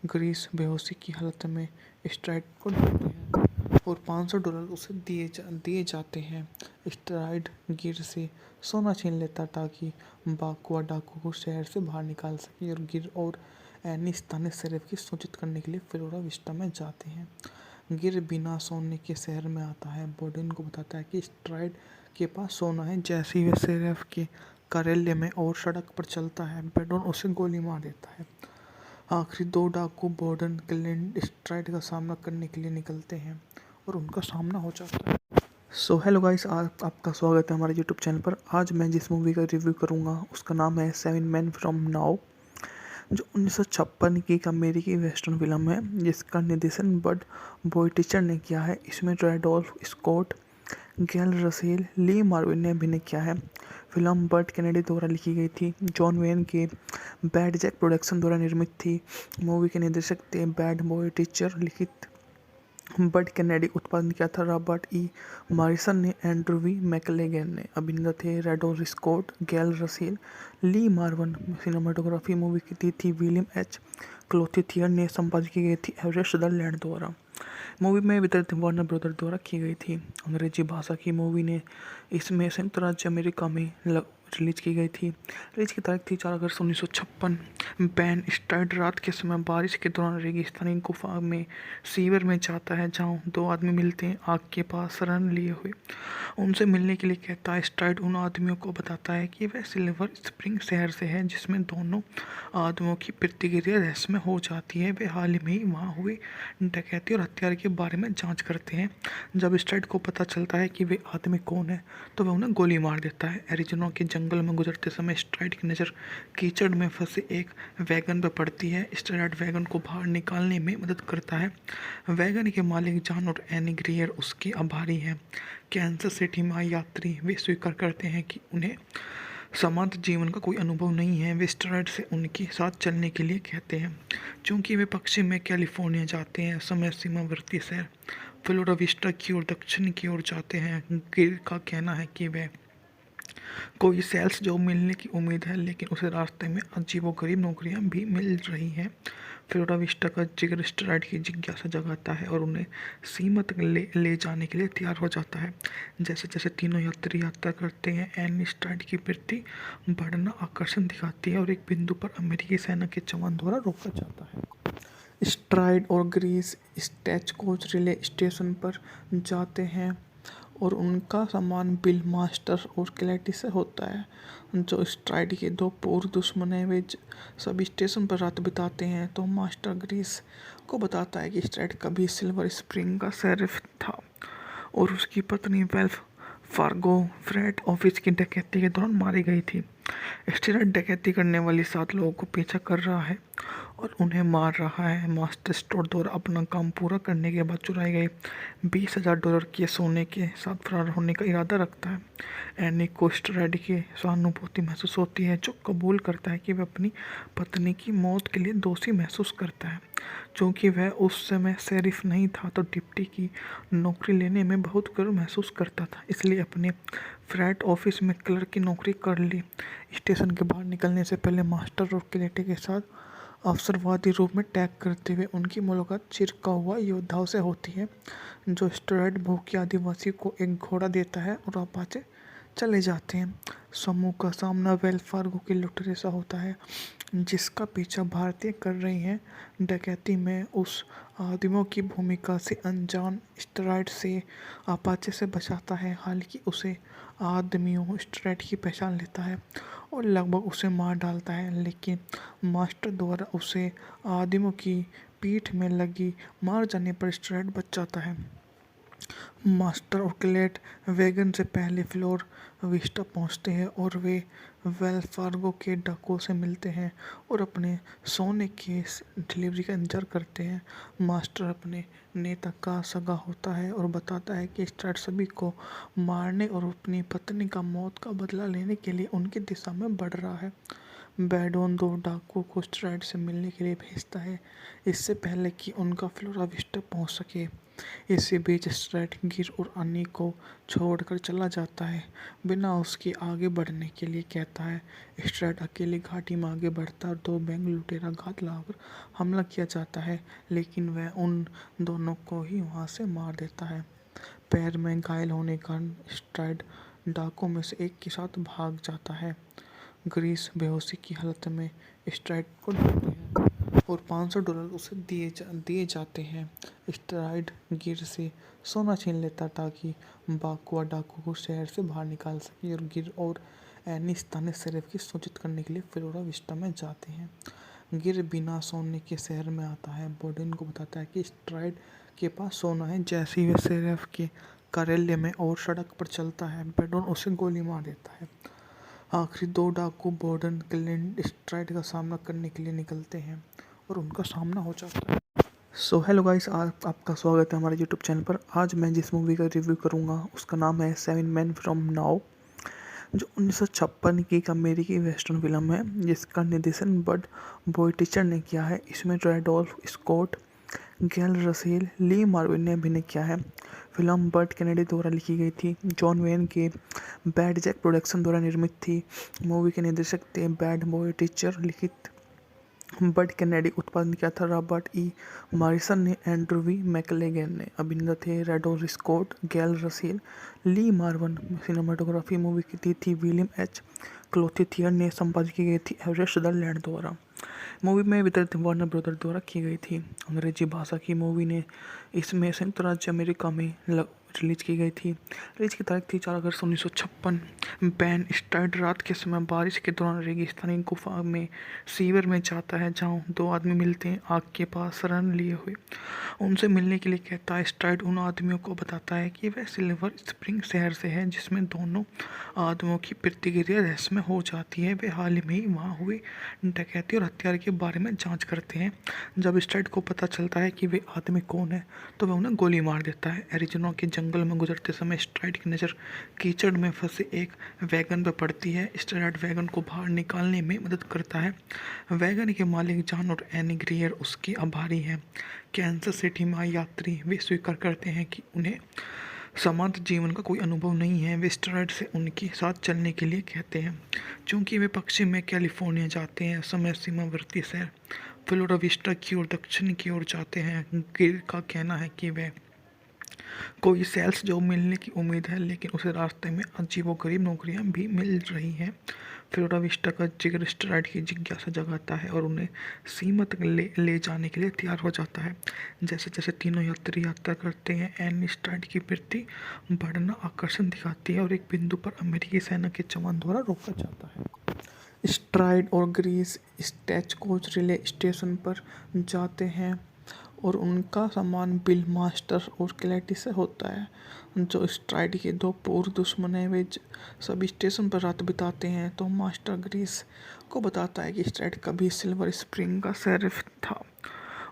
ग्रीस बेहोशी की हालत में स्ट्राइड को ढूंढते हैं और $500 उसे दिए जाते हैं। स्ट्राइड गिर से सोना छीन लेता ताकि बाकुआ डाकू को शहर से बाहर निकाल सके और गिर और एनी स्थानीय शेरिफ की सूचित करने के लिए फ्लोरा विस्टा में जाते हैं। गिर बिना सोने के शहर में आता है। बॉर्डन को बताता है कि स्ट्राइड के पास सोना है। जैसे ही वह शेरिफ के कार्यालय में और सड़क पर चलता है, बेडोन उसे गोली मार देता है। आखिरी दो डाकू बॉर्डन क्लिंट स्ट्राइड का सामना करने के लिए निकलते हैं और उनका सामना हो जाता है। सो हेलो गाइस, आपका स्वागत है हमारे यूट्यूब चैनल पर। आज मैं जिस मूवी का रिव्यू करूंगा उसका नाम है 7 Men From Now, जो 1956 की एक अमेरिकी वेस्टर्न फिल्म है जिसका निर्देशन बड बॉयटिचर ने किया है। इसमें रेडोल्फ स्कॉट, गैल रसेल, ली मार्विन ने अभिनय किया है। फिल्म बर्ट कैनेडी द्वारा लिखी गई थी। जॉन वेन के बैड जैक प्रोडक्शन द्वारा निर्मित थी। मूवी के निर्देशक थे बैड बॉयटिचर। लिखित बर्ट कैनेडी, उत्पादन किया था रॉबर्ट ई मॉरिसन ने। एंड्रू वी मैकलेगन ने। अभिनेता थे रेडोल्फ स्कॉट, गैल रसेल, ली मार्वन। सिनेमाटोग्राफी मूवी की थी विलियम एच क्लोथिथियर ने। संपादित की गई थी एवरेस्ट सदरलैंड द्वारा। मूवी में वितरित वार्नर ब्रदर द्वारा की गई थी। अंग्रेजी भाषा की मूवी ने इसमें संयुक्त राज्य अमेरिका में रिलीज की गई थी। रिलीज की तारीख थी 4 अगस्त 1956। बैन स्ट्राइड रात के समय बारिश के दौरान रेगिस्तानी गुफा में सीवर में जाता है, जहाँ दो आदमी मिलते हैं आग के पास शरण लिए हुए। उनसे मिलने के लिए कहता है। स्ट्राइड उन आदमियों को बताता है कि वह सिल्वर स्प्रिंग शहर से है, जिसमें दोनों आदमियों की प्रतिक्रिया रहस्यमय हो जाती है। वे हाल ही में वहाँ हुए डकैती और हत्या के बारे में जांच करते हैं। जब स्ट्राइड को पता चलता है कि वे आदमी कौन है, तो वह उन्हें गोली मार देता है। एरिज़ोना के जंगल में गुजरते समय स्ट्राइड की नज़र कीचड़ में फंसे एक वैगन पर पड़ती है। स्ट्राइड वैगन को बाहर निकालने में मदद करता है। वैगन के मालिक जॉन और एनी ग्रियर उसके आभारी हैं। कैंसस सिटी में आए यात्री वे स्वीकार करते हैं कि उन्हें समांतर जीवन का कोई अनुभव नहीं है। वे स्ट्राइड से उनके साथ चलने के लिए कहते हैं। चूंकि वे पश्चिम में कैलिफोर्निया जाते हैं, समय सीमावर्ती शहर फ्लोरा विस्टा की ओर दक्षिण की ओर जाते हैं। गिर का कहना है कि वह कोई सेल्स जॉब मिलने की उम्मीद है, लेकिन उसे रास्ते में अजीबोगरीब नौकरियां भी मिल रही हैं। फ्लोरा विस्टा का जिगर स्ट्राइड की जिज्ञासा जगाता है और उन्हें सीमा तक ले जाने के लिए तैयार हो जाता है। जैसे जैसे तीनों यात्री यात्रा करते हैं, एनी स्ट्राइड की प्रति बढ़ना आकर्षण दिखाती है और एक बिंदु पर अमेरिकी सेना के जवान द्वारा रोका जाता है। स्ट्राइड और ग्रीस स्टेचकोच रिले स्टेशन पर जाते हैं और उनका सामान बिल मास्टर और क्लैटी से होता है, जो स्ट्राइड के दो पूर्व दुश्मन हैं। वे सभी स्टेशन पर रात बिताते हैं। तो मास्टर ग्रीस को बताता है कि स्ट्राइड कभी सिल्वर स्प्रिंग का शेरिफ था और उसकी पत्नी वेल्फ फार्गो फ्रेट ऑफिस की डकैती के दौरान मारी गई थी। स्ट्राइड डकैती करने वाली 7 लोगों को पीछा कर रहा है और उन्हें मार रहा है। मास्टर स्टोर द्वारा अपना काम पूरा करने के बाद चुराए गए $20,000 के सोने के साथ फरार होने का इरादा रखता है। एनी को स्ट्राइड की सहानुभूति महसूस होती है, जो कबूल करता है कि वह अपनी पत्नी की मौत के लिए दोषी महसूस करता है। चूँकि वह उस समय शेरिफ नहीं था, तो डिप्टी की नौकरी लेने में बहुत गर्व महसूस करता था, इसलिए अपने फ्रैट ऑफिस में क्लर्क की नौकरी कर ली। स्टेशन के बाहर निकलने से पहले मास्टर और क्लेटे के साथ अवसरवादी रूप में टैग करते हुए उनकी मुलाकात चिरका हुआ योद्धाओं से होती है, जो स्ट्राइड भूखे आदिवासी को एक घोड़ा देता है और अपाचे चले जाते हैं। समूह का सामना वेल्स फार्गो की लुटेरे से होता है, जिसका पीछा भारतीय कर रही हैं। डकैती में उस आदमियों की भूमिका से अनजान स्ट्राइड से अपाचे से बचाता है। हालांकि उसे आदमियों स्ट्राइड की पहचान लेता है और लगभग उसे मार डालता है, लेकिन मास्टर द्वारा उसे आदमियों की पीठ में लगी मार जाने पर स्ट्राइड बच जाता है। मास्टर और क्लेट वैगन से पहले फ्लोर विस्टा पहुंचते हैं और वे वेल्स फार्गो के डाकुओं से मिलते हैं और अपने सोने के डिलीवरी का इंतजार करते हैं। मास्टर अपने नेता का सगा होता है और बताता है कि स्ट्राइड सभी को मारने और अपनी पत्नी का मौत का बदला लेने के लिए उनकी दिशा में बढ़ रहा है। बैडोन 2 डाकुओं को स्ट्राइड से मिलने के लिए भेजता है, इससे पहले कि उनका फ्लोरा विस्टा पहुंच सके। इसी बीच स्ट्राइड गिर और अन्नी को छोड़कर चला जाता है, बिना उसके आगे बढ़ने के लिए कहता है। स्ट्राइड अकेले घाटी में आगे बढ़ता है और 2 बैंक लुटेरा घात लगाकर हमला किया जाता है, लेकिन वह उन दोनों को ही वहां से मार देता है। पैर में घायल होने के कारण स्ट्राइड डाकुओं में से एक के साथ भाग जाता है। ग्रीस बेहोशी की हालत में स्ट्राइड को ढूंढती है। और $500 उसे दिए जाते हैं। स्ट्राइड गिर से सोना छीन लेता ताकि बाकुआ डाकू को शहर से बाहर निकाल सके, और गिर और एनी स्थानीय शेरिफ की सूचित करने के लिए फ्लोरा विस्टा में जाते हैं। गिर बिना सोने के शहर में आता है, बॉर्डन को बताता है कि स्ट्राइड के पास सोना है। जैसे ही वह शेरिफ के कार्यालय में और सड़क पर चलता है, बेडोन उसे गोली मार देता है। आखिरी दो डाकू बॉर्डन क्लिंट स्ट्राइड का सामना करने के लिए निकलते हैं और उनका सामना हो जाता है। सो हेलो गाइस, आपका स्वागत है हमारे यूट्यूब चैनल पर। आज मैं जिस मूवी का रिव्यू करूंगा उसका नाम है 7 Men From Now, जो 1956 की एक अमेरिकी वेस्टर्न फिल्म है जिसका निर्देशन बड बोइटिचर ने किया है। इसमें रैडोल्फ स्कॉट, गैल रसेल, ली मार्विन ने अभिनय किया है। फिल्म बर्ट कैनेडी द्वारा लिखी गई थी। जॉन वेन के बैड जैक प्रोडक्शन द्वारा निर्मित थी। मूवी के निर्देशक थे बैड बोइटिचर, लिखित बर्ट कैनेडी, उत्पादन किया था रॉबर्ट ई मॉरिसन ने, एंड्रू वी मैकलेगन ने। अभिनेता थे रैडोल्फ स्कॉट, गैल रसेल, ली मार्वन। सिनेमाटोग्राफी मूवी की थी विलियम एच क्लोथिथियर ने। संपादित की गई थी एवरेस्ट द लैंड द्वारा। मूवी में वितरित वार्नर ब्रदर द्वारा की गई थी। अंग्रेजी भाषा की मूवी ने इसमें संयुक्त राज्य अमेरिका में रिलीज की गई थी। रिलीज की तारीख थी 4 अगस्त 1956। बैन स्टाइड रात के समय बारिश के दौरान रेगिस्तानी गुफा में सीवर में जाता है, जहां दो आदमी मिलते हैं आग के पास शरण लिए हुए। उनसे मिलने के लिए कहता है। स्टाइड उन आदमियों को बताता है कि वह सिल्वर स्प्रिंग शहर से है, जिसमें दोनों आदमियों की प्रतिक्रिया रहस्यमय हो जाती है। वे हाल ही में वहाँ हुई डकैती और हत्या के बारे में जांच करते हैं। जब स्टाइड को पता चलता है कि वे आदमी कौन है, तो वह उन्हें गोली मार देता है। एरिज़ोना के जंगल में गुजरते समय स्ट्राइड की नज़र कीचड़ में फंसे एक वैगन पर पड़ती है। स्ट्राइड वैगन को बाहर निकालने में मदद करता है। वैगन के मालिक जॉन और एनी ग्रियर उसके आभारी हैं। कैंसस सिटी में यात्री वे स्वीकार करते हैं कि उन्हें समांत जीवन का कोई अनुभव नहीं है। वे स्ट्राइड से उनके साथ चलने के लिए कहते हैं, क्योंकि वे पश्चिम में कैलिफोर्निया जाते हैं। समय सीमावर्ती शहर फ्लोरा विस्टा की ओर दक्षिण की ओर जाते हैं। गिर का कहना है कि वह कोई सेल्स जॉब मिलने की उम्मीद है, लेकिन उसे रास्ते में अजीबोगरीब नौकरियां भी मिल रही हैं। फ्लोरा विस्टा का जिगर स्ट्राइड की जिज्ञासा जगाता है और उन्हें सीमा तक ले जाने के लिए तैयार हो जाता है। जैसे जैसे तीनों यात्री यात्रा करते हैं, एनी स्ट्राइड की वृत्ति बढ़ना आकर्षण दिखाती है और एक बिंदु पर अमेरिकी सेना के जवान द्वारा रोका जाता है। स्ट्राइड और ग्रीस स्टेच कोच रिले स्टेशन पर जाते हैं और उनका सामान बिल मास्टर और क्लैटी से होता है, जो स्ट्राइड के दो पूर्व दुश्मन हैं। वे सभी स्टेशन पर रात बिताते हैं। तो मास्टर ग्रीस को बताता है कि स्ट्राइड कभी सिल्वर स्प्रिंग का शेरिफ था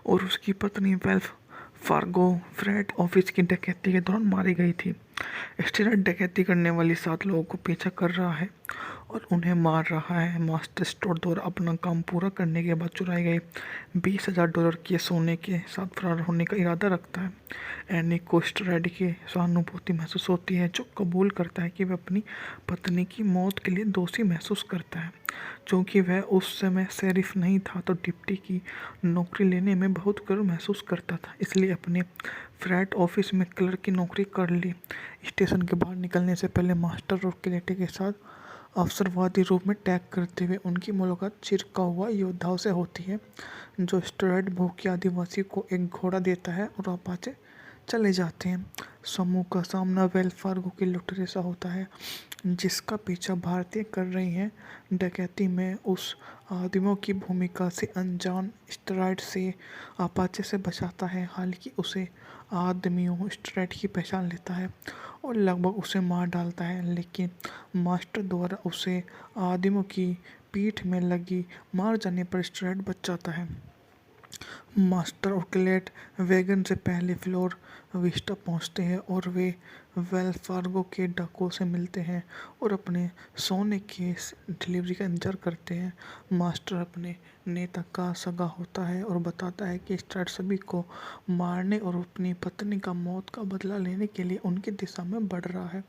और उसकी पत्नी वेल्फ फार्गो फ्रेड ऑफिस की डकैती के दौरान मारी गई थी। स्ट्राइड डकैती करने वाली 7 लोगों को पीछा कर रहा है और उन्हें मार रहा है। मास्टर स्टोर द्वारा अपना काम पूरा करने के बाद चुराए गए $20,000 के सोने के साथ फरार होने का इरादा रखता है। एनी को स्ट्राइड की सहानुभूति महसूस होती है, जो कबूल करता है कि वह अपनी पत्नी की मौत के लिए दोषी महसूस करता है। क्योंकि वह उस समय शेरिफ नहीं था, तो डिप्टी की नौकरी लेने में बहुत गर्व महसूस करता था, इसलिए अपने फ्रैट ऑफिस में क्लर्क की नौकरी कर ली। स्टेशन के बाहर निकलने से पहले मास्टर और क्लेटी के साथ अवसरवादी रूप में टैग करते हुए उनकी मुलाकात चिरका हुआ योद्धाओं से होती है, जो स्ट्राइड भूखे आदिवासी को एक घोड़ा देता है और अपाचे चले जाते हैं। समूह का सामना वेल्स फार्गो के लुटेरे से होता है, जिसका पीछा भारतीय कर रही हैं। डकैती में उस आदमियों की भूमिका से अनजान स्ट्राइड से अपाचे से बचाता है। हालांकि उसे आदमियों स्ट्राइड की पहचान लेता है और लगभग उसे मार डालता है, लेकिन मास्टर द्वारा उसे आदमियों की पीठ में लगी मार जाने पर स्ट्राइड बच जाता है। मास्टर और क्लेट वैगन से पहले फ्लोर विस्टा पहुंचते हैं और वे वेल्स फार्गो के डाकुओं से मिलते हैं और अपने सोने के डिलीवरी का इंतजार करते हैं। मास्टर अपने नेता का सगा होता है और बताता है कि स्ट्राइड सभी को मारने और अपनी पत्नी का मौत का बदला लेने के लिए उनकी दिशा में बढ़ रहा है।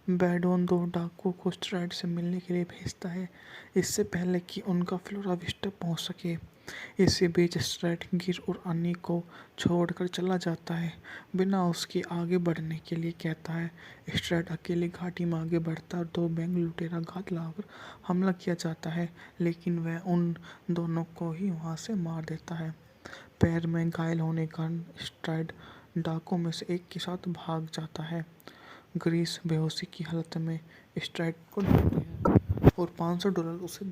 बैडोन दो डाकुओं को स्ट्राइड से मिलने के लिए भेजता है, इससे पहले कि उनका फ्लोरा विस्टा पहुंच सके। इसी बीच स्ट्राइड गिर और अन्नी को छोड़कर चला जाता है, बिना उसके आगे बढ़ने के लिए कहता है। स्ट्राइड अकेले घाटी में आगे बढ़ता है और दो बैंक लुटेरा घात लगाकर हमला किया जाता है, लेकिन वह उन दोनों को ही वहां से मार देता है। पैर में घायल होने के कारण स्ट्राइड डाकुओं में से एक के साथ भाग जाता है। ग्रीस बेहोशी की हालत में स्ट्राइड को ढूंढती है और $500 उसे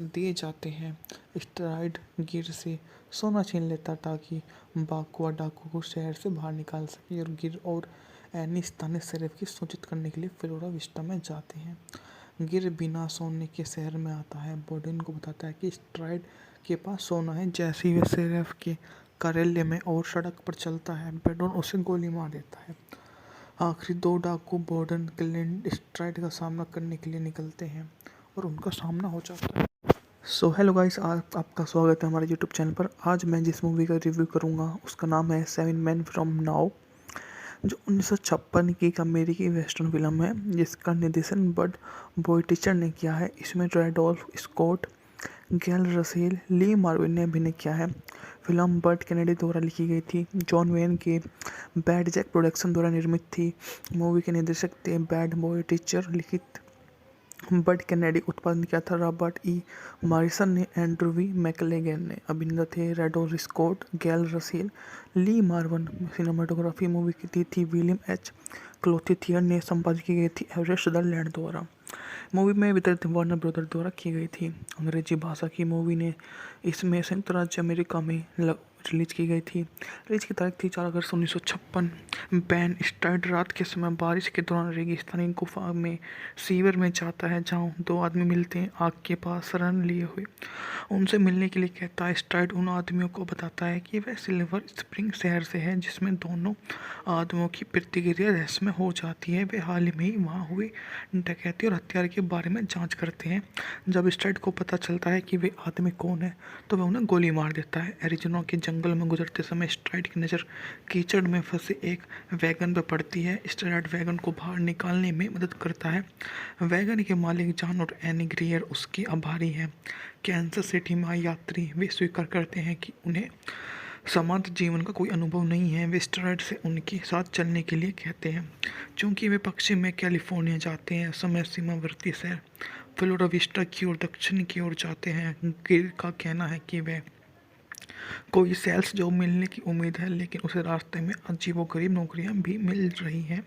दिए जाते हैं। स्ट्राइड गिर से सोना छीन लेता ताकि बाकुआ डाकू को शहर से बाहर निकाल सके, और गिर और एनी स्थानीय शेरिफ की सूचित करने के लिए फ्लोरा विस्टा में जाते हैं। गिर बिना सोने के शहर में आता है, बोर्डिन को बताता है कि स्ट्राइड के पास सोना है। जैसे ही वह शेरिफ के कार्यालय में और सड़क पर चलता है, बेडोन उसे गोली मार देता है। आखिरी दो डाकू बोर्डन क्लिंट स्ट्राइड का सामना करने के लिए निकलते हैं और उनका सामना हो जाता है। सो हेलो गाइस, आपका स्वागत है हमारे यूट्यूब चैनल पर। आज मैं जिस मूवी का रिव्यू करूंगा उसका नाम है 7 Men From Now, जो 1956 की एक अमेरिकी वेस्टर्न फिल्म है जिसका निर्देशन बड बोइटिचर ने किया है। इसमें रेडोल्फ स्कॉट, गैल रसेल, ली मार्विन ने अभिनय किया है। फिल्म बर्ट कैनेडी द्वारा लिखी गई थी। जॉन वेन के बैड जैक प्रोडक्शन द्वारा निर्मित थी। मूवी के निर्देशक थे बैड बोइटिचर। लिखित बर्ट कैनेडी, उत्पादन किया था रॉबर्ट ई मॉरिसन ने। एंड्रू वी मैकलेगन ने। अभिनेता थे रेडोल्फ स्कॉट, गैल रसेल, ली मार्वन। सिनेमाटोग्राफी मूवी की थी विलियम एच क्लोथिथियर ने। संपादित की गई थी एवरेस्ट सदरलैंड द्वारा। मूवी में वितरित वार्नर ब्रदर द्वारा की गई थी। अंग्रेजी भाषा की मूवी ने इसमें संयुक्त राज्य अमेरिका में रिलीज की गई थी। रिलीज की तारीख थी 4 अगस्त 1956। बैन स्ट्राइड रात के समय बारिश के दौरान रेगिस्तानी गुफा में सीवर में जाता है, जहां दो आदमी मिलते हैं आग के पास शरण लिए हुए। उनसे मिलने के लिए कहता है। स्ट्राइड उन आदमियों को बताता है कि वह सिल्वर स्प्रिंग शहर से है, जिसमें दोनों आदमियों की प्रतिक्रिया रहस्यमय हो जाती है। वे हाल ही में ही वहाँ हुए डकैती और हत्या के बारे में जांच करते हैं। जब स्ट्राइड को पता चलता है कि वे आदमी कौन है, तो वह उन्हें गोली मार देता है। एरिज़ोना के जंगल में गुजरते समय स्ट्राइड की नज़र कीचड़ में फंसे एक वैगन पर पड़ती है। स्ट्राइड वैगन को बाहर निकालने में मदद करता है। वैगन के मालिक जॉन और एनी ग्रियर उसके आभारी हैं। कैंसस सिटी में आए यात्री वे स्वीकार करते हैं कि उन्हें समांतर जीवन का कोई अनुभव नहीं है। वे स्ट्राइड से उनके साथ चलने के लिए कहते हैं। चूंकि वे पश्चिम में कैलिफोर्निया जाते हैं, समय सीमावर्ती शहर फ्लोरा विस्टा की ओर दक्षिण की ओर जाते हैं। गिर का कहना है कि वह कोई सेल्स जॉब मिलने की उम्मीद है, लेकिन उसे रास्ते में अजीबोगरीब नौकरियां भी मिल रही हैं।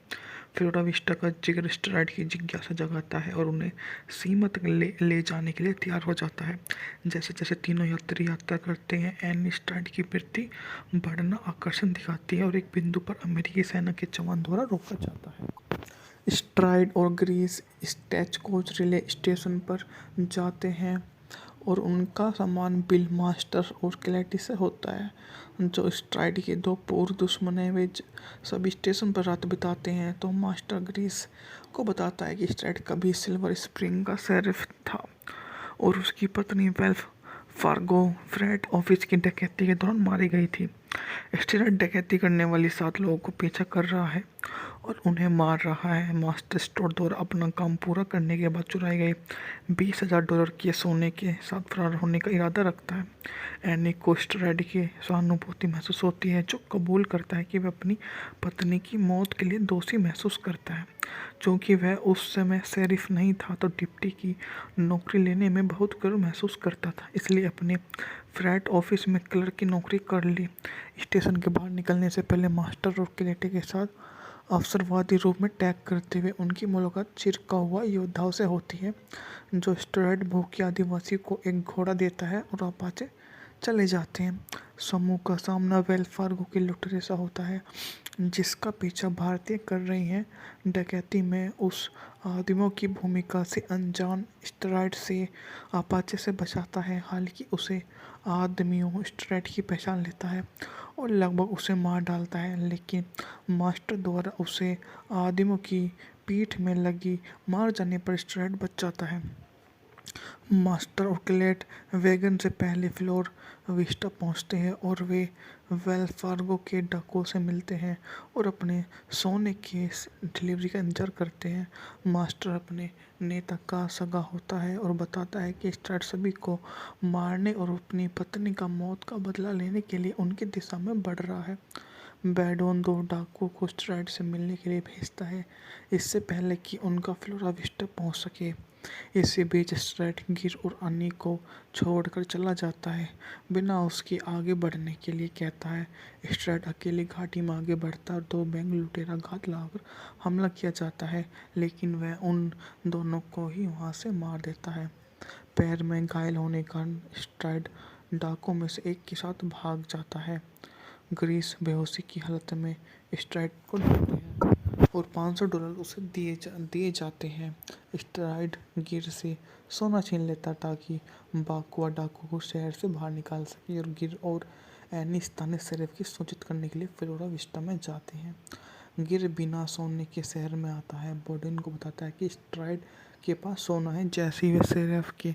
फ्लोरा विस्टा का जिगर स्ट्राइड की जिज्ञासा जगाता है और उन्हें सीमा तक ले जाने के लिए तैयार हो जाता है। जैसे जैसे तीनों यात्री यात्रा करते हैं, एनी स्ट्राइड की प्रति बढ़ना आकर्षण दिखाती है और एक बिंदु पर अमेरिकी सेना के जवान द्वारा रोका जाता है। स्ट्राइड और ग्रीस स्टेच कोच रिले स्टेशन पर जाते हैं और उनका सामान बिल मास्टर और क्लैटी से होता है, जो स्ट्राइड के दो पूर्व दुश्मन हैं। वे सभी स्टेशन पर रात बिताते हैं। तो मास्टर ग्रीस को बताता है कि स्ट्राइड कभी सिल्वर स्प्रिंग का शेरिफ था और उसकी पत्नी वेल्फ फार्गो फ्रेट ऑफिस की डकैती के दौरान मारी गई थी। स्ट्राइड डकैती करने वाली 7 लोगों को पीछा कर रहा है और उन्हें मार रहा है। मास्टर स्टोर द्वारा अपना काम पूरा करने के बाद चुराए गए $20,000 के सोने के साथ फरार होने का इरादा रखता है। एनी को स्ट्राइड की सहानुभूति महसूस होती है, जो कबूल करता है कि वह अपनी पत्नी की मौत के लिए दोषी महसूस करता है। चूँकि वह उस समय शेरिफ नहीं था, तो डिप्टी की नौकरी लेने में बहुत गर्व महसूस करता था, इसलिए अपने फ्रैट ऑफिस में क्लर्क की नौकरी कर ली। स्टेशन के बाहर निकलने से पहले मास्टर और क्लेटी के साथ अवसरवादी रूप में टैग करते हुए उनकी मुलाकात चिरका हुआ योद्धाओं से होती है, जो स्ट्राइड भूखे आदिवासी को एक घोड़ा देता है और अपाचे चले जाते हैं। समूह का सामना वेल फार्गो के लुटेरे से होता है, जिसका पीछा भारतीय कर रही हैं। डकैती में उस आदमियों की भूमिका से अनजान स्ट्राइड से अपाचे से बचाता है। हालांकि उसे आदमियों स्ट्राइड की पहचान लेता है और लगभग उसे मार डालता है, लेकिन मास्टर द्वारा उसे आदमियों की पीठ में लगी मार जाने पर स्ट्राइड बच जाता है। मास्टर और क्लेट वैगन से पहले फ्लोरा विस्टा पहुंचते हैं और वे वेल्स फार्गो के डाकुओं से मिलते हैं और अपने सोने की डिलीवरी का इंतजार करते हैं। मास्टर अपने नेता का सगा होता है और बताता है कि स्ट्राइड सभी को मारने और अपनी पत्नी का मौत का बदला लेने के लिए उनकी दिशा में बढ़ रहा है। बैडोन दो डाकुओं को स्ट्राइड से मिलने के लिए भेजता है, इससे पहले कि उनका फ्लोरा विस्टा पहुंच सके। इसी बीच स्ट्राइड गिर और अन्नी को छोड़कर चला जाता है, बिना उसके आगे बढ़ने के लिए कहता है। स्ट्राइड अकेली घाटी में आगे बढ़ता है और दो बैंक लुटेरा घात लगाकर हमला किया जाता है, लेकिन वह उन दोनों को ही वहां से मार देता है। पैर में घायल होने के कारण स्ट्राइड डाकुओं में से एक के साथ भाग जाता है। ग्रीस बेहोशी की हालत में स्ट्राइड को ढूंढते हैं और $500 उसे दिए जाते हैं। स्ट्राइड गिर से सोना छीन लेता ताकि बाकुआ डाकू को शहर से बाहर निकाल सके और गिर और एनी स्थानीय शेरिफ की सूचित करने के लिए फ्लोरा विस्टा में जाते हैं। गिर बिना सोने के शहर में आता है, बोडेन को बताता है कि स्ट्राइड के पास सोना है। जैसे ही वे शेरिफ के